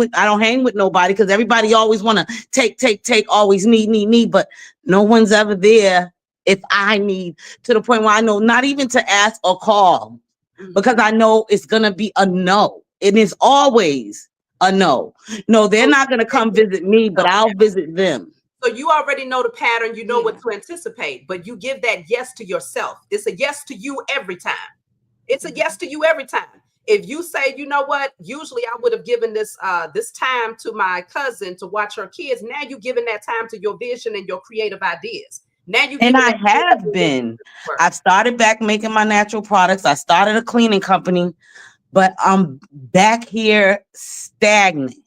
with nobody because everybody always want to take, always need. But no one's ever there if I need, to the point where I know not even to ask or call because Mhm. I know it's going to be a no. It is always a no. No, they're So not going to come visit me, but I'll visit them. So you already know the pattern, you know what Yeah. to anticipate, but you give that yes to yourself. It's a yes to you every time. It's a yes to you every time. If you say, you know what, usually I would have given this time to my cousin to watch her kids. Now you giving that time to your vision and your creative ideas. Now you And giving I that time to have your been. work. I've started back making my natural products. I started a cleaning company, but I'm back here stagnant.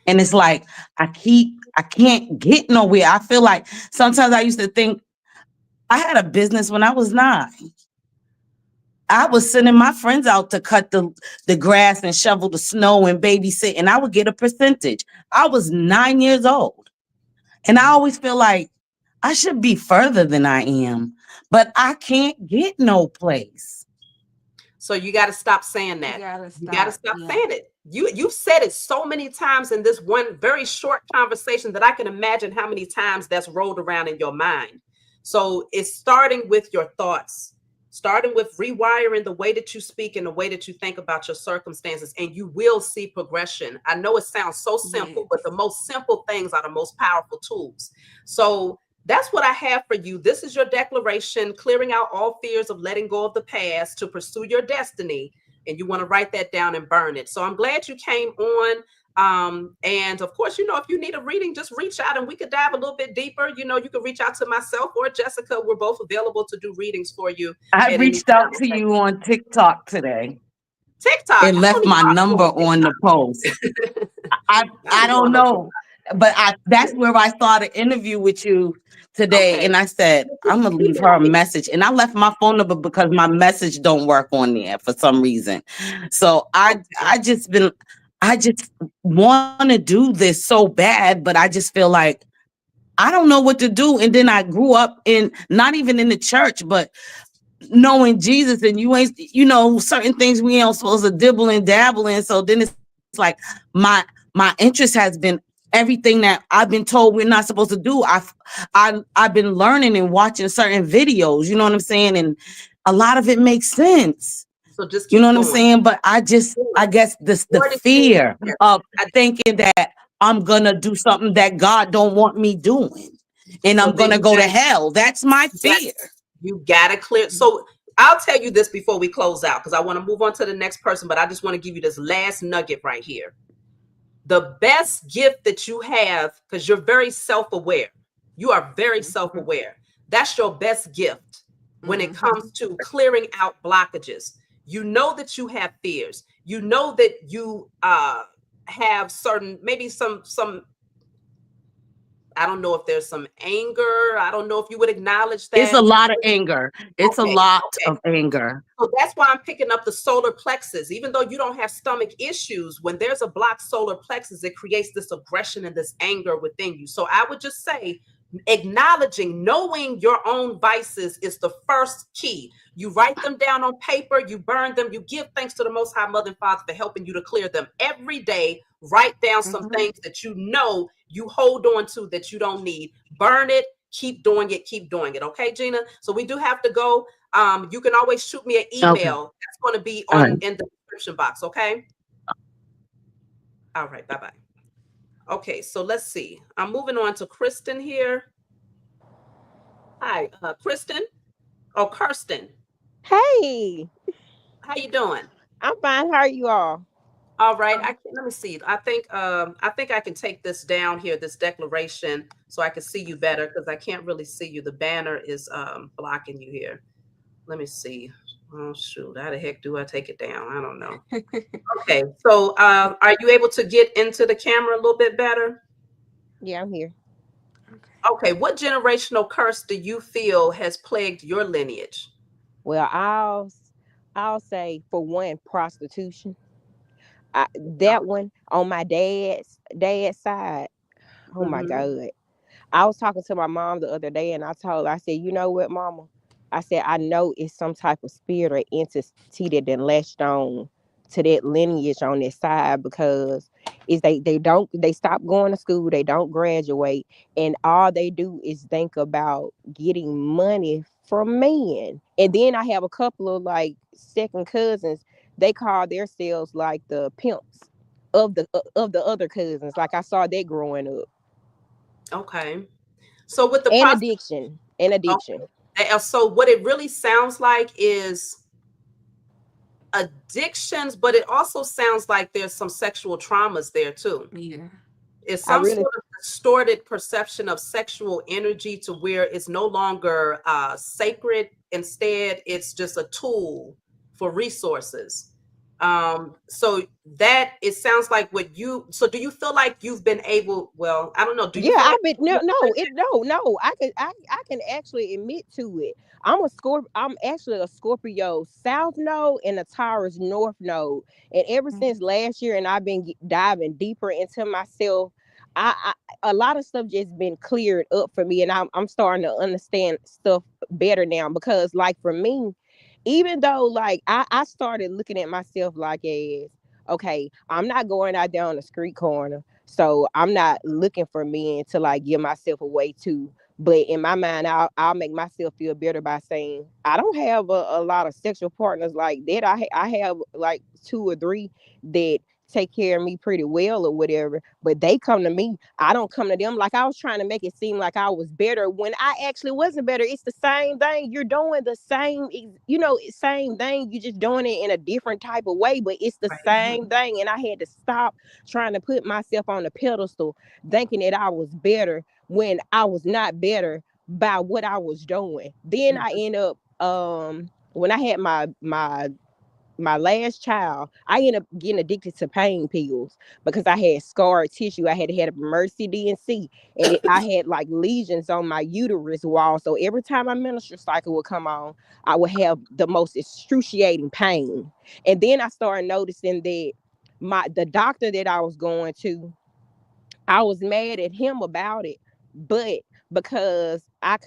And it's like I can't get nowhere. I feel like sometimes I used to think I had a business when I was 9. I was sending my friends out to cut the grass and shovel the snow and babysit, and I would get a percentage. I was 9 years old. And I always feel like I should be further than I am, but I can't get no place. So you got to stop saying You that. gotta You got to stop. stop Yeah. saying it. You've said it so many times in this one very short conversation that I can imagine how many times that's rolled around in your mind. So it's starting with your thoughts, starting with rewiring the way that you speak and the way that you think about your circumstances, and you will see progression. I know it sounds so simple, but the Yes. most simple things are the most powerful tools. So that's what I have for you. This is your declaration, clearing out all fears of letting go of the past to pursue your destiny. And you want to write that down and burn it. So I'm glad you came on. And of course, if you need a reading, just reach out and we could dive a little bit deeper. You can reach out to myself or Jessica. We're both available to do readings for you I at any reached out time. to Okay. you on TikTok today TikTok. and I left don't even my know how to number go on on the post. TikTok. I I I don't go don't on no know, TikTok. but that's where I started interview with you today, Okay. and I said I'm gonna Keep leave it her on a me. message, and I left my phone number because my message don't work on there for some reason. So Okay. I just want to do this so bad, but I just feel like I don't know what to do. And then I grew up in not even in the church, but knowing Jesus, and you ain't, certain things we ain't supposed to dibble and dabble in. So then it's like my interest has been everything that I've been told we're not supposed to do. I've been learning and watching certain videos, you know what I'm saying? And a lot of it makes sense. So just You know keep what I'm going. saying? But I Going. guess the More than fear yes. of I, thinking that I'm gonna do something that God don't want me doing, and so I'm then gonna go to hell. That's my you got fear. you gotta clear. So I'll tell you this before we close out because I want to move on to the next person, but I just want to give you this last nugget right here. The best gift that you have, because you're very self-aware. You are very self-aware. That's your best gift when it Mm-hmm. comes to clearing out blockages. You know that you have fears. You know that you have certain, maybe some I don't know if there's some anger. I don't know if you would acknowledge It's that. a lot of anger. It's a Okay, lot okay. of anger. So that's why I'm picking up the solar plexus. Even though you don't have stomach issues, when there's a blocked solar plexus, it creates this aggression and this anger within you. So I would just say, acknowledging, knowing your own vices is the first key. You write them down on paper, you burn them, you give thanks to the Most High Mother and Father for helping you to clear them every day. Write down some Mm-hmm. things that you know you hold on to that you don't need. Burn it, keep doing it, keep doing it. Okay, Gina? So we do have to go. You can always shoot me an Okay. email. That's going to be All on right. in the description box. Okay. All right. Bye bye. Okay. So let's see. I'm moving on to Kristen here. Hi, Kristen. Oh, Kirsten. Hey, How you doing? I'm fine. How are you all? All right. Let me see. I think I can take this down here, this declaration, so I can see you better because I can't really see you. The banner is blocking you here. Let me see. Oh shoot, how the heck do I take it down? I don't know. Okay, so are you able to get into the camera a little bit better? Yeah, I'm here. Okay, what generational curse do you feel has plagued your lineage? Well, I'll say for one, prostitution. That one on my dad's side. Oh my Mm-hmm. God. I was talking to my mom the other day and I told her, I said, you know what, mama? I said, I know it's some type of spirit or entity that then latched on to that lineage on this side because is they stop going to school, they don't graduate, and all they do is think about getting money from men. And then I have a couple of like second cousins, they call themselves like the pimps of the other cousins. Like I saw that growing up. Okay. So with the And process, addiction. And addiction. so what it really sounds like is addictions, but it also sounds like there's some sexual traumas there too. Yeah. Is I some really, sort of distorted perception of sexual energy to where it's no longer sacred. Instead, it's just a tool for resources. So that it sounds like what you. So do you feel like you've been able? Well, I don't know. Do you yeah, feel like I've been no. I can actually admit to it. I'm actually a Scorpio South node and a Taurus North node. And ever Mhm. since last year and I've been diving deeper into myself, a lot of stuff just been cleared up for me and I'm starting to understand stuff better now because like for me, even though like I started looking at myself like as okay, I'm not going out there on the street corner. So I'm not looking for men to like give myself away to. But in my mind, I'll make myself feel better by saying I don't have a lot of sexual partners like that. I have like two or three that take care of me pretty well or whatever. But they come to me. I don't come to them. Like I was trying to make it seem like I was better when I actually wasn't better. It's the same thing. You're doing the same, same thing. You're just doing it in a different type of way, but it's the same thing. And I had to stop trying to put myself on the pedestal, thinking that I was better when I was not better by what I was doing. Then I end up when I had my last child, I ended up getting addicted to pain pills because I had scarred tissue. I had a Mercy DNC, and I had like lesions on my uterus wall. So every time my menstrual cycle would come on, I would have the most excruciating pain. And then I started noticing that the doctor that I was going to, I was mad at him about it, but because I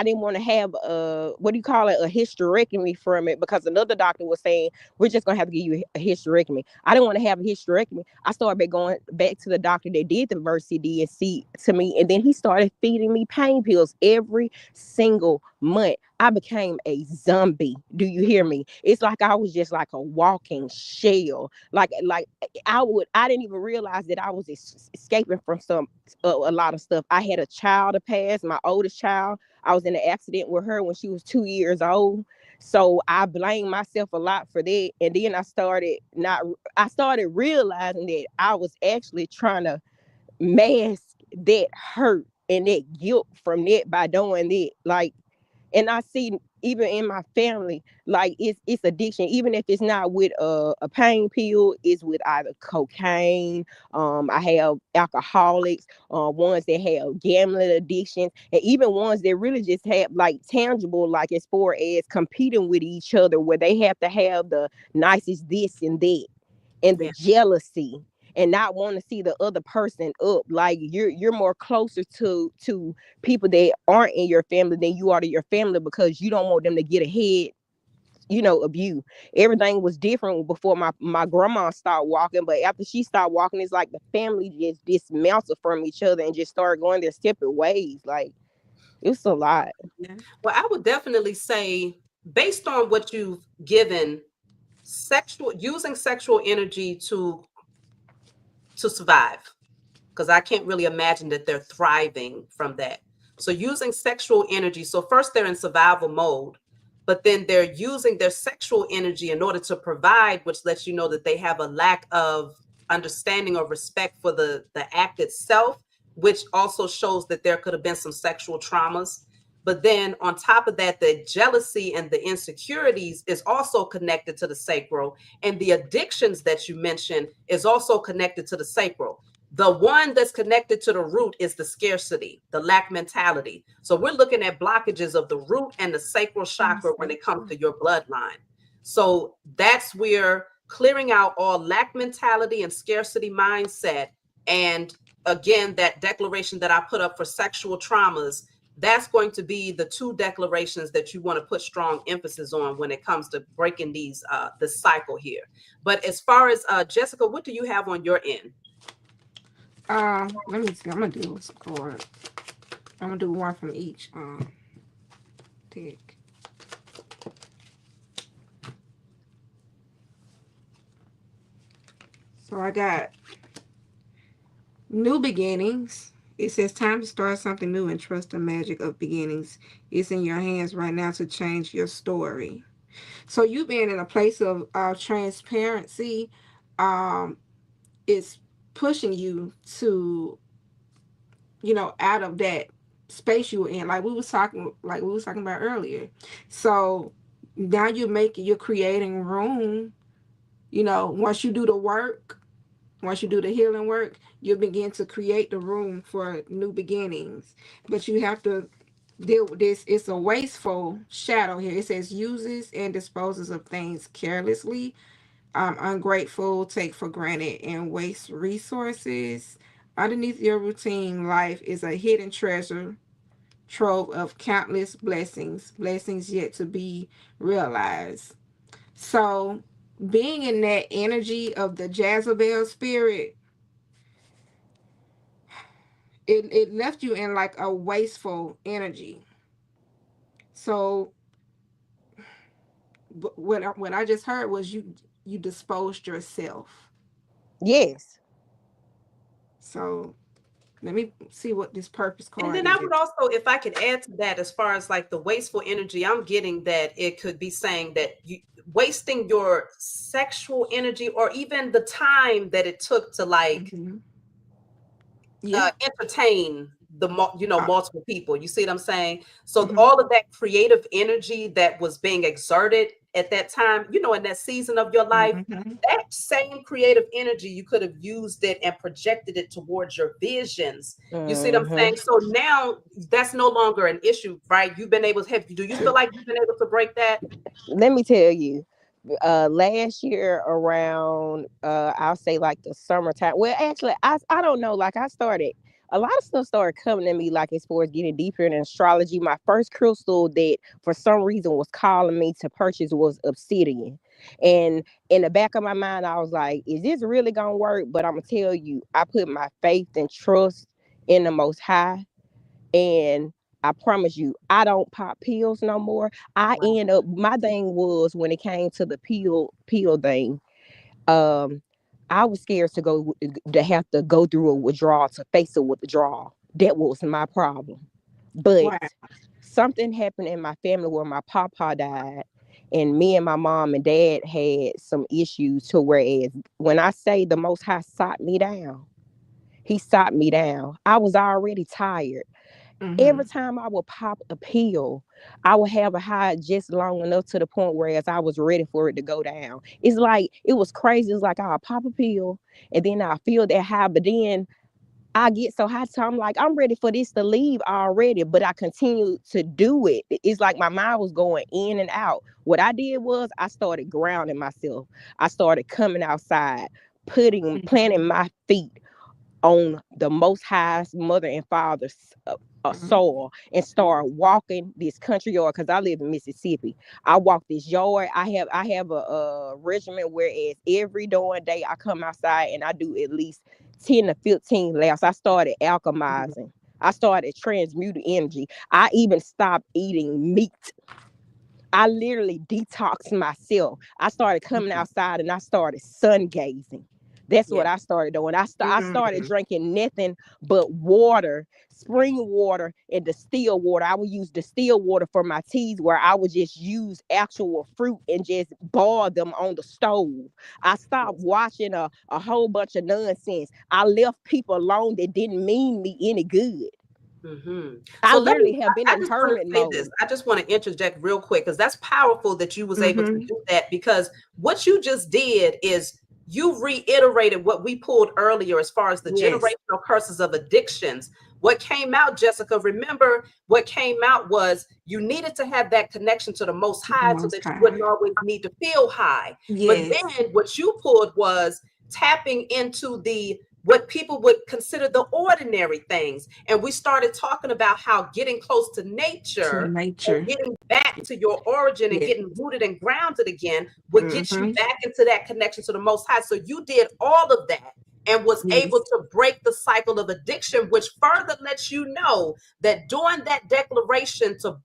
didn't want to have a what do you call it, a hysterectomy from it because another doctor was saying we're just gonna have to give you a hysterectomy. I didn't want to have a hysterectomy. I started by going back to the doctor that did the Mercy DNC to me, and then he started feeding me pain pills every single month. I became a zombie. Do you hear me? It's like I was just like a walking shell. Like I didn't even realize that I was escaping from a lot of stuff. I had a child to pass, my oldest child. I was in an accident with her when she was 2 years old. So I blame myself a lot for that. And then I started realizing that I was actually trying to mask that hurt and that guilt from that by doing that. Like, and I see even in my family, like it's addiction. Even if it's not with a pain pill, it's with either cocaine. I have alcoholics, ones that have gambling addictions, and even ones that really just have like tangible, like as far as competing with each other, where they have to have the nicest this and that, and the Yeah. jealousy and not want to see the other person up. Like you're more closer to people that aren't in your family than you are to your family because you don't want them to get ahead, of you. Everything was different before my grandma started walking, but after she started walking, it's like the family just dismantled from each other and just started going their separate ways. Like it was a lot. Yeah. Well, I would definitely say, based on what you've given, using sexual energy to survive, because I can't really imagine that they're thriving from that. So using sexual energy. So first they're in survival mode. but then they're using their sexual energy in order to provide, which lets you know that they have a lack of understanding or respect for the act itself, which also shows that there could have been some sexual traumas. But then on top of that, the jealousy and the insecurities is also connected to the sacral. And the addictions that you mentioned is also connected to the sacral. The one that's connected to the root is the scarcity, the lack mentality. So we're looking at blockages of the root and the sacral chakra when it comes to your bloodline. So that's where clearing out all lack mentality and scarcity mindset. And again, that declaration that I put up for sexual traumas, that's going to be the two declarations that you want to put strong emphasis on when it comes to breaking the cycle here. But as far as Jessica, what do you have on your end? Let me see. I'm gonna do a score. I'm gonna do one from each deck. So I got new beginnings. It says time to start something new and trust the magic of beginnings. It's in your hands right now to change your story. So you being in a place of transparency, um, is pushing you to, out of that space you were in, like we was talking about earlier. So now you're creating room. Once you do the work, once you do the healing work, you begin to create the room for new beginnings. But you have to deal with this. It's a wasteful shadow here. It says uses and disposes of things carelessly, ungrateful, take for granted, and waste resources. Underneath your routine life is a hidden treasure trove of countless blessings yet to be realized. So, being in that energy of the Jezebel spirit, it left you in like a wasteful energy. So, what I just heard was you disposed yourself. Yes. So let me see what this purpose And card then I is. would also, if I could add to that, as far as like the wasteful energy, I'm getting that it could be saying that you wasting your sexual energy or even the time that it took to like Mm-hmm. Yeah. entertain multiple people. You see what I'm saying? So Mm-hmm. all of that creative energy that was being exerted at that time, in that season of your life, Mm-hmm. that same creative energy, you could have used it and projected it towards your visions. You see what I'm Hmm. saying? So now that's no longer an issue, right? You've been able to have, do you feel like you've been able to break that? Let me tell you, last year around I'll say like the summertime. Well, actually, I don't know. Like I started a lot of stuff started coming to me like as far as getting deeper in astrology. My first crystal that for some reason was calling me to purchase was obsidian. And in the back of my mind, I was like, is this really gonna work? But I'm gonna tell you, I put my faith and trust in the most high, and I promise you, I don't pop pills no more. I Wow. end up my thing was when it came to the pill thing, um, I was scared to have to go through a withdrawal to face a withdrawal. That was my problem. But Wow. something happened in my family where my papa died, and me and my mom and dad had some issues to whereas when I say the most high sought me down, he sought me down. I was already tired. Mm-hmm. Every time I would pop a pill, I would have a high just long enough to the point where as I was ready for it to go down. It's like it was crazy. It's like I'll pop a pill and then I feel that high, but then I get so high, so I'm like, I'm ready for this to leave already, but I continue to do it. It's like my mind was going in and out. What I did was I started grounding myself. I started coming outside, planting my feet on the most highest mother and father's Mm-hmm. soil and start walking this country yard because I live in Mississippi. I walk this yard. I have a regimen whereas every darn day I come outside and I do at least 10 to 15 laps. I started alchemizing. I started transmuting energy. I even stopped eating meat. I literally detoxed myself. I started coming outside and I started sun gazing. That's Yeah. what I started doing. I started Mm-hmm. drinking nothing but water, spring water, and distilled water. I would use distilled water for my teas, where I would just use actual fruit and just boil them on the stove. I stopped watching a whole bunch of nonsense. I left people alone that didn't mean me any good. Hmm. I So let me, literally have been I in just want to hermit say this. mode. I just want to interject real quick because that's powerful that you was able to Mm-hmm. do that, because what you just did is you reiterated what we pulled earlier as far as the Yes. generational curses of addictions. What came out, Jessica, remember what came out was you needed to have that connection to the most To the high so Most that you High. wouldn't always need to feel high. But Yes. then what you pulled was tapping into the what people would consider the ordinary things. And we started talking about how getting close to To nature and nature. getting back to your origin and Yes. getting rooted and grounded again would get you Mm-hmm. back into that connection to the Most High. So you did all of that and was able Yes. to break the cycle of addiction, which further lets you know that doing that declaration to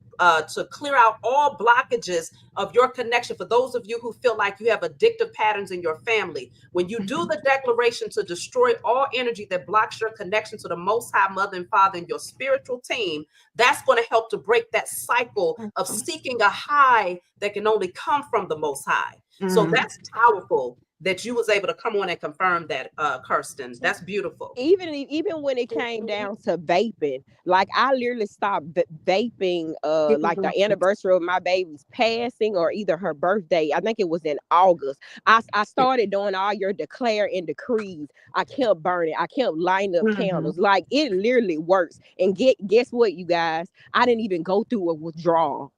clear out all blockages of your connection. For those of you who feel like you have addictive patterns in your family, when you do Mm-hmm. the declaration to destroy all energy that blocks your connection to the Most High, Mother and Father, and your spiritual team, that's going to help to break that cycle of seeking a high that can only come from the Most High. So Mm-hmm. that's powerful that you was able to come on and confirm that, Kirsten. That's beautiful. Even when it came down to vaping, like I literally stopped vaping Skipping like the blessings. anniversary of my baby's passing, or either her birthday. I think it was in August. I started doing all your declare and decrees. I kept burning, I kept lighting up Mm-hmm. candles. Like, it literally works. And guess what, you guys, I didn't even go through a withdrawal.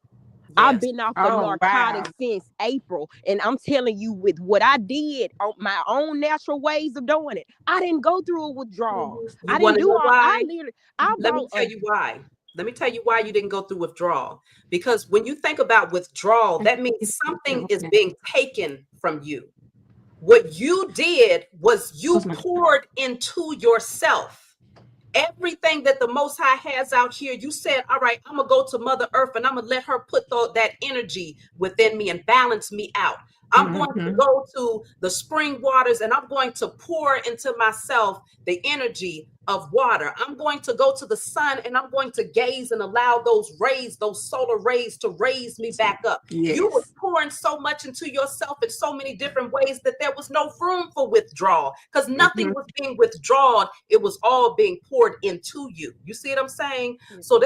I've Yes. been off the Oh wow. narcotics since April, and I'm telling you, with what I did on my own natural ways of doing it, I didn't go through a withdrawal. You I want didn't to do know all. I why? literally, I Let me bought tell a. you why. Let me tell you why you didn't go through withdrawal. Because when you think about withdrawal, that means something is being taken from you. What you did was you poured into yourself. Everything that the Most High has out here, you said, all right, I'm going to go to Mother Earth and I'm going to let her put that energy within me and balance me out. I'm going to Mm-hmm. go to the spring waters and I'm going to pour into myself the energy of water. I'm going to go to the sun and I'm going to gaze and allow those rays, those solar rays, to raise me back up. You were Yes. pouring so much into yourself in so many different ways that there was no room for withdrawal, because nothing Mm-hmm. was being withdrawn. It was all being poured into you. You see what I'm saying? So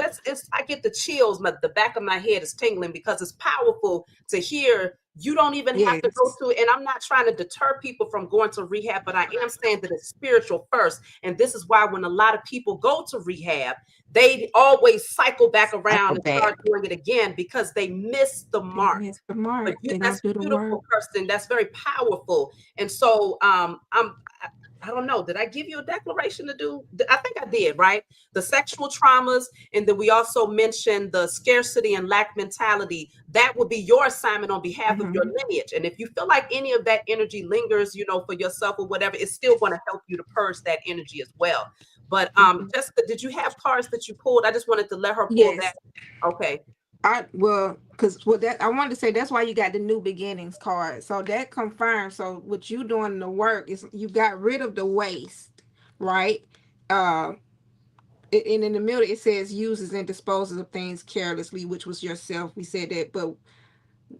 I get the chills. The back of my head is tingling because it's powerful to hear. You don't even have to go Yes. to, and I'm not trying to deter people from going to rehab, but I am saying that it's spiritual first. And this is why when a lot of people go to rehab, they always cycle back around Cycle and back. start doing it again because they miss the They mark. miss the But mark. you, They that's don't do the work. beautiful, Kirsten. That's very powerful. And so I don't know. Did I give you a declaration to do? I think I did, right? The sexual traumas, and then we also mentioned the scarcity and lack mentality. That would be your assignment on behalf of your Mm-hmm. lineage. And if you feel like any of that energy lingers, for yourself or whatever, it's still going to help you to purge that energy as well. But Mm-hmm. Jessica, did you have cards that you pulled? I just wanted to let her pull that. Yes. Okay. Because what that I wanted to say, that's why you got the new beginnings card. So that confirms. So what you doing the work is you got rid of the waste, right? Uh, and in the middle it says uses and disposes of things carelessly, which was yourself. We said that, but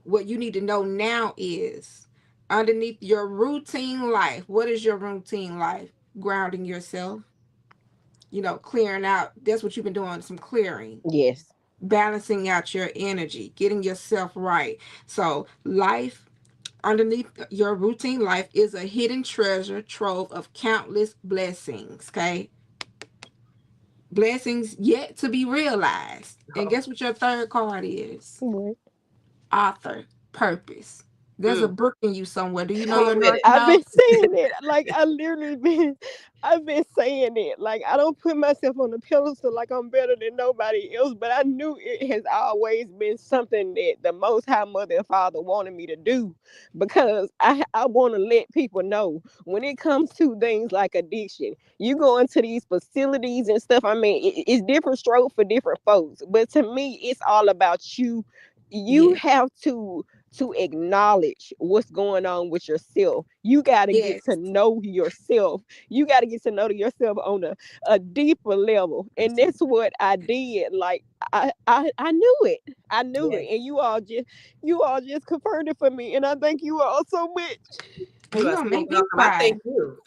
what you need to know now is underneath your routine life. What is your routine life? Grounding yourself, clearing out. That's what you've been doing. Some clearing, Yes. balancing out your energy, getting yourself right. So, life underneath your routine life is a hidden treasure trove of countless blessings. Okay, blessings yet to be realized. And Oh. guess what your third card is? What? Author, purpose. There's a Mm. book in you somewhere. Do you know Come your with North it. I've Node? been saying it. Like, I literally been, I've been saying it. Like, I don't put myself on the pedestal like I'm better than nobody else, but I knew it has always been something that the Most High Mother and Father wanted me to do, because I want to let people know when it comes to things like addiction, you go into these facilities and stuff. I mean, it's different stroke for different folks, but to me, it's all about you. You Yeah. have to to acknowledge what's going on with yourself. You got to get Yes. to know yourself. You got to get to know yourself on a deeper level. And that's what I did. Like I knew it. I knew Yeah. it. And you all just confirmed it for me. And I thank you all so much. And You you are gonna so make me welcome. I cry. thank you.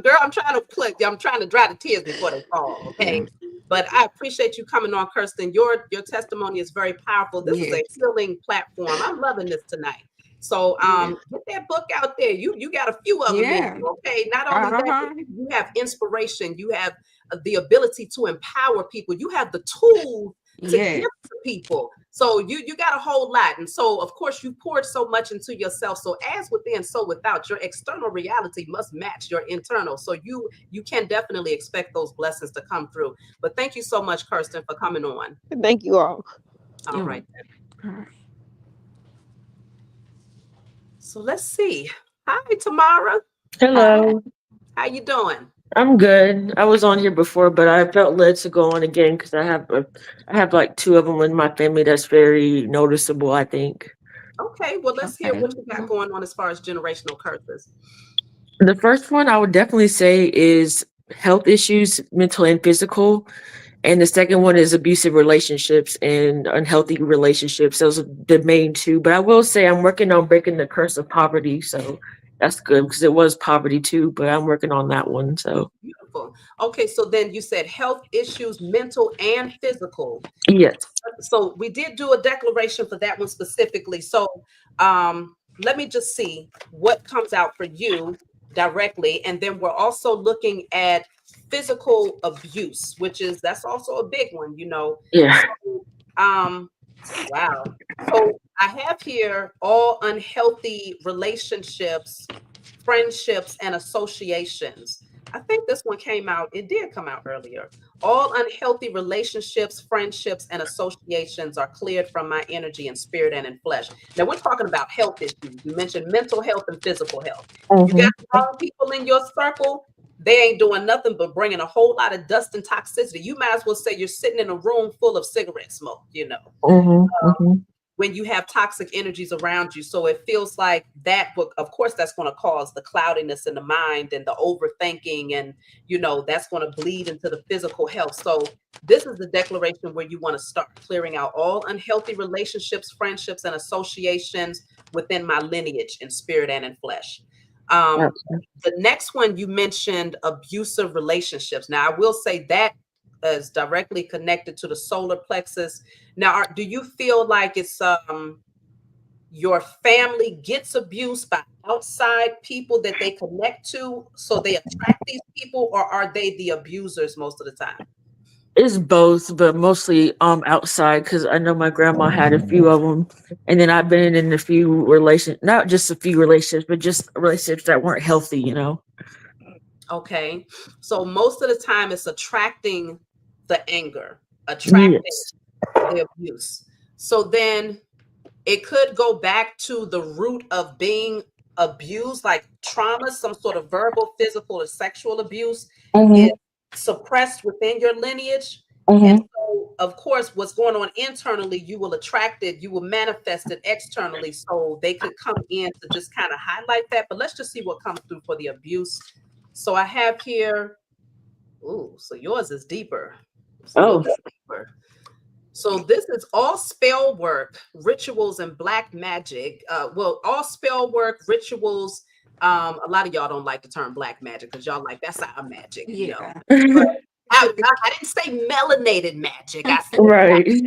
Girl, I'm trying to I'm trying to dry the tears before they fall. Okay. Yeah. But I appreciate you coming on, Kirsten. Your testimony is very powerful. This is Yes. a healing platform. I'm loving this tonight. So Yeah. get that book out there. You got a few of them in Yeah. you, okay? Not only that, but Uh-huh. you have inspiration, you have the ability to empower people, you have the tools to give Yes. to people. So you got a whole lot. And so of course you poured so much into yourself. So as within, so without, your external reality must match your internal. So you can definitely expect those blessings to come through. But thank you so much, Kirsten, for coming on. Thank you all. All You're right. welcome. All right. So let's see. Hi, Tamara. Hi. Hello. How you doing? I'm good. I was on here before, but I felt led to go on again because I have like two of them in my family that's very noticeable, I think. Okay, well, let's hear Okay. what you got going on as far as generational curses. The first one I would definitely say is health issues, mental and physical. And the second one is abusive relationships and unhealthy relationships. Those are the main two. But I will say I'm working on breaking the curse of poverty. So that's good because it was poverty too, but I'm working on that one. So Beautiful. Okay, so then you said health issues, mental and physical. yes. So we did do a declaration for that one specifically. So let me just see what comes out for you directly. And then we're also looking at physical abuse, that's also a big one, you know. Yeah. So wow. So I have here all unhealthy relationships, friendships, and associations. I think this one came out, it did come out earlier. All unhealthy relationships, friendships, and associations are cleared from my energy and spirit and in flesh. Now we're talking about health issues. You mentioned mental health and physical health. You got Mhm. wrong people in your circle, they ain't doing nothing but bringing a whole lot of dust and toxicity. You might as well say you're sitting in a room full of cigarette smoke, you know, Mhm. Mhm. when you have toxic energies around you. So it feels like that book, of course, that's going to cause the cloudiness in the mind and the overthinking. And, you know, that's going to bleed into the physical health. So this is the declaration where you want to start clearing out all unhealthy relationships, friendships, and associations within my lineage in spirit and in flesh. Um, Gotcha. the next one you mentioned abusive relationships. Now, I will say that is directly connected to the solar plexus. Now, do you feel like it's your family gets abused by outside people that they connect to, so they attract these people, or are they the abusers most of the time? It's both, but mostly outside because I know my grandma had a few of them, and then I've been in a few relations, not just a few relationships, but just relationships that weren't healthy. You know. Okay, so most of the time it's attracting the anger, attracting Yes. the abuse. So then it could go back to the root of being abused, like trauma, some sort of verbal, physical, or sexual abuse is Mhm. suppressed within your lineage. And Mhm. so, of course, what's going on internally, you will attract it, you will manifest it externally. So they could come in to just kind of highlight that. But let's just see what comes through for the abuse. So I have here, ooh, so yours is deeper. It's a little Oh. bit deeper. So this is all spell work, rituals, and black magic. All spell work, rituals. A lot of y'all don't like the term black magic because y'all like that's our magic, you know. Yeah. But I didn't say melanated magic. I said black. Right.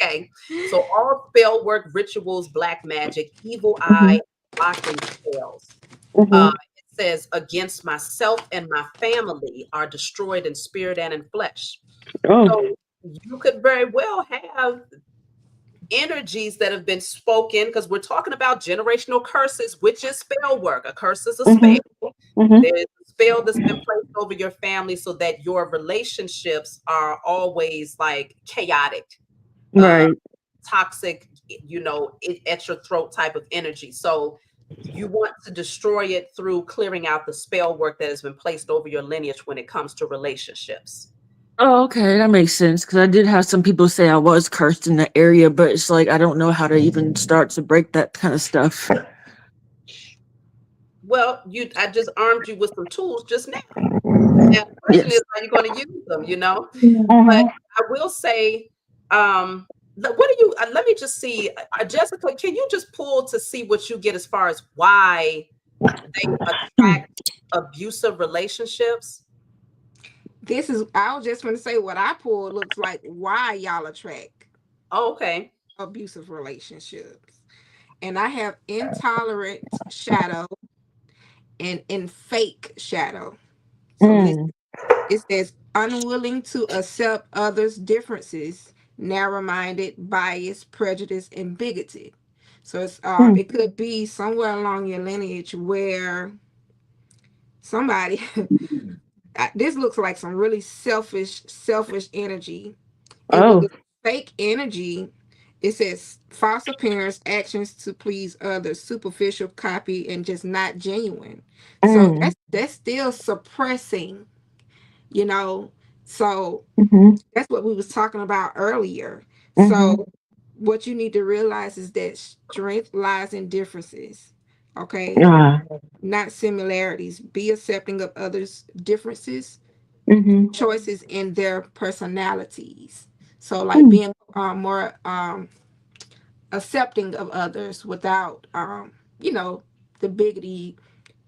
Okay. So all spell work, rituals, black magic, evil eye, Mhm. blocking spells. Mhm. It says against myself and my family are destroyed in spirit and in flesh. Oh. So you could very well have energies that have been spoken because we're talking about generational curses, which is spell work. A curse is a spell. Mhm. Mhm. There's a spell that's been placed over your family so that your relationships are always like chaotic, uh, Right. toxic, you know, at your throat type of energy. So you want to destroy it through clearing out the spell work that has been placed over your lineage when it comes to relationships. Oh, okay, that makes sense. Because I did have some people say I was cursed in the area, but it's like I don't know how to even start to break that kind of stuff. Well, I just armed you with some tools just now. Now the question is, Yes. are you going to use them? But Hmm. I will say, what do you? Let me just see, Jessica. Can you just pull to see what you get as far as why they attract abusive relationships? I was just going to say what I pulled looks like why y'all attract Oh, okay. abusive relationships. And I have intolerant shadow and in fake shadow. So listen, Mm. it says unwilling to accept others' differences, narrow-minded, biased, prejudiced, and bigoted. So Mm. it could be somewhere along your lineage where somebody this looks like some really selfish energy. And with Oh. the fake energy, it says false appearance, actions to please others, superficial copy, and just not genuine. So Mm. that's still suppressing, you know. So Mhm. that's what we was talking about earlier. Mhm. So what you need to realize is that strength lies in differences. Okay, Ah. not similarities. Be accepting of others' differences, Mhm. choices in their personalities. So like Mm. being more accepting of others without the biggity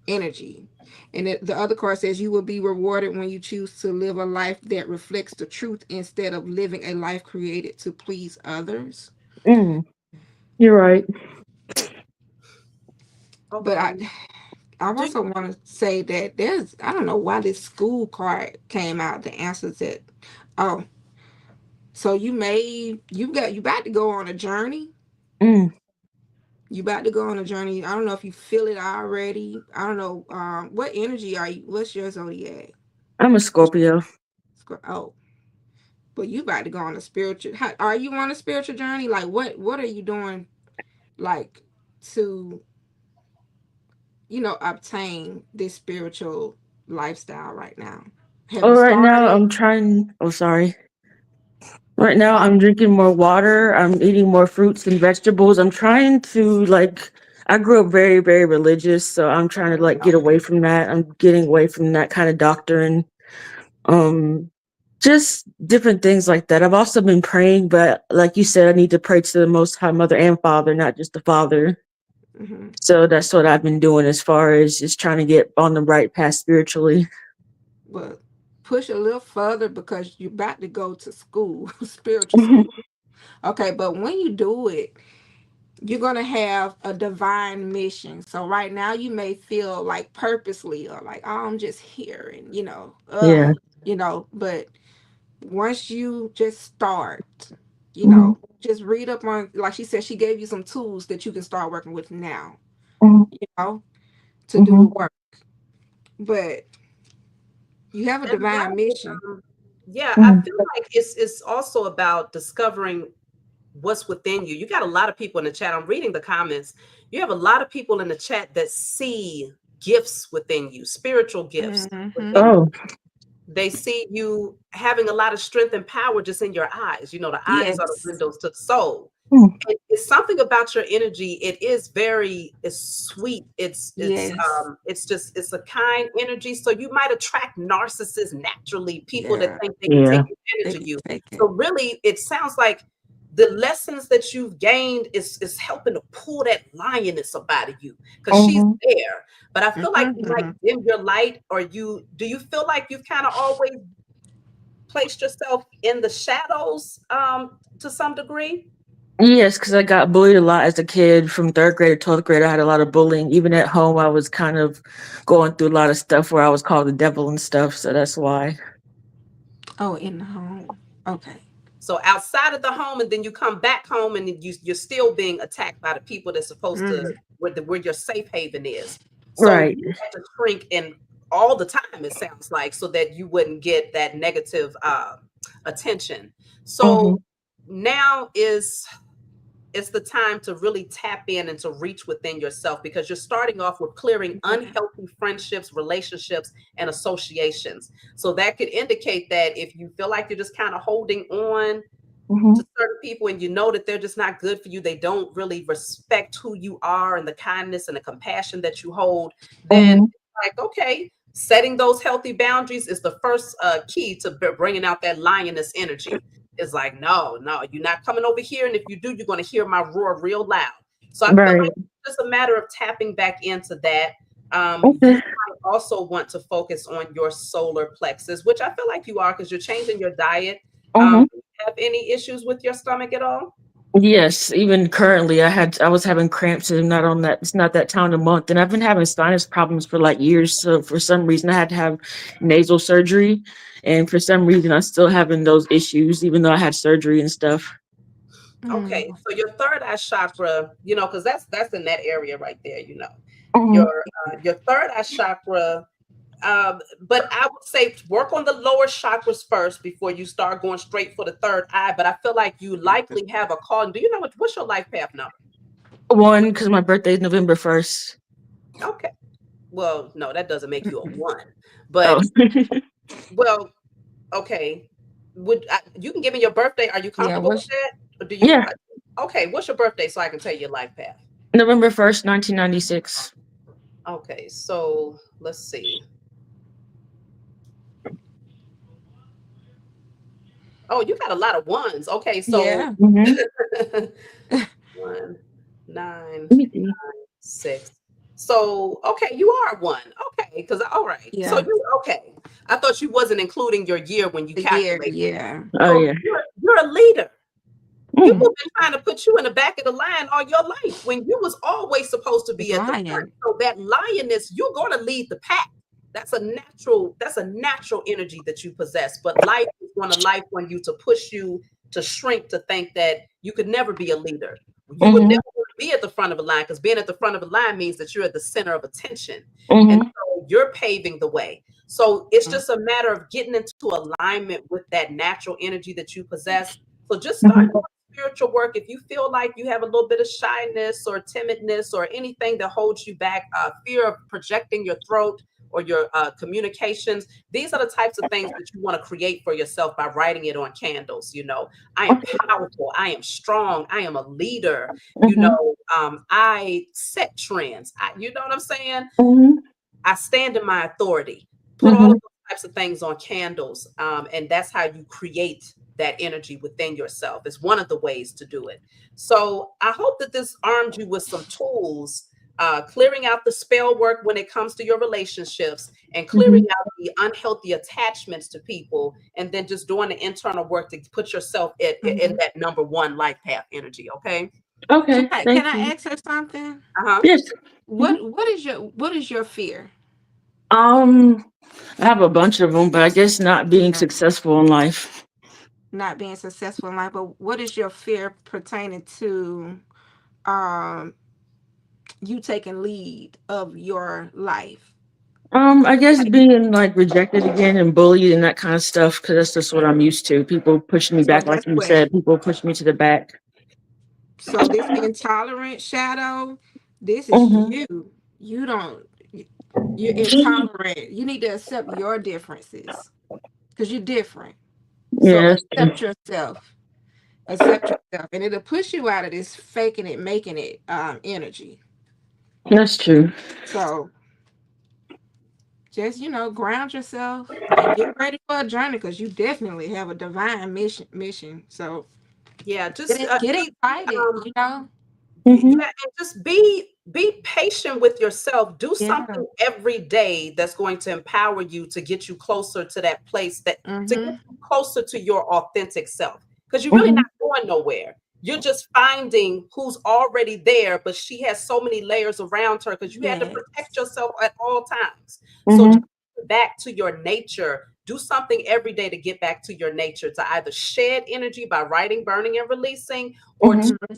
energy. And the other card says you will be rewarded when you choose to live a life that reflects the truth instead of living a life created to please others. Mm. You're right. But Okay. I Do also want to say that I don't know why this school card came out. The answers that oh, so you about to go on a journey. Mm. You about to go on a journey. I don't know if you feel it already. I don't know. What energy are you? What's your zodiac? I'm a Scorpio. Oh, but you about to go on a spiritual. Are you on a spiritual journey? Like what are you doing? Like to obtain this spiritual lifestyle right now. Have Oh, you right now started? I'm trying. Oh, sorry. Right now I'm drinking more water. I'm eating more fruits and vegetables. I'm trying to like. I grew up very, very religious, so I'm trying to like get away from that. I'm getting away from that kind of doctrine. Um, just different things like that. I've also been praying, but like you said, I need to pray to the Most High Mother and Father, not just the Father. Hmm. So that's what I've been doing as far as just trying to get on the right path spiritually. But push a little further because you're about to go to school, spiritual Mhm. school. Okay, but when you do it, you're gonna have a divine mission. So right now you may feel like purposely or like, oh, I'm just here and Yeah. but once you just start, Hmm. just read up on, like she said, she gave you some tools that you can start working with now, Hmm. you know, to do the Hmm. work. But you have a and divine mission. yeah, I Hmm. feel like it's also about discovering what's within you. You got a lot of people in the chat. I'm reading the comments. You have a lot of people in the chat that see gifts within you, spiritual gifts Hmm. within you. Oh. They see you having a lot of strength and power just in your eyes. The eyes are the Yes. windows to the soul. Mm. It's something about your energy. It's sweet. Yes. It's a kind energy. So you might attract narcissists naturally, people that Yeah. think they can take Yeah. They advantage of can you. take it. So really it sounds like the lessons that you've gained is helping to pull that lioness up out of you because she's Hmm. there. But I feel like you might Hmm. dim your light, or do you feel like you've kind of always placed yourself in the shadows to some degree? Yes, because I got bullied a lot as a kid from third grade to 12th grade. I had a lot of bullying. Even at home, I was kind of going through a lot of stuff where I was called the devil and stuff. So that's why. Oh, in the home. Okay. So outside of the home, and then you come back home, and you're still being attacked by the people that's supposed to Mm. where your safe haven is. So Right. you have to shrink in all the time. It sounds like so that you wouldn't get that negative attention. Hmm. So now is it's the time to really tap in and to reach within yourself, because you're starting off with clearing unhealthy friendships, relationships, and associations. So that could indicate that if you feel like you're just kind of holding on Mm-hmm. to certain people and you know that they're just not good for you, they don't really respect who you are and the kindness and the compassion that you hold, then Mm-hmm. it's like, okay, setting those healthy boundaries is the first key to bringing out that lioness energy. It's like, no, no, you're not coming over here. And if you do, you're going to hear my roar real loud. So I feel Right. like it's just a matter of tapping back into that. You Okay. might also want to focus on your solar plexus, which I feel like you are because you're changing your diet. Mm-hmm. Do you have any issues with your stomach at all? Yes, even currently, I was having cramps, and not on that. It's not that time of month, and I've been having sinus problems for like years. So for some reason, I had to have nasal surgery, and for some reason, I'm still having those issues, even though I had surgery and stuff. Okay, Mm. so your third eye chakra, because that's in that area right there. Hmm. Your third eye chakra. But I would say work on the lower chakras first before you start going straight for the third eye. But I feel like you likely have a calling. Do you know what's your life path number? One, because my birthday is November 1st. Okay. Well, no, that doesn't make you a Mm-mm. one. Oh, But well, okay. You can give me your birthday? Are you Yeah, comfortable with what's that? Or do you? yeah, Okay. What's your birthday so I can tell you your life path? November 1st, 1996. Okay. So let's see. Oh, you got a lot of ones. Okay. So yeah. Mm-hmm. 1, 9, Let me see. 6. So, okay, you are one. Okay, because all right. So Yeah. you okay. I thought you wasn't including your year when you The year, calculate. yeah. Oh So yeah. you're a leader. People Mm. have been trying to put you in the back of the line all your life when you was always supposed to be at the front. Lion. So that lioness, you're going to lead the pack. That's a natural energy that you possess. But life is going to life on you to push you to shrink to think that you could never be a leader. You would Mm-hmm. never want to be at the front of a line because being at the front of a line means that you're at the center of attention. And Mm-hmm. so you're paving the way. So it's just a matter of getting into alignment with that natural energy that you possess. So just start Mm-hmm. doing spiritual work. If you feel like you have a little bit of shyness or timidness or anything that holds you back, fear of projecting your throat or your communications, these are the types of things that you want to create for yourself by writing it on candles. I am powerful, I am strong, I am a leader. Mm-hmm. I set trends. You know what I'm saying? Mm-hmm. I stand in my authority. Put all Mm-hmm. of those types of things on candles, and that's how you create that energy within yourself. It's one of the ways to do it. So I hope that this armed you with some tools, clearing out the spell work when it comes to your relationships and clearing Mm-hmm. out the unhealthy attachments to people, and then just doing the internal work to put yourself in Mhm. that number one life path energy. Okay. Can Okay, I thank can I you. ask her something? Uh-huh. Yes. Mhm. What is your fear? Um, I have a bunch of them, but I guess not being Yeah. successful in life. Not being successful in life, but what is your fear pertaining to um you taking lead of your life? I guess Like, being like rejected again and bullied and that kind of stuff, because that's just what I'm used to. People pushing me so back, like that's you what. said. People push me to the back. So this intolerant shadow, this is Mm-hmm. you. You don't. You're intolerant. You need to accept your differences because you're different. So Yeah, that's true. accept yourself. Accept yourself, and it'll push you out of this faking it, making it energy. That's true. So just ground yourself and get ready for a journey because you definitely have a divine mission. So Yeah, get just it, get be excited. Mm-hmm. yeah, and just be patient with yourself. Do Yeah. something every day that's going to empower you to get you closer to that place, that to get Mm-hmm. you closer to your authentic self, because you're really Mm-hmm. not going nowhere. You're just finding who's already there, but she has so many layers around her because you had to protect Yes. yourself at all times. So just Mm-hmm. get back to your nature. Do something every day to get back to your nature, to either shed energy by writing, burning, and releasing, or to Mm-hmm. Mm-hmm.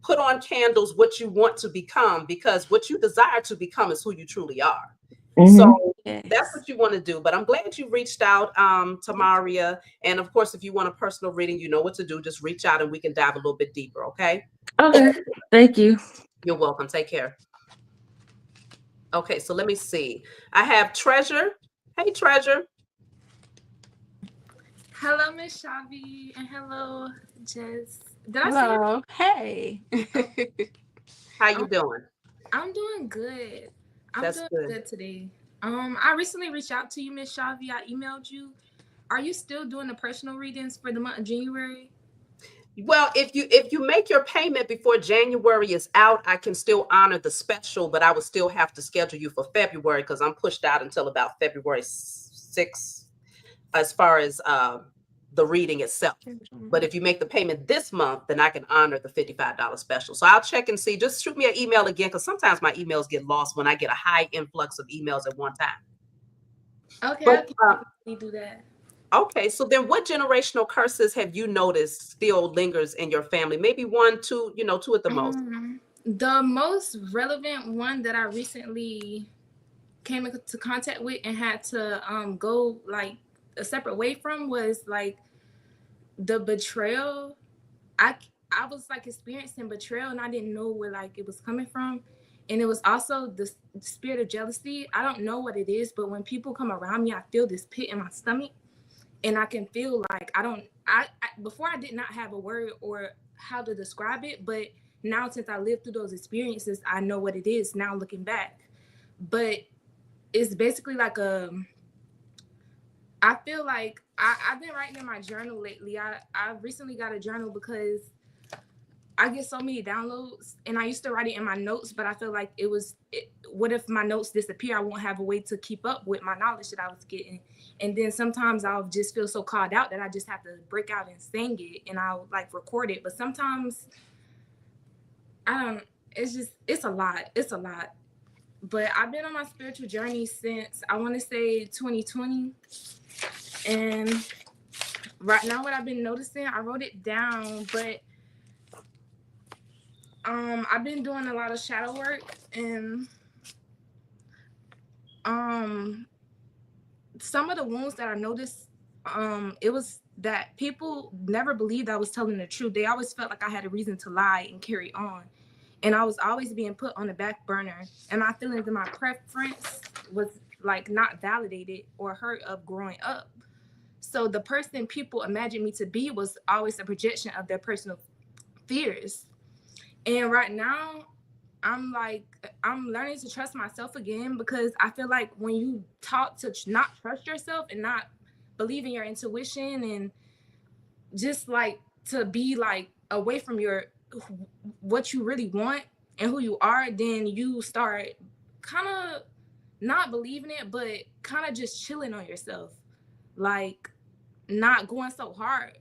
put on candles what you want to become, because what you desire to become is who you truly are. Mm-hmm. So that's Yes. what you want to do. But I'm glad you reached out to Maria. And of course, if you want a personal reading, you know what to do. Just reach out and we can dive a little bit deeper. Okay. Okay. Thank you. You're welcome. Take care. Okay. So let me see. I have Treasure. Hey, Treasure. Hello, Miss Shavi, and hello, Jess. Did I say your Hello. Hey. How you um, doing? I'm doing good. I'm That's doing good. good today. I recently reached out to you, Miss Shavi. I emailed you. Are you still doing the personal readings for the month of January? Well, if you make your payment before January is out, I can still honor the special, but I would still have to schedule you for February because I'm pushed out until about February 6th as far as the reading itself. But if you make the payment this month, then I can honor the $55 special. So I'll check and see. Just shoot me an email again because sometimes my emails get lost when I get a high influx of emails at one time. Okay, I But can definitely do that. okay, so then what generational curses have you noticed still lingers in your family? Maybe one, two, two at the most. The most relevant one that I recently came into contact with and had to go like a separate way from was like the betrayal. I I was like experiencing betrayal and I didn't know where like it was coming from. And it was also the spirit of jealousy. I don't know what it is, but when people come around me, I feel this pit in my stomach, and I can feel like I before I did not have a word or how to describe it, but now since I lived through those experiences, I know what it is now looking back. But it's basically like I feel like I've been writing in my journal lately. I recently got a journal because I get so many downloads, and I used to write it in my notes, but I feel like what if my notes disappear? I won't have a way to keep up with my knowledge that I was getting. And then sometimes I'll just feel so called out that I just have to break out and sing it, and I'll like record it. But sometimes I don't, it's a lot. It's a lot. But I've been on my spiritual journey since I want to say 2020. And right now, what I've been noticing, I wrote it down, but I've been doing a lot of shadow work, and some of the wounds that I noticed, it was that people never believed I was telling the truth. They always felt like I had a reason to lie and carry on, and I was always being put on the back burner. And my feelings and my preference was like not validated or heard of growing up. So the person people imagined me to be was always a projection of their personal fears. And right now, I'm learning to trust myself again, because I feel like when you taught to not trust yourself and not believe in your intuition and just like to be like away from your what you really want and who you are, then you start kind of not believing it, but kind of just chilling on yourself, like not going so hard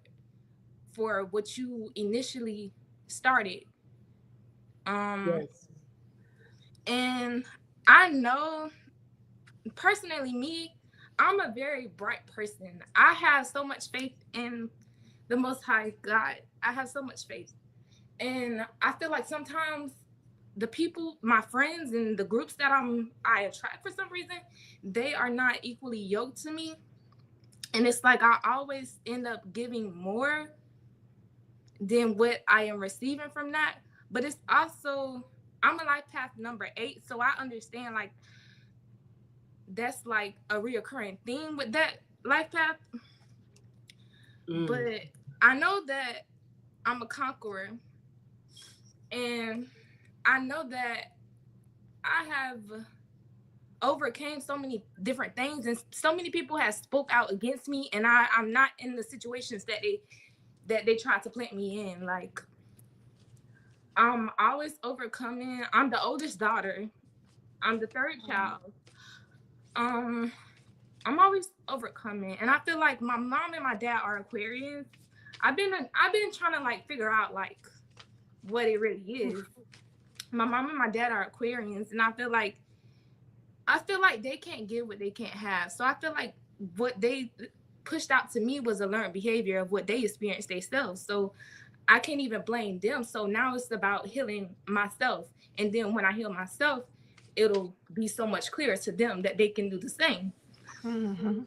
for what you initially started. Um, Yes. and I know personally, me, I'm a very bright person. I have so much faith in the Most High God. I have so much faith. And I feel like sometimes the people, my friends and the groups that I attract for some reason, they are not equally yoked to me. And it's like I always end up giving more than what I am receiving from that. But it's also, I'm a life path number 8, so I understand like that's like a reoccurring theme with that life path. Mm. But I know that I'm a conqueror, and I know that I have overcame so many different things, and so many people have spoke out against me, and I'm not in the situations that they tried to plant me in. Like I'm always overcoming. I'm the oldest daughter. I'm the third child. Um, I'm always overcoming, and I feel like my mom and my dad are Aquarians. I've been trying to like figure out like what it really is. My mom and my dad are Aquarians, and I feel like they can't give what they can't have. So I feel like what they pushed out to me was a learned behavior of what they experienced themselves. So I can't even blame them. So now it's about healing myself. And then when I heal myself, it'll be so much clearer to them that they can do the same. Mhm.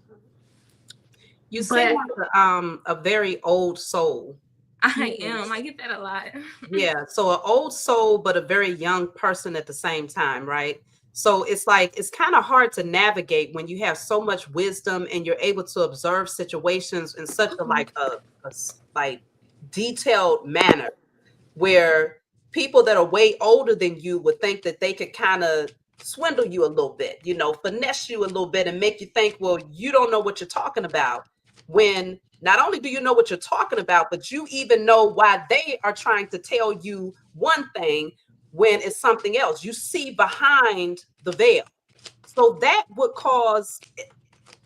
You seem But like a very old soul. I am. I get that a lot. Yeah, so an old soul, but a very young person at the same time, right? So it's like it's kind of hard to navigate when you have so much wisdom and you're able to observe situations in such a like like detailed manner where people that are way older than you would think that they could kind of swindle you a little bit, you know, finesse you a little bit and make you think, well, you don't know what you're talking about. When not only do you know what you're talking about, but you even know why they are trying to tell you one thing when it's something else. You see behind the veil. So that would cause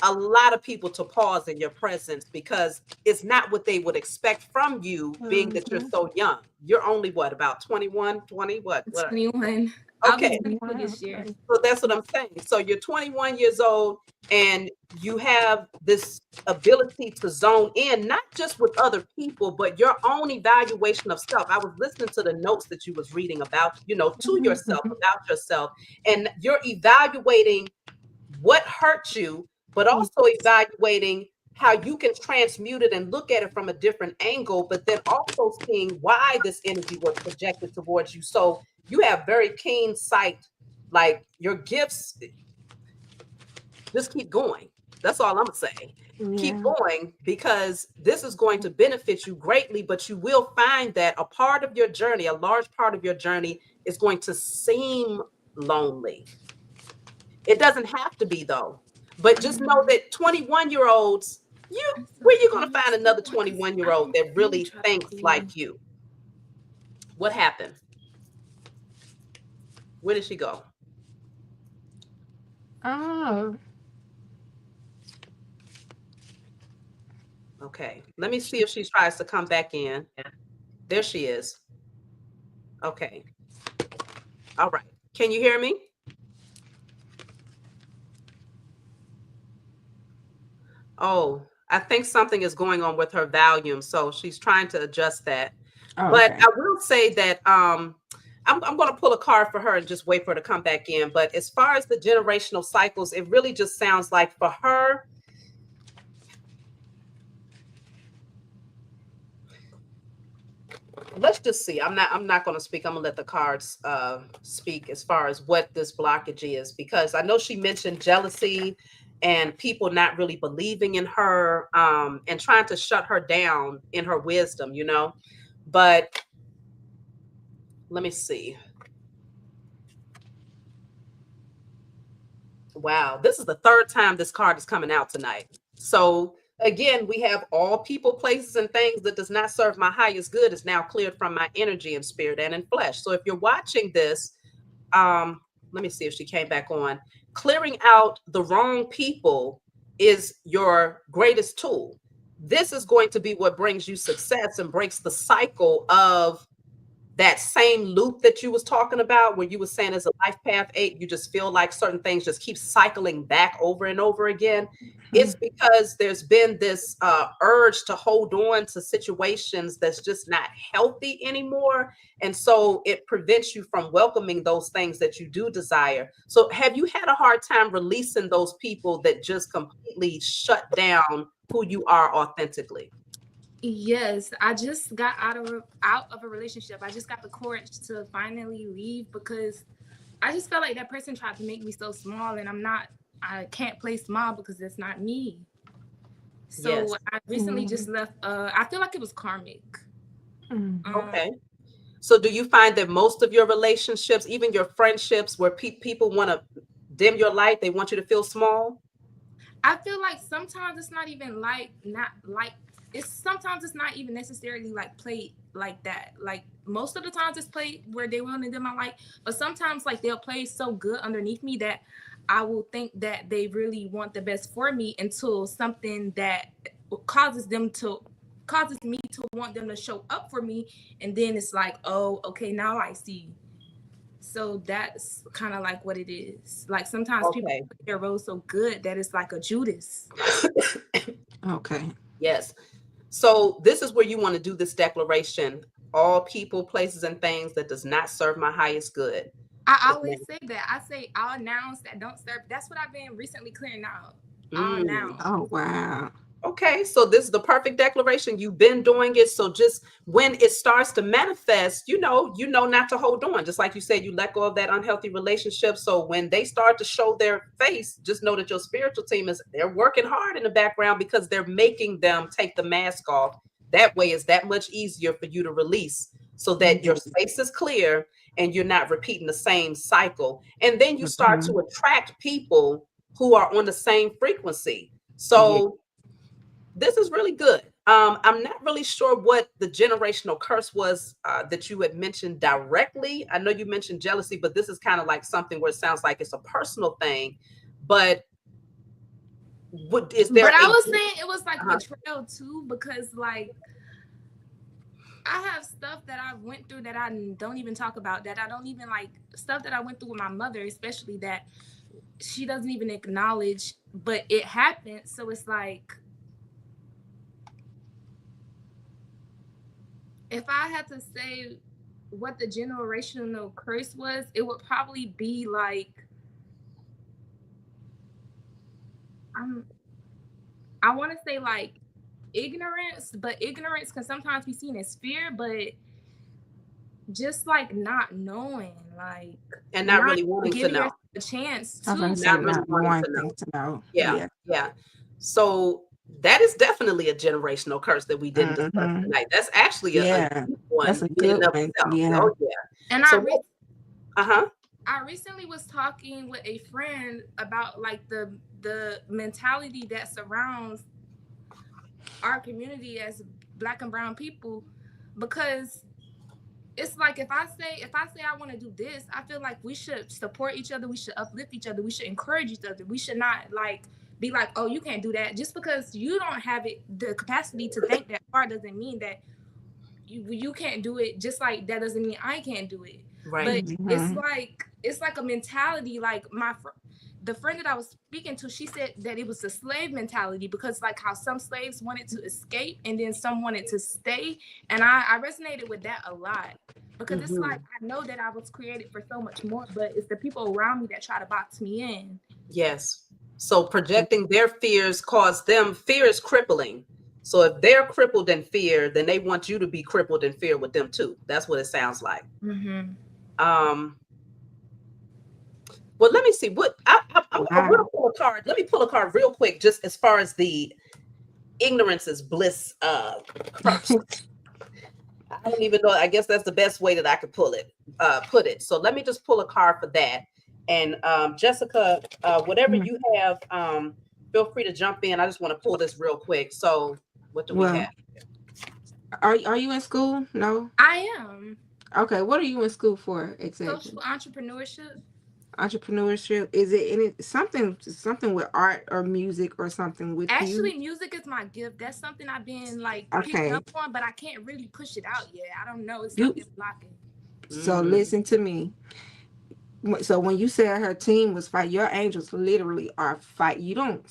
a lot of people to pause in your presence because it's not what they would expect from you, being that you're so young. You're only what, about 21, 20, what? 21. I'll be Okay. 22 this year. So that's what I'm saying. So you're 21 years old and you have this ability to zone in, not just with other people, but your own evaluation of self. I was listening to the notes that you was reading about, you know, to yourself, about yourself, and you're evaluating what hurt you, but also evaluating how you can transmute it and look at it from a different angle, but then also seeing why this energy was projected towards you. So you have very keen sight, like your gifts. Just keep going. That's all I'm gonna say. Keep going, because this is going to benefit you greatly, but you will find that a part of your journey, a large part of your journey, is going to seem lonely. It doesn't have to be, though. But just know that 21-year-olds, where you going to find another 21-year-old that really thinks like you? What happened? Where did she go? Oh. Okay, let me see if she tries to come back in. There she is. Okay. All right. Can you hear me? Oh, I think something is going on with her volume, so she's trying to adjust that. But Okay. I will say that I'm going to pull a card for her and just wait for her to come back in. But as far as the generational cycles, it really just sounds like for her, let's just see. I'm not going to speak. I'm going to let the cards speak as far as what this blockage is, because I know she mentioned jealousy and people not really believing in her and trying to shut her down in her wisdom, you know. But let me see. Wow, this is the third time this card is coming out tonight. So again, we have all people, places, and things that does not serve my highest good is now cleared from my energy and spirit and in flesh. So if you're watching this, let me see if she came back on. Clearing out the wrong people is your greatest tool. This is going to be what brings you success and breaks the cycle of that same loop that you was talking about, where you were saying as a life path 8, you just feel like certain things just keep cycling back over and over again. It's because there's been this urge to hold on to situations that's just not healthy anymore. And so it prevents you from welcoming those things that you do desire. So have you had a hard time releasing those people that just completely shut down who you are authentically? Yes, I just got out of a relationship. I just got the courage to finally leave because I just felt like that person tried to make me so small, and I can't play small because that's not me. So Yes. I recently just left. I feel like it was karmic. Okay. So do you find that most of your relationships, even your friendships, where people want to dim your light, they want you to feel small? I feel like sometimes it's not even sometimes it's not even necessarily like played like that. Like most of the times it's played where they want to dim my light, but sometimes like they'll play so good underneath me that I will think that they really want the best for me until something that causes me to want them to show up for me, and then it's like, oh, okay, now I see. So that's kind of like what it is. Like sometimes people Okay. play their role so good that it's like a Judas. Okay. Yes. So this is where you want to do this declaration: all people, places, and things that does not serve my highest good. I Yes, always ma'am. say that. I say all nouns that don't serve. That's what I've been recently clearing out. All Mm. nouns. Oh wow. Okay, so this is the perfect declaration. You've been doing it. So just when it starts to manifest, you know not to hold on. Just like you said, you let go of that unhealthy relationship. So when they start to show their face, just know that your spiritual team is they're working hard in the background because they're making them take the mask off. That way it's that much easier for you to release so that your space is clear and you're not repeating the same cycle. And then you start Mhm. to attract people who are on the same frequency. Yeah. So this is really good. I'm not really sure what the generational curse was that you had mentioned directly. I know you mentioned jealousy, but this is kind of like something where it sounds like it's a personal thing. But is But there I a was saying it was like uh, betrayal too, because like I have stuff that I went through that I don't even talk about, that I don't even like, stuff that I went through with my mother, especially, that she doesn't even acknowledge, but it happened. So it's like, if I had to say what the generational curse was, it would probably be like, um, I want to say like ignorance, but ignorance can sometimes be seen as fear, but just like not knowing, like and not not really wanting to giving know, yourself a chance I was gonna to. say not really not wanting to know. wanting to know. Yeah, Yeah. yeah. So that is definitely a generational curse that we didn't discuss Mm-hmm. tonight. That's actually a Yeah. deep That's one a in and good of one. itself. Yeah. Oh yeah. And So uh-huh. I recently was talking with a friend about like the mentality that surrounds our community as Black and brown people, because it's like, if I say I want to do this, I feel like we should support each other, we should uplift each other, we should encourage each other. We should not like be like, oh, you can't do that. Just because you don't have it, the capacity to think that far, doesn't mean that you can't do it. Just like that doesn't mean I can't do it. Right. But Mm-hmm. it's like a mentality. Like the friend that I was speaking to, she said that it was a slave mentality, because like how some slaves wanted to escape and then some wanted to stay. And I resonated with that a lot, because it's Hmm. like, I know that I was created for so much more, but it's the people around me that try to box me in. Yes. So projecting their fears cause them fear is crippling. So if they're crippled in fear, then they want you to be crippled in fear with them too. That's what it sounds like. Mm-hmm. Um, well, let me see. I want Wow. to pull a card. Let me pull a card real quick, just as far as the ignorance is bliss curse. I don't even know. I guess that's the best way that I could put it. So let me just pull a card for that. And Jessica, whatever you have, feel free to jump in. I just want to pull this real quick. So what do we have? Well, are you in school? No. I am Okay. What are you in school for exactly? social entrepreneurship. Entrepreneurship. Is it any something with art or music or something with you? Actually, music is my gift. That's something I've been like picking Okay. up on, but I can't really push it out yet. I don't know. It's You. something blocking. So Mm, listen to me. So when you said her team was fight, your angels literally are fight. You don't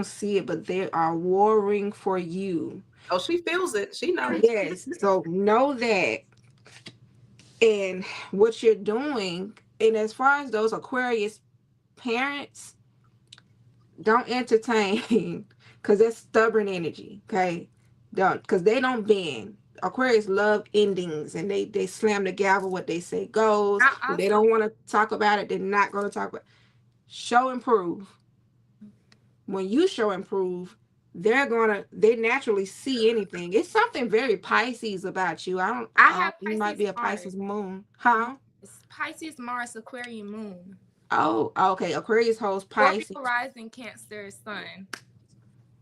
see it, but they are warring for you. oh, she feels it. She knows. Yes. So know that, and what you're doing. And as far as those Aquarius parents, don't entertain, because that's stubborn energy. Okay, don't, because they don't bend. Aquarius love endings, and they slam the gavel. What they say goes. I If they also, don't want to talk about it, they're not going to talk about it. Show and prove. When you show and prove, they naturally see anything. It's something very Pisces about you. I don't I have You might Pisces be a Mars. Pisces moon, huh? It's Pisces Mars Aquarian Moon. Oh, okay. Aquarius holds Scorpio Pisces. rising, Cancer Sun.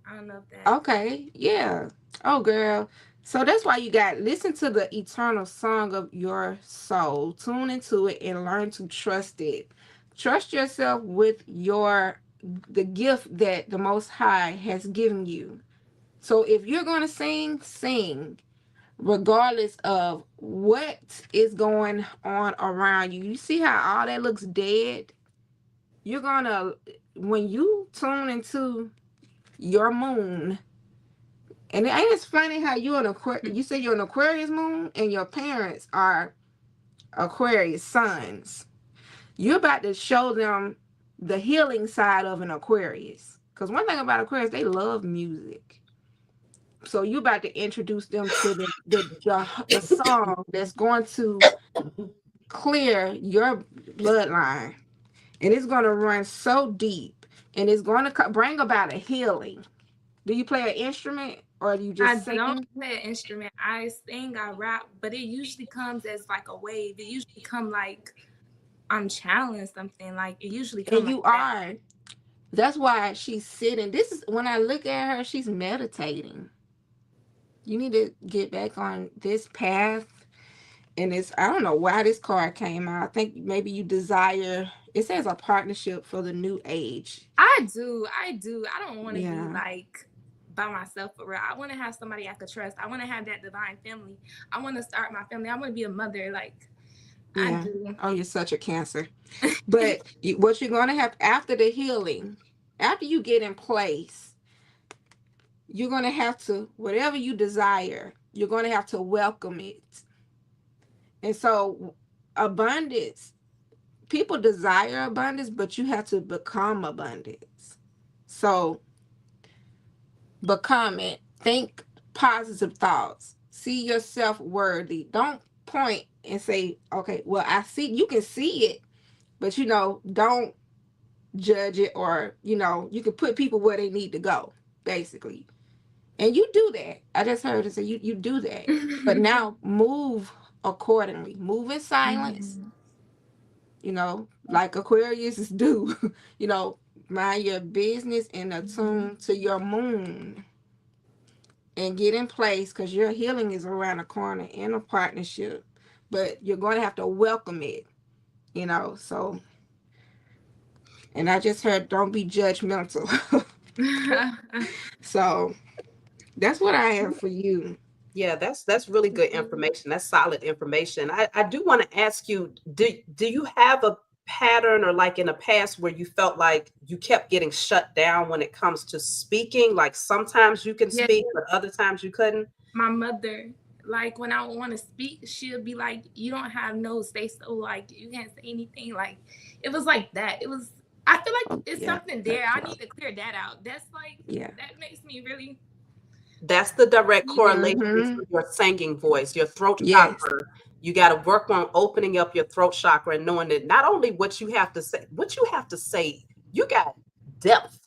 I don't know if that. Okay, yeah. Oh, girl. So that's why you got listen to the eternal song of your soul. Tune into it and learn to trust it. Trust yourself with the gift that the Most High has given you. So if you're going to sing, sing regardless of what is going on around you. You see how all that looks dead? You're going to when you tune into your moon. And ain't it funny how you say you're an Aquarius moon and your parents are Aquarius suns. You're about to show them the healing side of an Aquarius. Because one thing about Aquarius, they love music. So you're about to introduce them to the song that's going to clear your bloodline. And it's going to run so deep. And it's going to bring about a healing. Do you play an instrument or do you I just sing? don't play an instrument. I sing, I rap, but it usually comes as like a wave. It usually come like I'm channeling something. Like it usually comes. And you are. That's why she's sitting. This is when I look at her, she's meditating. You need to get back on this path. And it's, I don't know why this card came out. I think maybe you desire, it says a partnership for the new age. I do. I don't want to be like by myself for real. I want to have somebody I could trust. I want to have that divine family. I want to start my family. I want to be a mother. Like, I do. Oh, you're such a Cancer. But what you're going to have after the healing, after you get in place, you're going to have to, whatever you desire, you're going to have to welcome it. And so abundance, people desire abundance, but you have to become abundance. So become it. Think positive thoughts. See yourself worthy. Don't point and say, okay, well, I see, you can see it, but don't judge it, or, you can put people where they need to go, basically. And you do that. I just heard it say you do that. But now move accordingly. Move in silence. Like Aquarius do. Mind your business and attune to your moon. And get in place, because your healing is around the corner in a partnership. But you're going to have to welcome it. So. And I just heard, don't be judgmental. So that's what I have for you. Yeah, that's really good information. That's solid information. I do want to ask you, do you have a pattern, or like in the past where you felt like you kept getting shut down when it comes to speaking? Like sometimes you can speak, but other times you couldn't? My mother, like when I want to speak, she'll be like, you don't have no say so, like you can't say anything. Like it was like that. I feel like it's something there. I need to clear that out. That's like, that makes me really. That's the direct correlation to your singing voice, your throat chakra. You got to work on opening up your throat chakra and knowing that not only what you have to say, you got depth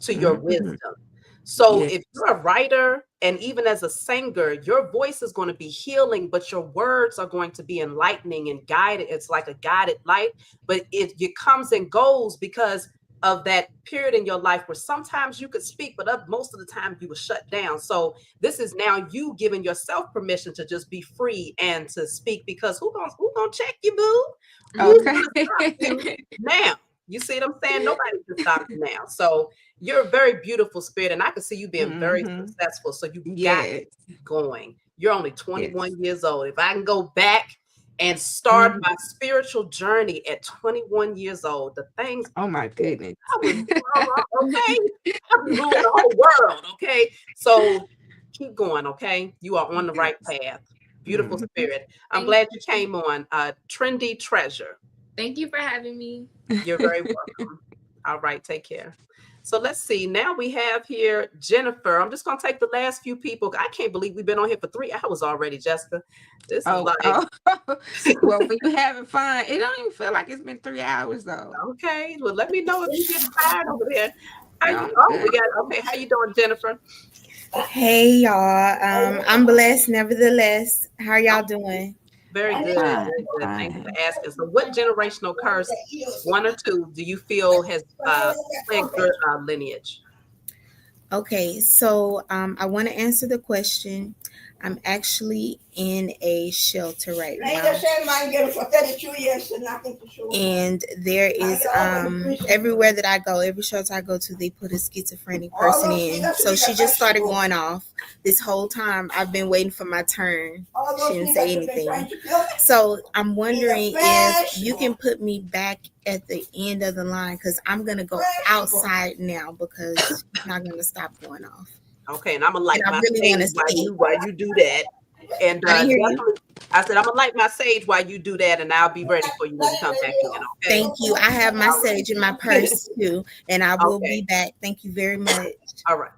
to your wisdom. So if you're a writer, and even as a singer, your voice is going to be healing, but your words are going to be enlightening and guided. It's like a guided light, but it comes and goes because of that period in your life where sometimes you could speak, but most of the time you were shut down. So this is now you giving yourself permission to just be free and to speak, because who gonna check you, boo? Okay. Now, you see what I'm saying? Nobody can stop you now. So you're a very beautiful spirit, and I can see you being very successful. So you got to keep going. You're only 21 years old. If I can go back and start my spiritual journey at 21 years old, the things. Oh my goodness. I was ruling the whole world. Okay. So keep going. Okay. You are on the right path. Beautiful spirit. I'm glad you came on. Trendy Treasure. Thank you for having me. You're very welcome. All right. Take care. So let's see. Now we have here Jennifer. I'm just going to take the last few people. I can't believe we've been on here for 3 hours already, Jessica. This is like. Well, when you're having fun, it don't even feel like it's been 3 hours, though. Okay. Well, let me know if you get tired over there. How you doing, Jennifer? Hey, y'all. I'm blessed, nevertheless. How are y'all doing? Very good. Very good. Thank you for asking. So what generational curse, 1 or 2, do you feel has plagued your lineage? Okay, so I want to answer the question. I'm actually in a shelter right now. And there is, everywhere that I go, every shelter I go to, they put a schizophrenic person in. So she just started going off. This whole time I've been waiting for my turn. She didn't say anything. So I'm wondering if you can put me back at the end of the line, because I'm going to go outside now because she's not going to stop going off. Okay, and I'm gonna like I really want to while you do that. And I didn't hear you. definitely, I said, I'm going to light my sage while you do that, and I'll be ready for you when you come back in, okay? Thank you. I have my All right. sage in my purse too, and I will Okay. be back. Thank you very much. All right.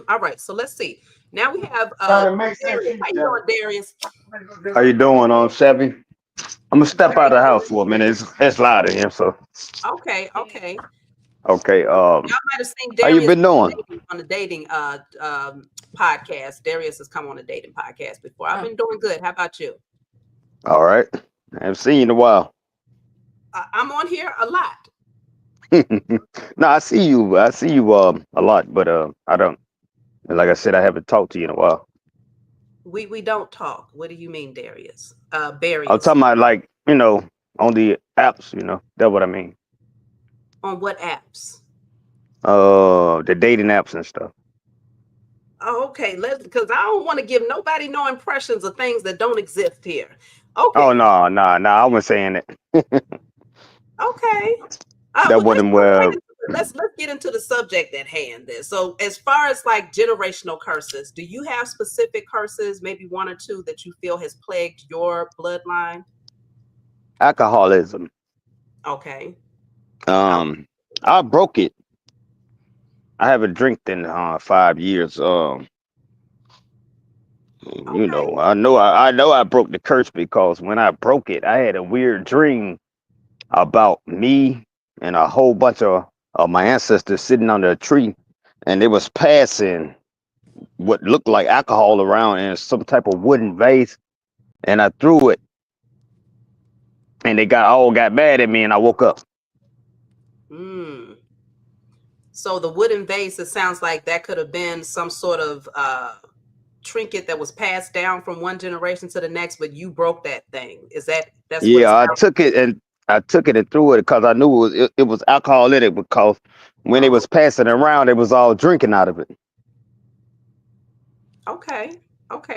All right. So let's see. Now we have Darius. How you doing, Darius? How you doing, Savvy? I'm gonna step out of the house for a minute. It's loud in here, so Okay. Okay. okay. Y'all might have seen How you Darius been doing? on the dating podcast. Darius has come on a dating podcast before. I've been doing good. How about you? All right. I haven't seen you in a while. I'm on here a lot. No, I see you. I see you a lot, but I don't. Like I said, I haven't talked to you in a while. We don't talk. What do you mean, Darius? I'm Darius. talking about like on the apps. That's what I mean. On what apps? The dating apps and stuff. Oh, okay. Because I don't want to give nobody no impressions of things that don't exist here. Oh Okay. no, I wasn't saying it. Okay. That wasn't where. Let's get into the subject at hand then. So as far as like generational curses, do you have specific curses, maybe one or two that you feel has plagued your bloodline? Alcoholism. Okay. I broke it. I haven't drank in 5 years. Okay. I know I broke the curse because when I broke it, I had a weird dream about me and a whole bunch of my ancestors sitting under a tree, and they was passing what looked like alcohol around in some type of wooden vase, and I threw it, and they all got mad at me, and I woke up. So the wooden vase, it sounds like that could have been some sort of trinket that was passed down from one generation to the next, but you broke that thing. That's Yeah, I took it and threw it because I knew it was alcohol in it, because when they was passing it around, they was all drinking out of it. Okay,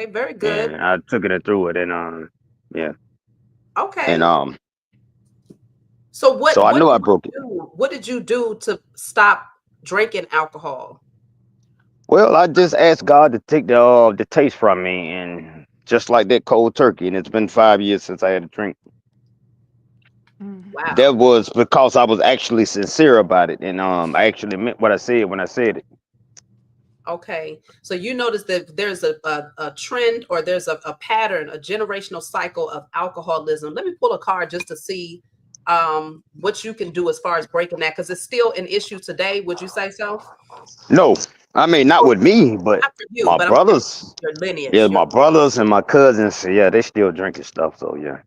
very good. And I took it and threw it, and yeah. Okay. And so I knew I broke it. What did you do to stop drinking alcohol? Well, I just asked God to take the taste from me, and just like that, cold turkey. And it's been 5 years since I had a drink. Wow. That was because I was actually sincere about it, and I actually meant what I said when I said it. Okay, so you notice that there's a trend, or there's a pattern, a generational cycle of alcoholism. Let me pull a card just to see what you can do as far as breaking that, because it's still an issue today. Would you say so? No, I mean, not with me, but Not for you, my but brothers. your lineage. Yeah, my brothers and my cousins. Yeah, they still drinking stuff. So yeah.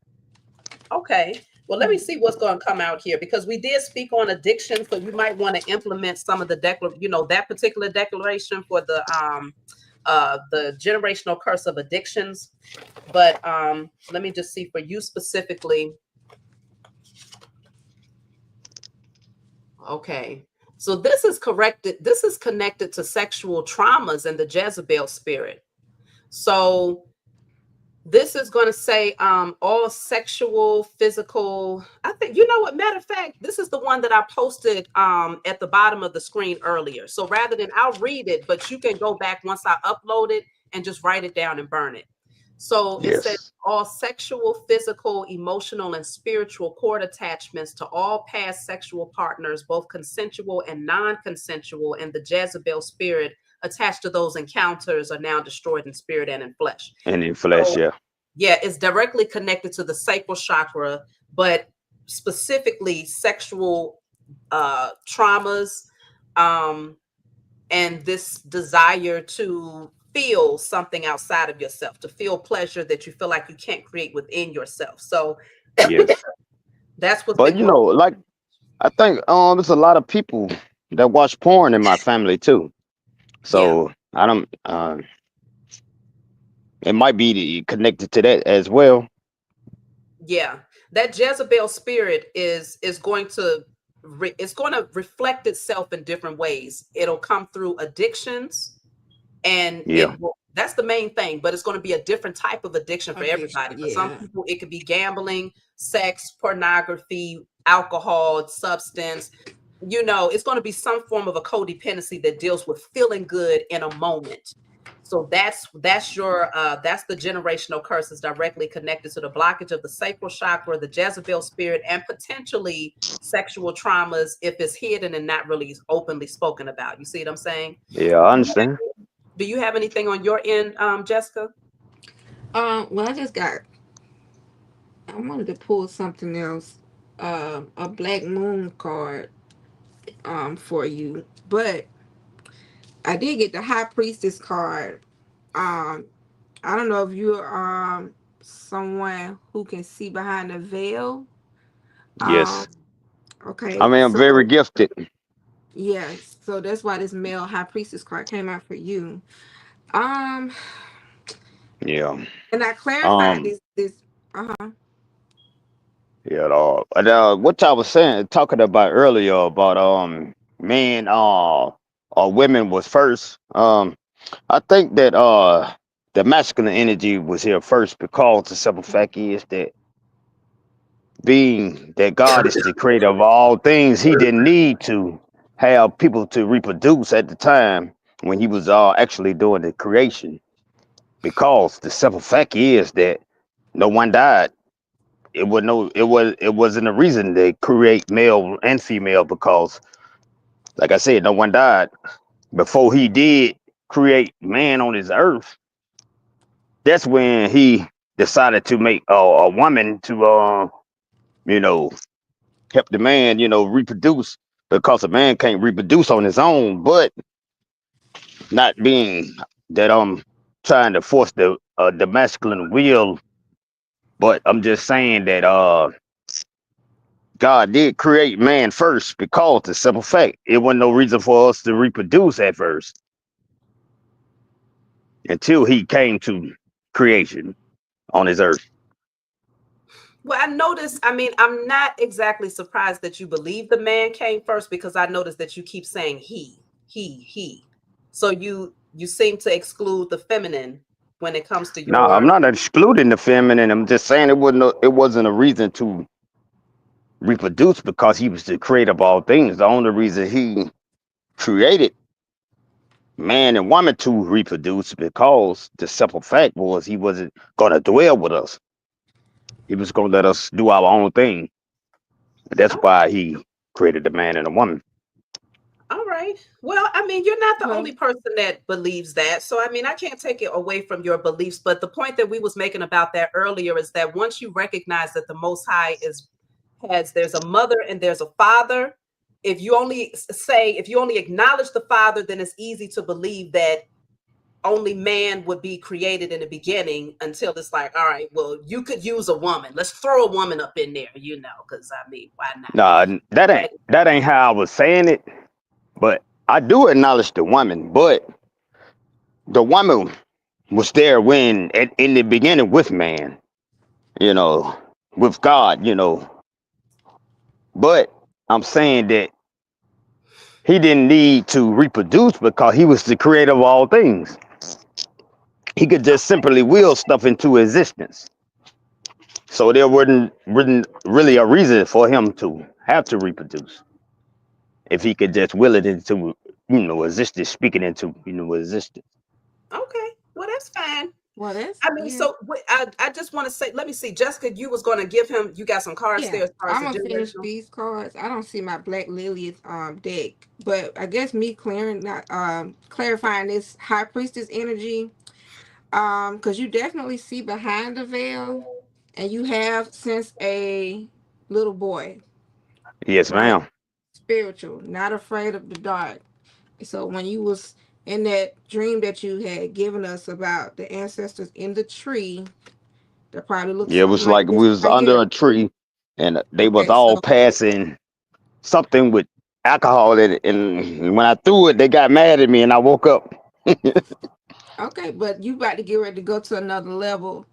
Okay. Well, let me see what's going to come out here, because we did speak on addiction, so you might want to implement some of the that particular declaration for the generational curse of addictions. But let me just see for you specifically. Okay. So this is corrected. This is connected to sexual traumas and the Jezebel spirit. So this is going to say all sexual, physical. I think, what, matter of fact, this is the one that I posted at the bottom of the screen earlier. So rather than, I'll read it, but you can go back once I upload it and just write it down and burn it. So it says all sexual, physical, emotional, and spiritual cord attachments to all past sexual partners, both consensual and non-consensual, and the Jezebel spirit attached to those encounters are now destroyed in spirit and in flesh. And in flesh, so, yeah. Yeah, it's directly connected to the sacral chakra, but specifically sexual traumas, and this desire to feel something outside of yourself, to feel pleasure that you feel like you can't create within yourself. So yes. That's what's But like, I think there's a lot of people that watch porn in my family too. So I don't it might be connected to that as well. Yeah, that Jezebel spirit is going to reflect itself in different ways. It'll come through addictions, and that's the main thing, but it's going to be a different type of addiction for everybody. For some people, it could be gambling, sex, pornography, alcohol, substance. It's going to be some form of a codependency that deals with feeling good in a moment. So that's your that's the generational curses directly connected to the blockage of the sacral chakra, the Jezebel spirit, and potentially sexual traumas if it's hidden and not really openly spoken about. You see what I'm saying? Yeah, I Do you understand. do you have anything on your end, Jessica? Well, I wanted to pull something else, a black moon card, for you, but I did get the high priestess card. Um, I don't know if you're someone who can see behind the veil. Um, Yes. I okay, mean, I'm very so gifted. yes, so that's why this male high priestess card came out for you. Um, Yeah. and I clarified Um. this. Uh huh. Yeah. What I was saying, talking about earlier about men or women was first. I think that the masculine energy was here first because the simple fact is that being that God is the creator of all things, He didn't need to have people to reproduce at the time when He was actually doing the creation. Because the simple fact is that no one died. It wasn't a reason to create male and female because, like I said, no one died before He did create man on this earth. That's when He decided to make a woman to you know help the man reproduce because a man can't reproduce on his own. But not being that I'm trying to force the masculine will, but I'm just saying that God did create man first because the simple fact it wasn't no reason for us to reproduce at first until He came to creation on His earth. Well, I noticed, I mean, I'm not exactly surprised that you believe the man came first because I noticed that you keep saying he. So you seem to exclude the feminine when it comes to Now, I'm your. not excluding the feminine. I'm just saying it wasn't a reason to reproduce because He was the creator of all things. The only reason He created man and woman to reproduce because the simple fact was He wasn't going to dwell with us. He was going to let us do our own thing. That's Oh, why He created the man and the woman. all right. Well, I mean, you're not the Well, only person that believes that. So, I mean, I can't take it away from your beliefs. But the point that we was making about that earlier is that once you recognize that the Most High is has there's a mother and there's a father. If you only acknowledge the father, then it's easy to believe that only man would be created in the beginning until it's like, all right, well, you could use a woman. Let's throw a woman up in there, because I mean, why not? Nah, But that ain't how I was saying it. But I do acknowledge the woman. But the woman was there when in the beginning with man, you know, with God, But I'm saying that He didn't need to reproduce because He was the creator of all things. He could just simply will stuff into existence. So there wouldn't really a reason for Him to have to reproduce if He could just will it into existence, speaking into existence. okay, well, that's fine. well, that's I mean, yeah, so I just want to say, let me see, Jessica, you was going to give him. You got some cards yeah. there as far as I'm the gonna finish generational. these cards. I don't see my Black Lily deck, but I guess me clearing not clarifying this high priestess energy, because you definitely see behind the veil, and you have since a little boy, Yes, right? ma'am. Spiritual, not afraid of the dark. So when you was in that dream that you had given us about the ancestors in the tree, that probably looks Yeah, it something was like like this we was right under here. a tree, and they was Okay, all so passing something with alcohol in it. And when I threw it, they got mad at me, and I woke up. okay, but you about to get ready to go to another level.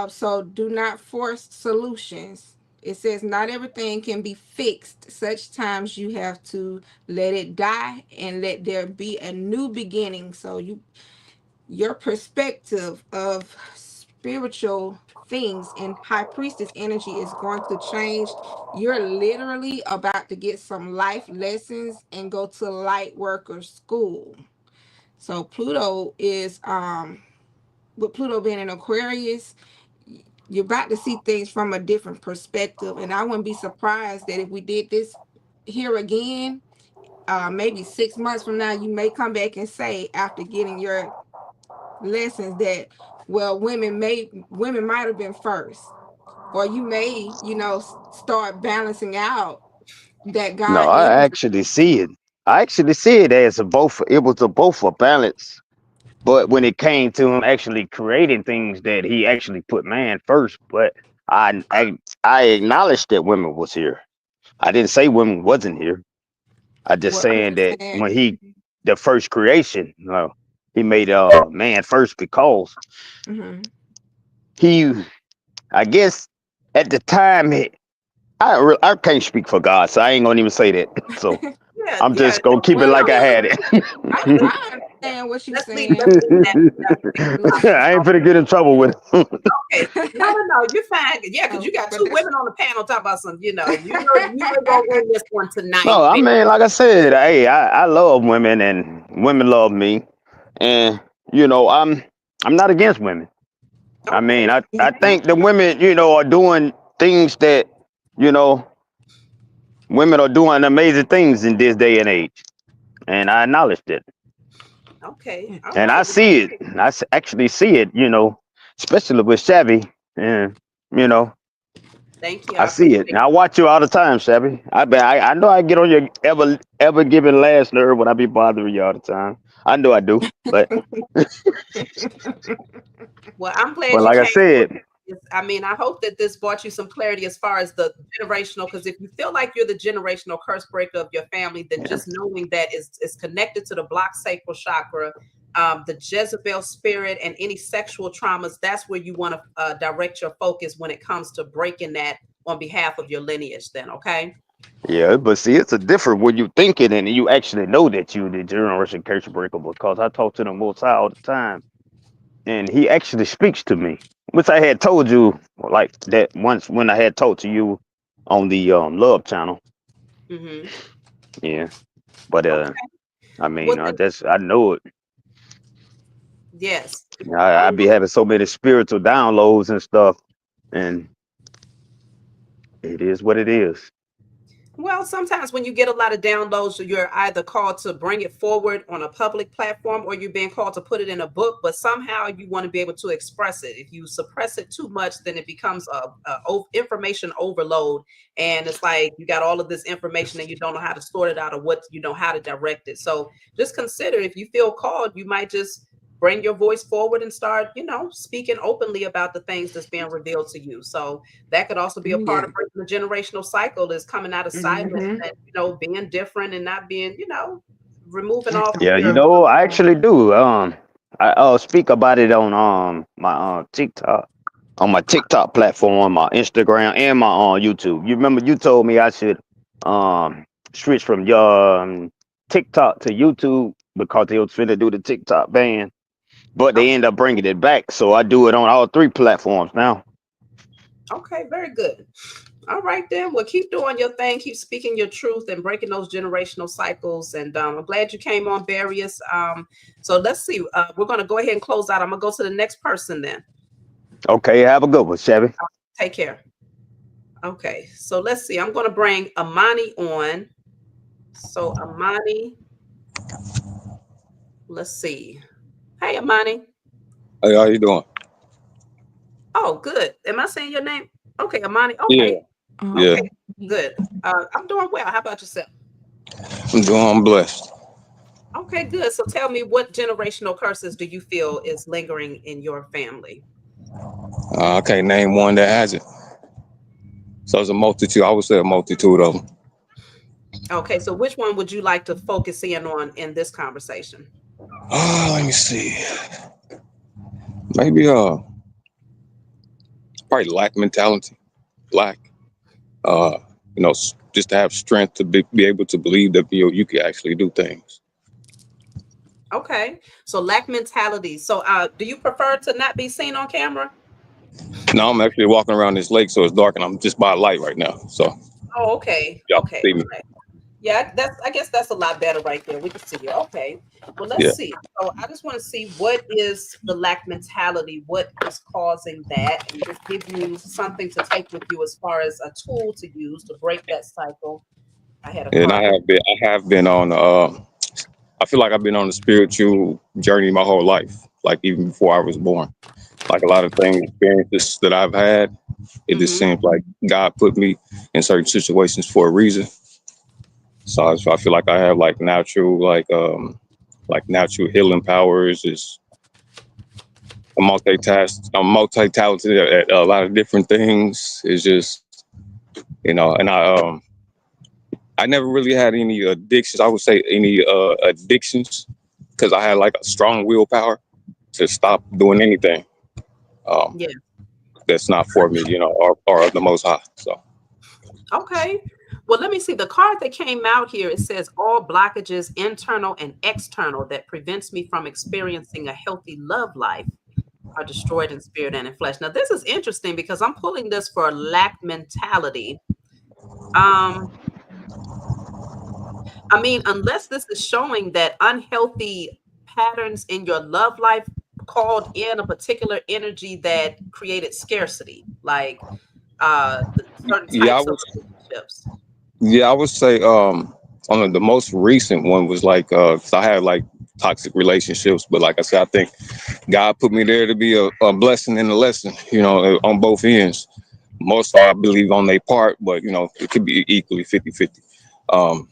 So do not force solutions. It says not everything can be fixed. Such times you have to let it die and let there be a new beginning. So your perspective of spiritual things and high priestess energy is going to change. You're literally about to get some life lessons and go to light worker school. So Pluto is with Pluto being in Aquarius, you're about to see things from a different perspective. And I wouldn't be surprised that if we did this here again, maybe 6 months from now, you may come back and say, after getting your lessons, that, well, women might have been first, or you may, start balancing out that No, God I is. actually see it. I actually see it as a both. It was a both a balance. But when it came to him actually creating things, that he actually put man first. But I acknowledged that women was here. I didn't say women wasn't here. I just What saying I'm that saying. when he the first creation, he made man first because Hmm. he, I guess at the time, I can't speak for God, so I ain't gonna even say that. So Yeah, I'm yeah. just gonna keep it Well, like I had I, Let's, it. I understand what you're let's saying. leave that. I ain't finna get in trouble with him. Okay. No, no, no. You're fine. Yeah, because Oh, you got but two that's women on the panel talking about some, you ain't gonna win this one tonight. No, I mean, like I said, hey, I love women and women love me, and I'm not against women. I Okay. mean, I think the women, are doing things that, you know, women are doing amazing things in this day and age, and I acknowledge it, Okay. All and I right. see it. Actually see it, especially with Shabby, and you know, Thank you. I I see appreciate it. And I watch you all the time, Shabby. I know I get on your ever giving last nerve when I be bothering you all the time. I know I do, Well, I'm glad but you like I came. said, I mean, I hope that this brought you some clarity as far as the generational, because if you feel like you're the generational curse breaker of your family, then yeah, just knowing that is connected to the block sacral chakra, the Jezebel spirit, and any sexual traumas, that's where you want to direct your focus when it comes to breaking that on behalf of your lineage, then, okay? yeah. But see, it's a different when you think it and you actually know that you the generation curse breaker. Because I talk to the Most High all the time, and He actually speaks to me, which I had told you like that once when I had talked to you on the Love channel. Mm-hmm. Yeah, but Okay. I Well, mean, then, I know it. yes. I be having so many spiritual downloads and stuff, and it is what it is. Well, sometimes when you get a lot of downloads, you're either called to bring it forward on a public platform or you're being called to put it in a book, but somehow you want to be able to express it. If you suppress it too much, then it becomes information overload. And it's like you got all of this information and you don't know how to sort it out or what you know how to direct it. So just consider if you feel called, you might just bring your voice forward and start, speaking openly about the things that's being revealed to you. So that could also be a part yeah. of breaking the generational cycle is coming out of silence Hmm. and being different and not being removing all Yeah, fear. I actually do. I speak about it on my TikTok, on my TikTok platform, my Instagram, and my YouTube. You remember you told me I should um switch from your TikTok to YouTube because they was finna do the TikTok ban, but Oh, they end up bringing it back. So I do it on all three platforms now. okay, very good. All right then. Well, keep doing your thing, keep speaking your truth and breaking those generational cycles. And I'm glad you came on, Various. So let's see. We're gonna go ahead and close out. I'm gonna go to the next person then. Okay, have a good one, Chevy. Take care. Okay, so let's see. I'm gonna bring Amani on. So Amani, let's see. Hey Amani. Hey, how you doing? Oh, good. Am I saying your name? Okay, Amani. Yeah, Okay. yeah. Okay. Good. I'm doing well. How about yourself? I'm blessed. Okay, good. So tell me, what generational curses do you feel is lingering in your family? I can't name one that hasn't. So it's a multitude. I would say a multitude of them. Okay, so which one would you like to focus in on in this conversation? Let me see. Maybe probably lack mentality. Lack. Uh, just to have strength to be able to believe that you can actually do things. Okay, so lack mentality. So do you prefer to not be seen on camera? Now I'm actually walking around this lake, so it's dark, and I'm just by a light right now. So Oh, okay. y'all can Okay. see me. All right. Yeah, I guess that's a lot better right there. We can see you. Okay. Well, let's Yeah. see. So I just want to see what is the lack mentality, what is causing that, and just give you something to take with you as far as a tool to use to break that cycle. I had a And card. I have been on I feel like I've been on a spiritual journey my whole life, like even before I was born. Like a lot of things, experiences that I've had, it just Mm-hmm. seems like God put me in certain situations for a reason. So I feel like I have like natural healing powers. Is I'm multi-talented at a lot of different things. It's just, and I never really had any addictions. I would say any addictions because I had like a strong willpower to stop doing anything um, Yeah. that's not for me, or of the Most High. So Okay. Well, let me see. The card that came out here, it says all blockages, internal and external, that prevents me from experiencing a healthy love life are destroyed in spirit and in flesh. Now, this is interesting because I'm pulling this for lack mentality. Um, I mean, unless this is showing that unhealthy patterns in your love life called in a particular energy that created scarcity, like certain yeah, types of relationships. I would say on the most recent one was like 'cause I had like toxic relationships, but like I said, I think God put me there to be a blessing and a lesson, on both ends. Most I believe on their part, but it could be equally 50-50. Um,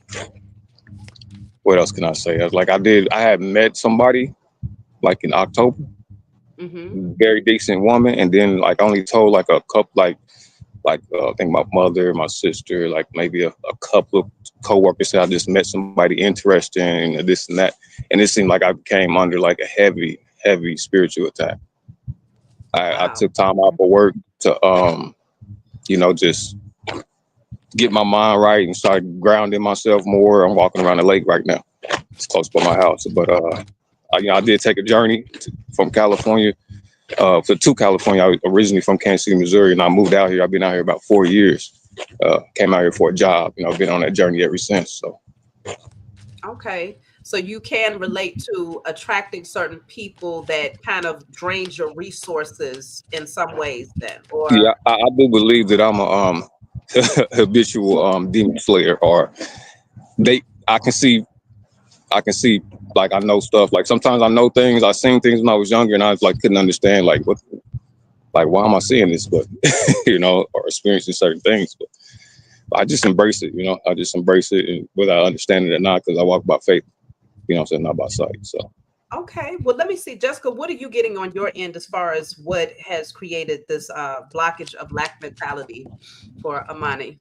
what else can I say? I had met somebody like in October, Mm-hmm. very decent woman, and then like only told like a couple I think my mother, my sister, like maybe a couple of coworkers said I just met somebody interesting and this and that, and it seemed like I came under like a heavy spiritual attack. I Wow. took time off of work to just get my mind right and start grounding myself more. I'm walking around the lake right now. It's close by my house, but I did take a journey from California to California. I was originally from Kansas City, Missouri, and I moved out here. I've been out here about 4 years. Came out here for a job. I've been on that journey ever since. So Okay. So you can relate to attracting certain people that kind of drains your resources in some ways then, yeah, or I do believe that I'm a habitual demon slayer. Or they, I can see, like I know stuff. Like sometimes I know things. I seen things when I was younger, and I was like couldn't understand like what, like why am I seeing this? But or experiencing certain things. But I just embrace it. I just embrace it, and whether I understand it or not, because I walk by faith. What I'm saying, not by sight. So okay. Well, let me see, Jessica, what are you getting on your end as far as what has created this blockage of lack mentality for Amani?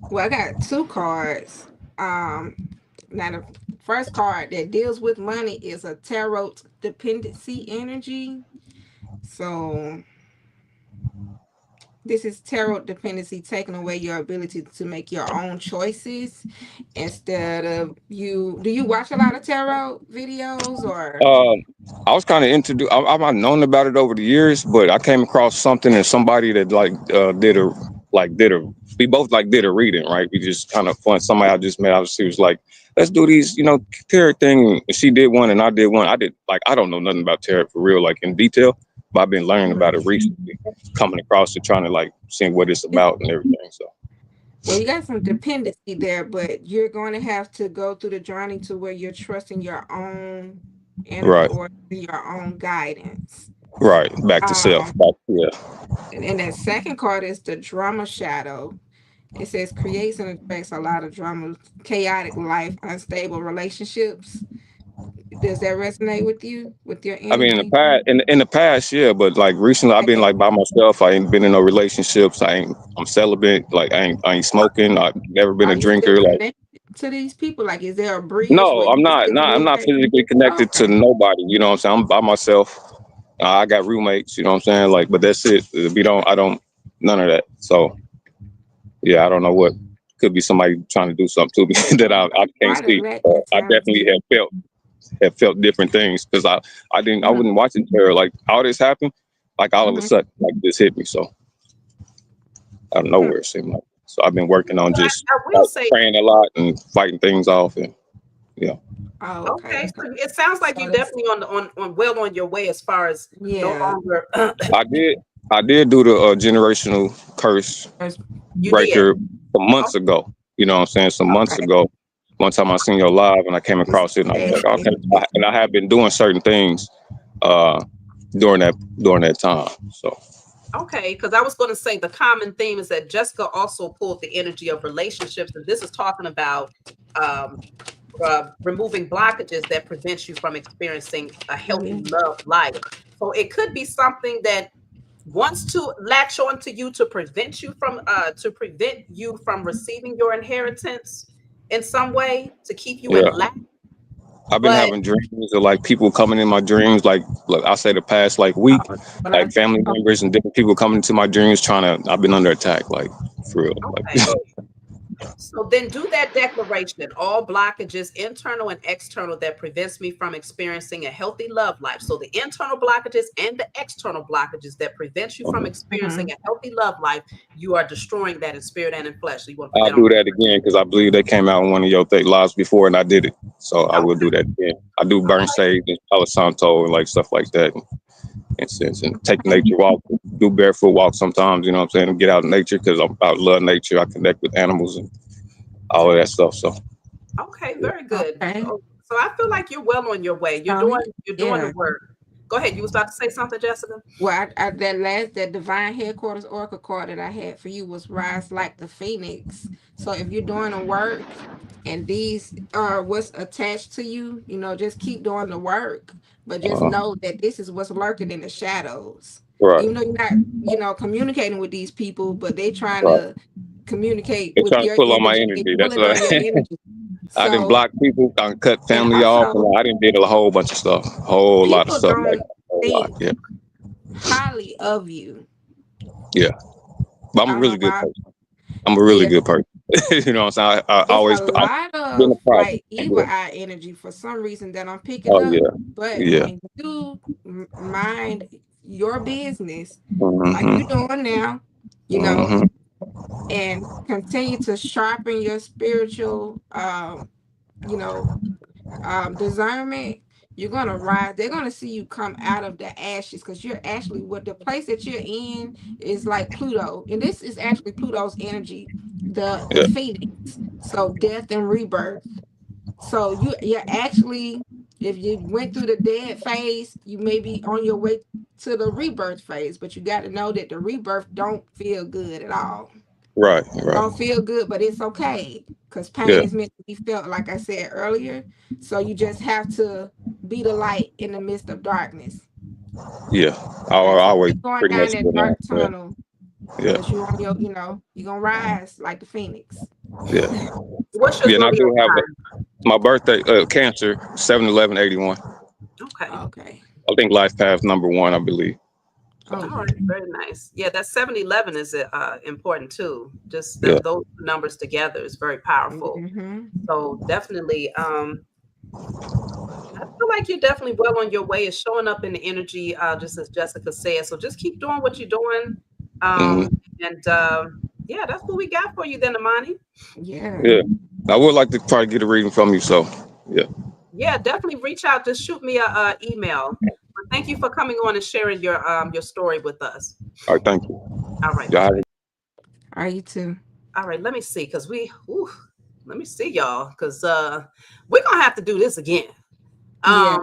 Well, I got two cards. Now the first card that deals with money is a tarot dependency energy. So this is tarot dependency taking away your ability to make your own choices instead of you. Do you watch a lot of tarot videos or? um, I was kind of introduced. I've known about it over the years, but I came across something and somebody that like did a we both like did a reading, right? We just kind of fun. Somebody I just met, she was like, let's do these, tarot thing. And she did one and I did one. I don't know nothing about tarot for real, like in detail, but I've been learning about it recently, coming across it, trying to like see what it's about and everything. So Well, you got some dependency there, but you're going to have to go through the journey to where you're trusting your own inner right, voice and your own guidance. right, back to self. Um, Yeah, and that second card is the drama shadow. It says creates and attracts a lot of drama, chaotic life, unstable relationships. Does that resonate with you, with your I mean, in the energy? past, in the past, yeah, but like recently, I've been Okay. like by myself. I ain't been in no relationships. I'm celibate. Like I ain't smoking. I've never been a Are you still drinker. Like connected to these people? Like, is there a bridge where no, you I'm can not. still I'm not communicate? physically connected to Okay. nobody. You know what I'm saying? I'm by myself. I got roommates. You know what I'm saying? Like, but that's it. I don't. None of that. So yeah, I don't know what. Could be somebody trying to do something to me that I can't Part of see. lack I definitely mentality. have felt different things because I Mhm, wasn't watching her like all this happened like all of a mhm, sudden like this hit me so out of mhm. nowhere it seemed like. So I've been working on But just I will say, praying a lot and fighting things off, and yeah. Oh, okay. okay, so it sounds like So you're that's, definitely on well on your way as far as no yeah. longer I did do the generational curse you did. breaker some months ago. You know what I'm saying? Some months Okay. ago. One time I seen your live and I came This across it and I was past like, okay. energy. And I have been doing certain things during that time. So Okay, because I was going to say the common theme is that Jessica also pulled the energy of relationships, and this is talking about um, removing blockages that prevent you from experiencing a healthy Yeah. love life. So it could be something that wants to latch on to you to prevent you from receiving your inheritance in some way, to keep you in yeah. lack. I've been But having dreams of like people coming in my dreams, like look, I say the past like week, But like family oh, members and different people coming into my dreams trying to. I've been under attack, like for real. okay. Like So then do that declaration, all blockages, internal and external, that prevents me from experiencing a healthy love life. So the internal blockages and the external blockages that prevent you from experiencing a healthy love life, you are destroying that in spirit and in flesh. So you want to put I'll that on do that again because I believe they came out in one of your lives before, and I did it. So I will do that again. I do burn sage and Palo Santo and like stuff like that. And take nature walk, do barefoot walk sometimes. You know what I'm saying? And get out in nature because I'm about love nature. I connect with animals and all of that stuff. So Okay, very good. okay. So I feel like you're well on your way. You're doing the Yeah. work. Go ahead. You was about to say something, Jessica? Well, that divine headquarters oracle card that I had for you was rise like the phoenix. So if you're doing the work and these are what's attached to you, just keep doing the work, but just know that this is what's lurking in the shadows. right, Even though you're not, communicating with these people, but they trying right. to communicate They're with trying to your pull on my energy. They energy. That's pulling what on your energy. I didn't So, block people. I cut and family off. also And I didn't did a whole bunch of stuff. A whole lot of people stuff. Like don't a whole lot. think Yeah, highly of you. yeah. But I'm I a don't know really good why. person. I'm a really Yeah, good person. You know what I'm saying? I it's always a I've lot been a of problem. like evil Yeah. eye energy for some reason that I'm picking Oh up. yeah. But Yeah. when you mind your business, like Mm-hmm. you're doing now, you know, Mm-hmm. and continue to sharpen your spiritual, you know, discernment, you're gonna rise. They're gonna see you come out of the ashes because you're actually what the place that you're in is like Pluto, and this is actually Pluto's energy, the Yeah. phoenix. So death and rebirth. So you're actually, if you went through the dead phase, you may be on your way to the rebirth phase, but you got to know that the rebirth don't feel good at all. Right. Right. Don't feel good, but it's okay because pain Yeah. is meant to be felt, like I said earlier. So you just have to be the light in the midst of darkness. Yeah. I Okay, so always keep going pretty down much that go down. dark tunnel Yeah. because you're on your, you're gonna rise like the phoenix. Yeah. What's your Yeah. And I zodiac do have sign? my birthday, Cancer, 7/11/81. Okay. Okay. I think life path number 1, I believe. Oh All yeah. right, very nice. Yeah, that 7-11 is important too. Just Yeah. those numbers together is very powerful. Mm-hmm. So definitely, I feel like you're definitely well on your way. It's showing up in the energy, just as Jessica said. So just keep doing what you're doing. Mm-hmm. And yeah, that's what we got for you then, Amani. Yeah. Yeah. I would like to probably get a reading from you. So yeah. Yeah, definitely reach out. Just shoot me a email. But thank you for coming on and sharing your story with us. All right. Thank you. All right. Y'all have Are you too? All right, let me see, because let me see y'all, because we're gonna have to do this again. Yeah.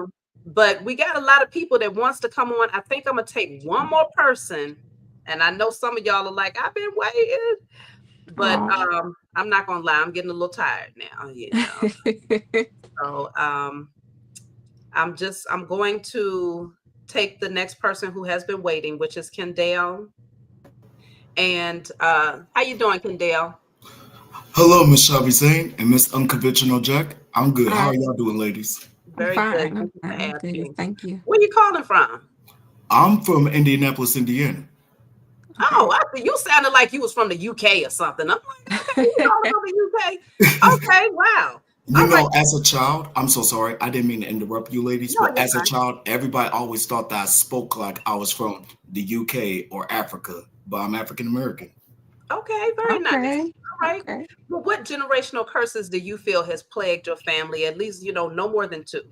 But we got a lot of people that wants to come on. I think I'm gonna take one more person, and I know some of y'all are like, I've been waiting, but I'm not gonna lie, I'm getting a little tired now, So I'm going to take the next person who has been waiting, which is Kendall. And how you doing, Kendall? Hello, Miss Shabby Zane and Miss Unconventional Jack. I'm good. How are y'all doing, ladies? I'm Very good. fine. Thank you for I'm good. asking. Thank you. Where you calling from? I'm from Indianapolis, Indiana. Oh, you sounded like you was from the UK or something. I'm like, okay, you calling from the UK? Okay, wow. You know, as a child, I'm so sorry. I didn't mean to interrupt you, ladies, No, but you're as a fine. child, everybody always thought that I spoke like I was from the UK or Africa, but I'm African American. Okay, very nice. Okay. All right. Okay. Well, what generational curses do you feel has plagued your family? At least, no more than two.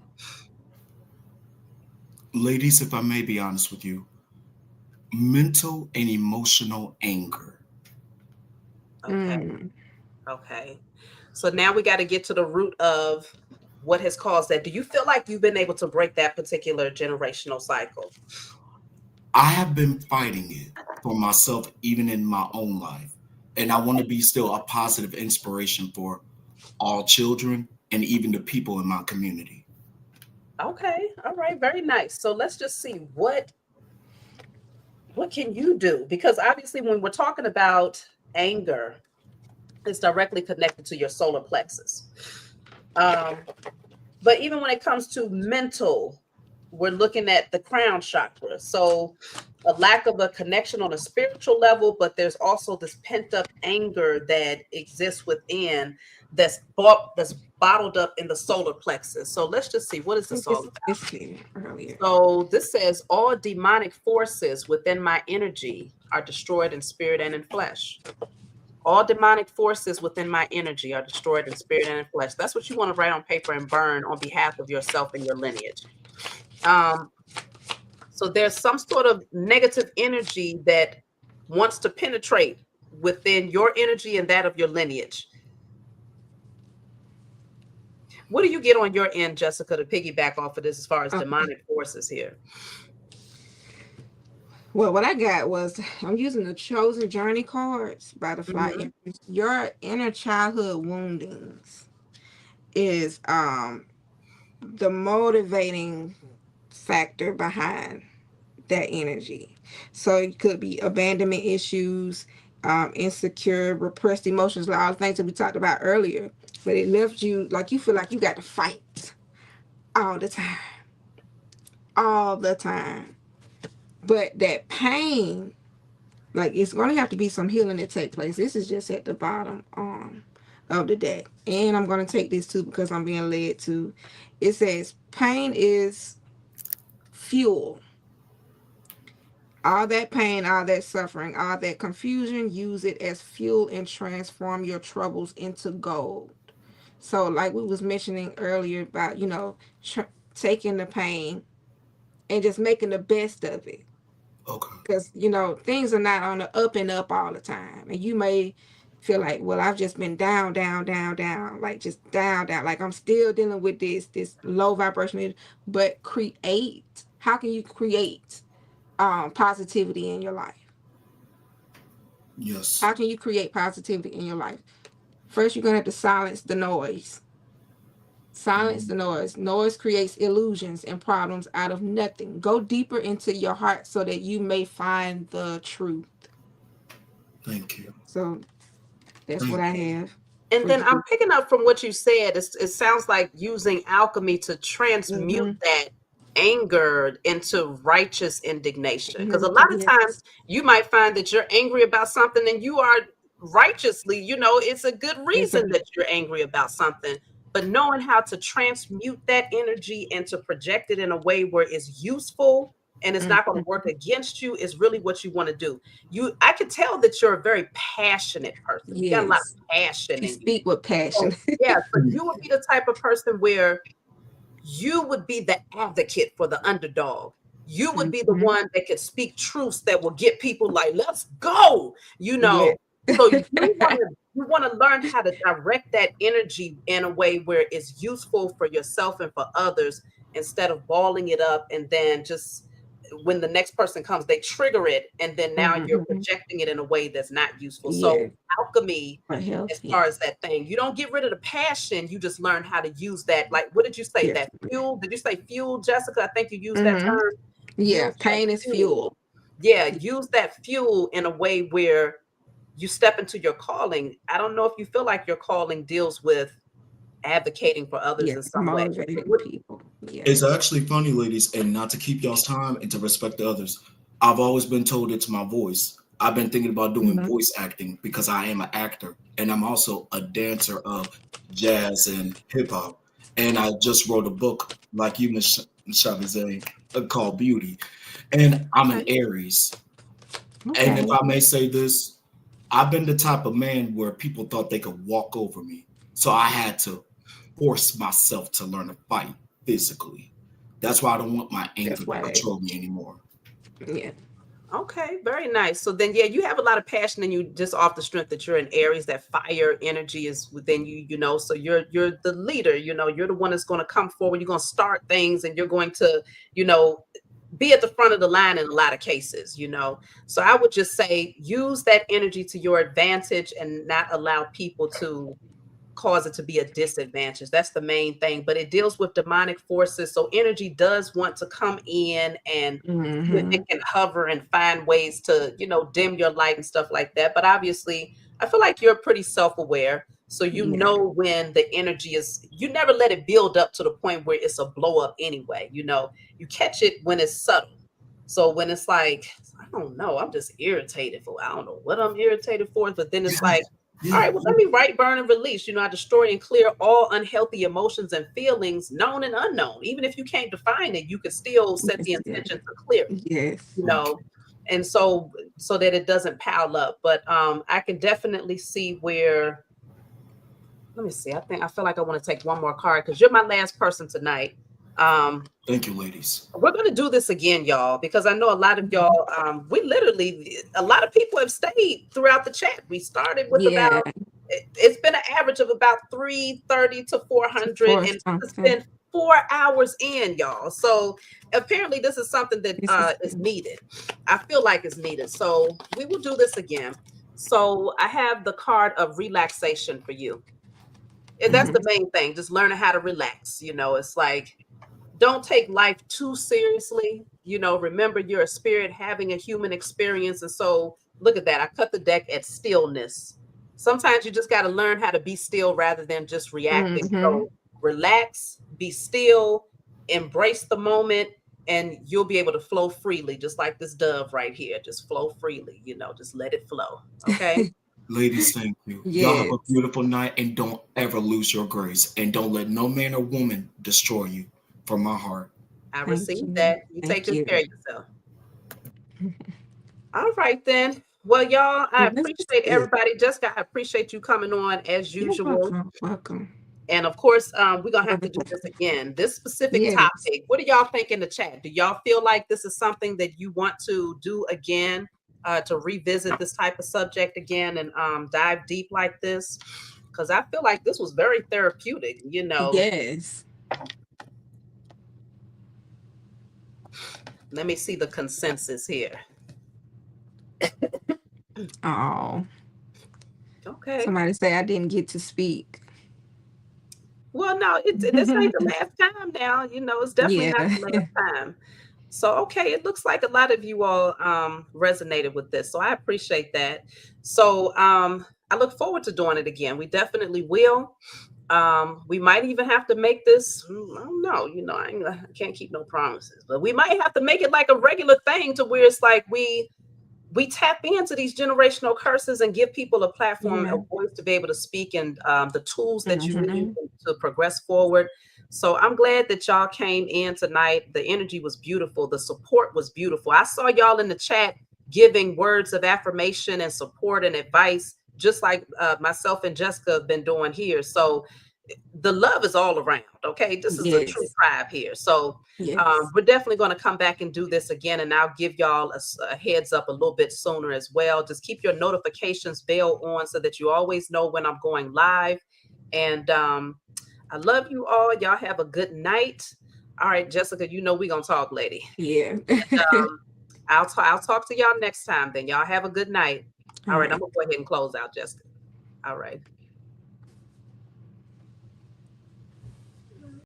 Ladies, if I may be honest with you, mental and emotional anger. Okay. Mm. Okay. So now we got to get to the root of what has caused that. Do you feel like you've been able to break that particular generational cycle? I have been fighting it for myself, even in my own life. And I want to be still a positive inspiration for all children and even the people in my community. Okay. All right. Very nice. So let's just see what can you do? Because obviously when we're talking about anger, it's directly connected to your solar plexus. But even when it comes to mental, we're looking at the crown chakra. So a lack of a connection on a spiritual level, but there's also this pent up anger that exists within that's bottled up in the solar plexus. So let's just see, what is this all about? Earlier. So this says all demonic forces within my energy are destroyed in spirit and in flesh. All demonic forces within my energy are destroyed in spirit and in flesh. That's what you want to write on paper and burn on behalf of yourself and your lineage. So there's some sort of negative energy that wants to penetrate within your energy and that of your lineage. What do you get on your end, Jessica, to piggyback off of this as far as demonic forces here? Well, what I got was I'm using the Chosen Journey cards by the Fly. Mm-hmm. Your inner childhood woundings is the motivating factor behind that energy. So it could be abandonment issues, insecure, repressed emotions, like all the things that we talked about earlier. But it left you like you feel like you got to fight all the time. All the time. But that pain, like it's going to have to be some healing that take place. This is just at the bottom of the deck. And I'm going to take this too because I'm being led to. It says pain is fuel. All that pain, all that suffering, all that confusion, use it as fuel and transform your troubles into gold. So like we was mentioning earlier about, taking the pain and just making the best of it. Okay. Because, things are not on the up and up all the time. And you may feel like, well, I've just been down, like just down. Like I'm still dealing with this low vibration. But create. How can you create positivity in your life? Yes. How can you create positivity in your life? First, you're going to have to silence the noise. Silence the noise. Noise creates illusions and problems out of nothing. Go deeper into your heart so that you may find the truth. Thank you. So that's what I have. And then I'm picking up from what you said. It sounds like using alchemy to transmute that anger into righteous indignation. Because a lot of times you might find that you're angry about something and you are righteously, it's a good reason that you're angry about something. But knowing how to transmute that energy and to project it in a way where it's useful and it's not going to work against you is really what you want to do. I can tell that you're a very passionate person. You got a lot of passion. You speak with passion. So you would be the type of person where you would be the advocate for the underdog. You would be the one that could speak truths that will get people like, let's go, So you want to learn how to direct that energy in a way where it's useful for yourself and for others instead of balling it up and then just when the next person comes, they trigger it and then now you're projecting it in a way that's not useful. So alchemy, as far as that thing, you don't get rid of the passion. You just learn how to use that. Like, what did you say? That fuel? Did you say fuel, Jessica? I think you used that term. Yeah, pain is fuel. Yeah, use that fuel in a way where you step into your calling. I don't know if you feel like your calling deals with advocating for others in some way. People. Yeah. It's actually funny, ladies, and not to keep y'all's time and to respect the others. I've always been told it's my voice. I've been thinking about doing voice acting because I am an actor and I'm also a dancer of jazz and hip hop. And I just wrote a book like you, Ms. Chavez, called Beauty. And I'm an Aries. And if I may say this, I've been the type of man where people thought they could walk over me. So I had to force myself to learn to fight physically. That's why I don't want my anger That's to why. control me anymore. Yeah. Okay, very nice. So then, yeah, you have a lot of passion in you just off the strength that you're in Aries, that fire energy is within you, you know, so you're the leader, you know, you're the one that's going to come forward, you're going to start things and you're going to, you know, be at the front of the line in a lot of cases, you know. So I would just say use that energy to your advantage and not allow people to cause it to be a disadvantage. That's the main thing. But it deals with demonic forces. So energy does want to come in and see if it can hover and find ways to, you know, dim your light and stuff like that. But obviously, I feel like you're pretty self-aware. So you know when the energy is, you never let it build up to the point where it's a blow up anyway. You know, you catch it when it's subtle. So when it's like, I don't know, I'm just irritated for, I don't know what I'm irritated for. But then it's like, all right, well, let me write, burn, and release. You know, I destroy and clear all unhealthy emotions and feelings, known and unknown. Even if you can't define it, you can still set the intention to clear it. Yes. You know, and so that it doesn't pile up. But I can definitely see where. Let me see. I feel like I want to take one more card because you're my last person tonight. Thank you, ladies. We're going to do this again, y'all, because I know a lot of y'all, a lot of people have stayed throughout the chat. We started with about, it's been an average of about 330 to 400, and it's been 4 hours in, y'all. So apparently this is something that is needed. I feel like it's needed. So we will do this again. So I have the card of relaxation for you. And that's the main thing, just learning how to relax. You know, it's like, don't take life too seriously. You know, remember you're a spirit having a human experience. And so look at that. I cut the deck at stillness. Sometimes you just got to learn how to be still rather than just reacting. So relax, be still, embrace the moment, and you'll be able to flow freely, just like this dove right here. Just flow freely, you know, just let it flow. Okay. Ladies, thank you. Y'all have a beautiful night, and don't ever lose your grace, and don't let no man or woman destroy you. From my heart, I received that. You take good care of yourself. All right then. Well, y'all, I appreciate everybody. Jessica, I appreciate you coming on as usual. Welcome. And of course, we're gonna have to do this again. This specific topic. What do y'all think in the chat? Do y'all feel like this is something that you want to do again? To revisit this type of subject again and dive deep like this? Because I feel like this was very therapeutic, you know. Yes. Let me see the consensus here. Oh. Okay. Somebody say I didn't get to speak. Well, no, this ain't the last time now. You know, it's definitely not the last time. So, okay, it looks like a lot of you all resonated with this. So I appreciate that. So I look forward to doing it again. We definitely will. We might even have to make this, I don't know, you know, I can't keep no promises, but we might have to make it like a regular thing to where it's like we tap into these generational curses and give people a platform, a voice to be able to speak, and the tools that you need to progress forward. So I'm glad that y'all came in tonight. The energy was beautiful. The support was beautiful. I saw y'all in the chat giving words of affirmation and support and advice, just like myself and Jessica have been doing here. So the love is all around. Okay. This is a true tribe here. So we're definitely going to come back and do this again. And I'll give y'all a heads up a little bit sooner as well. Just keep your notifications bell on so that you always know when I'm going live. And I love you all. Y'all have a good night. All right, Jessica, you know we're going to talk, lady. Yeah. And, I'll talk to y'all next time then. Y'all have a good night. All right, I'm going to go ahead and close out, Jessica. All right.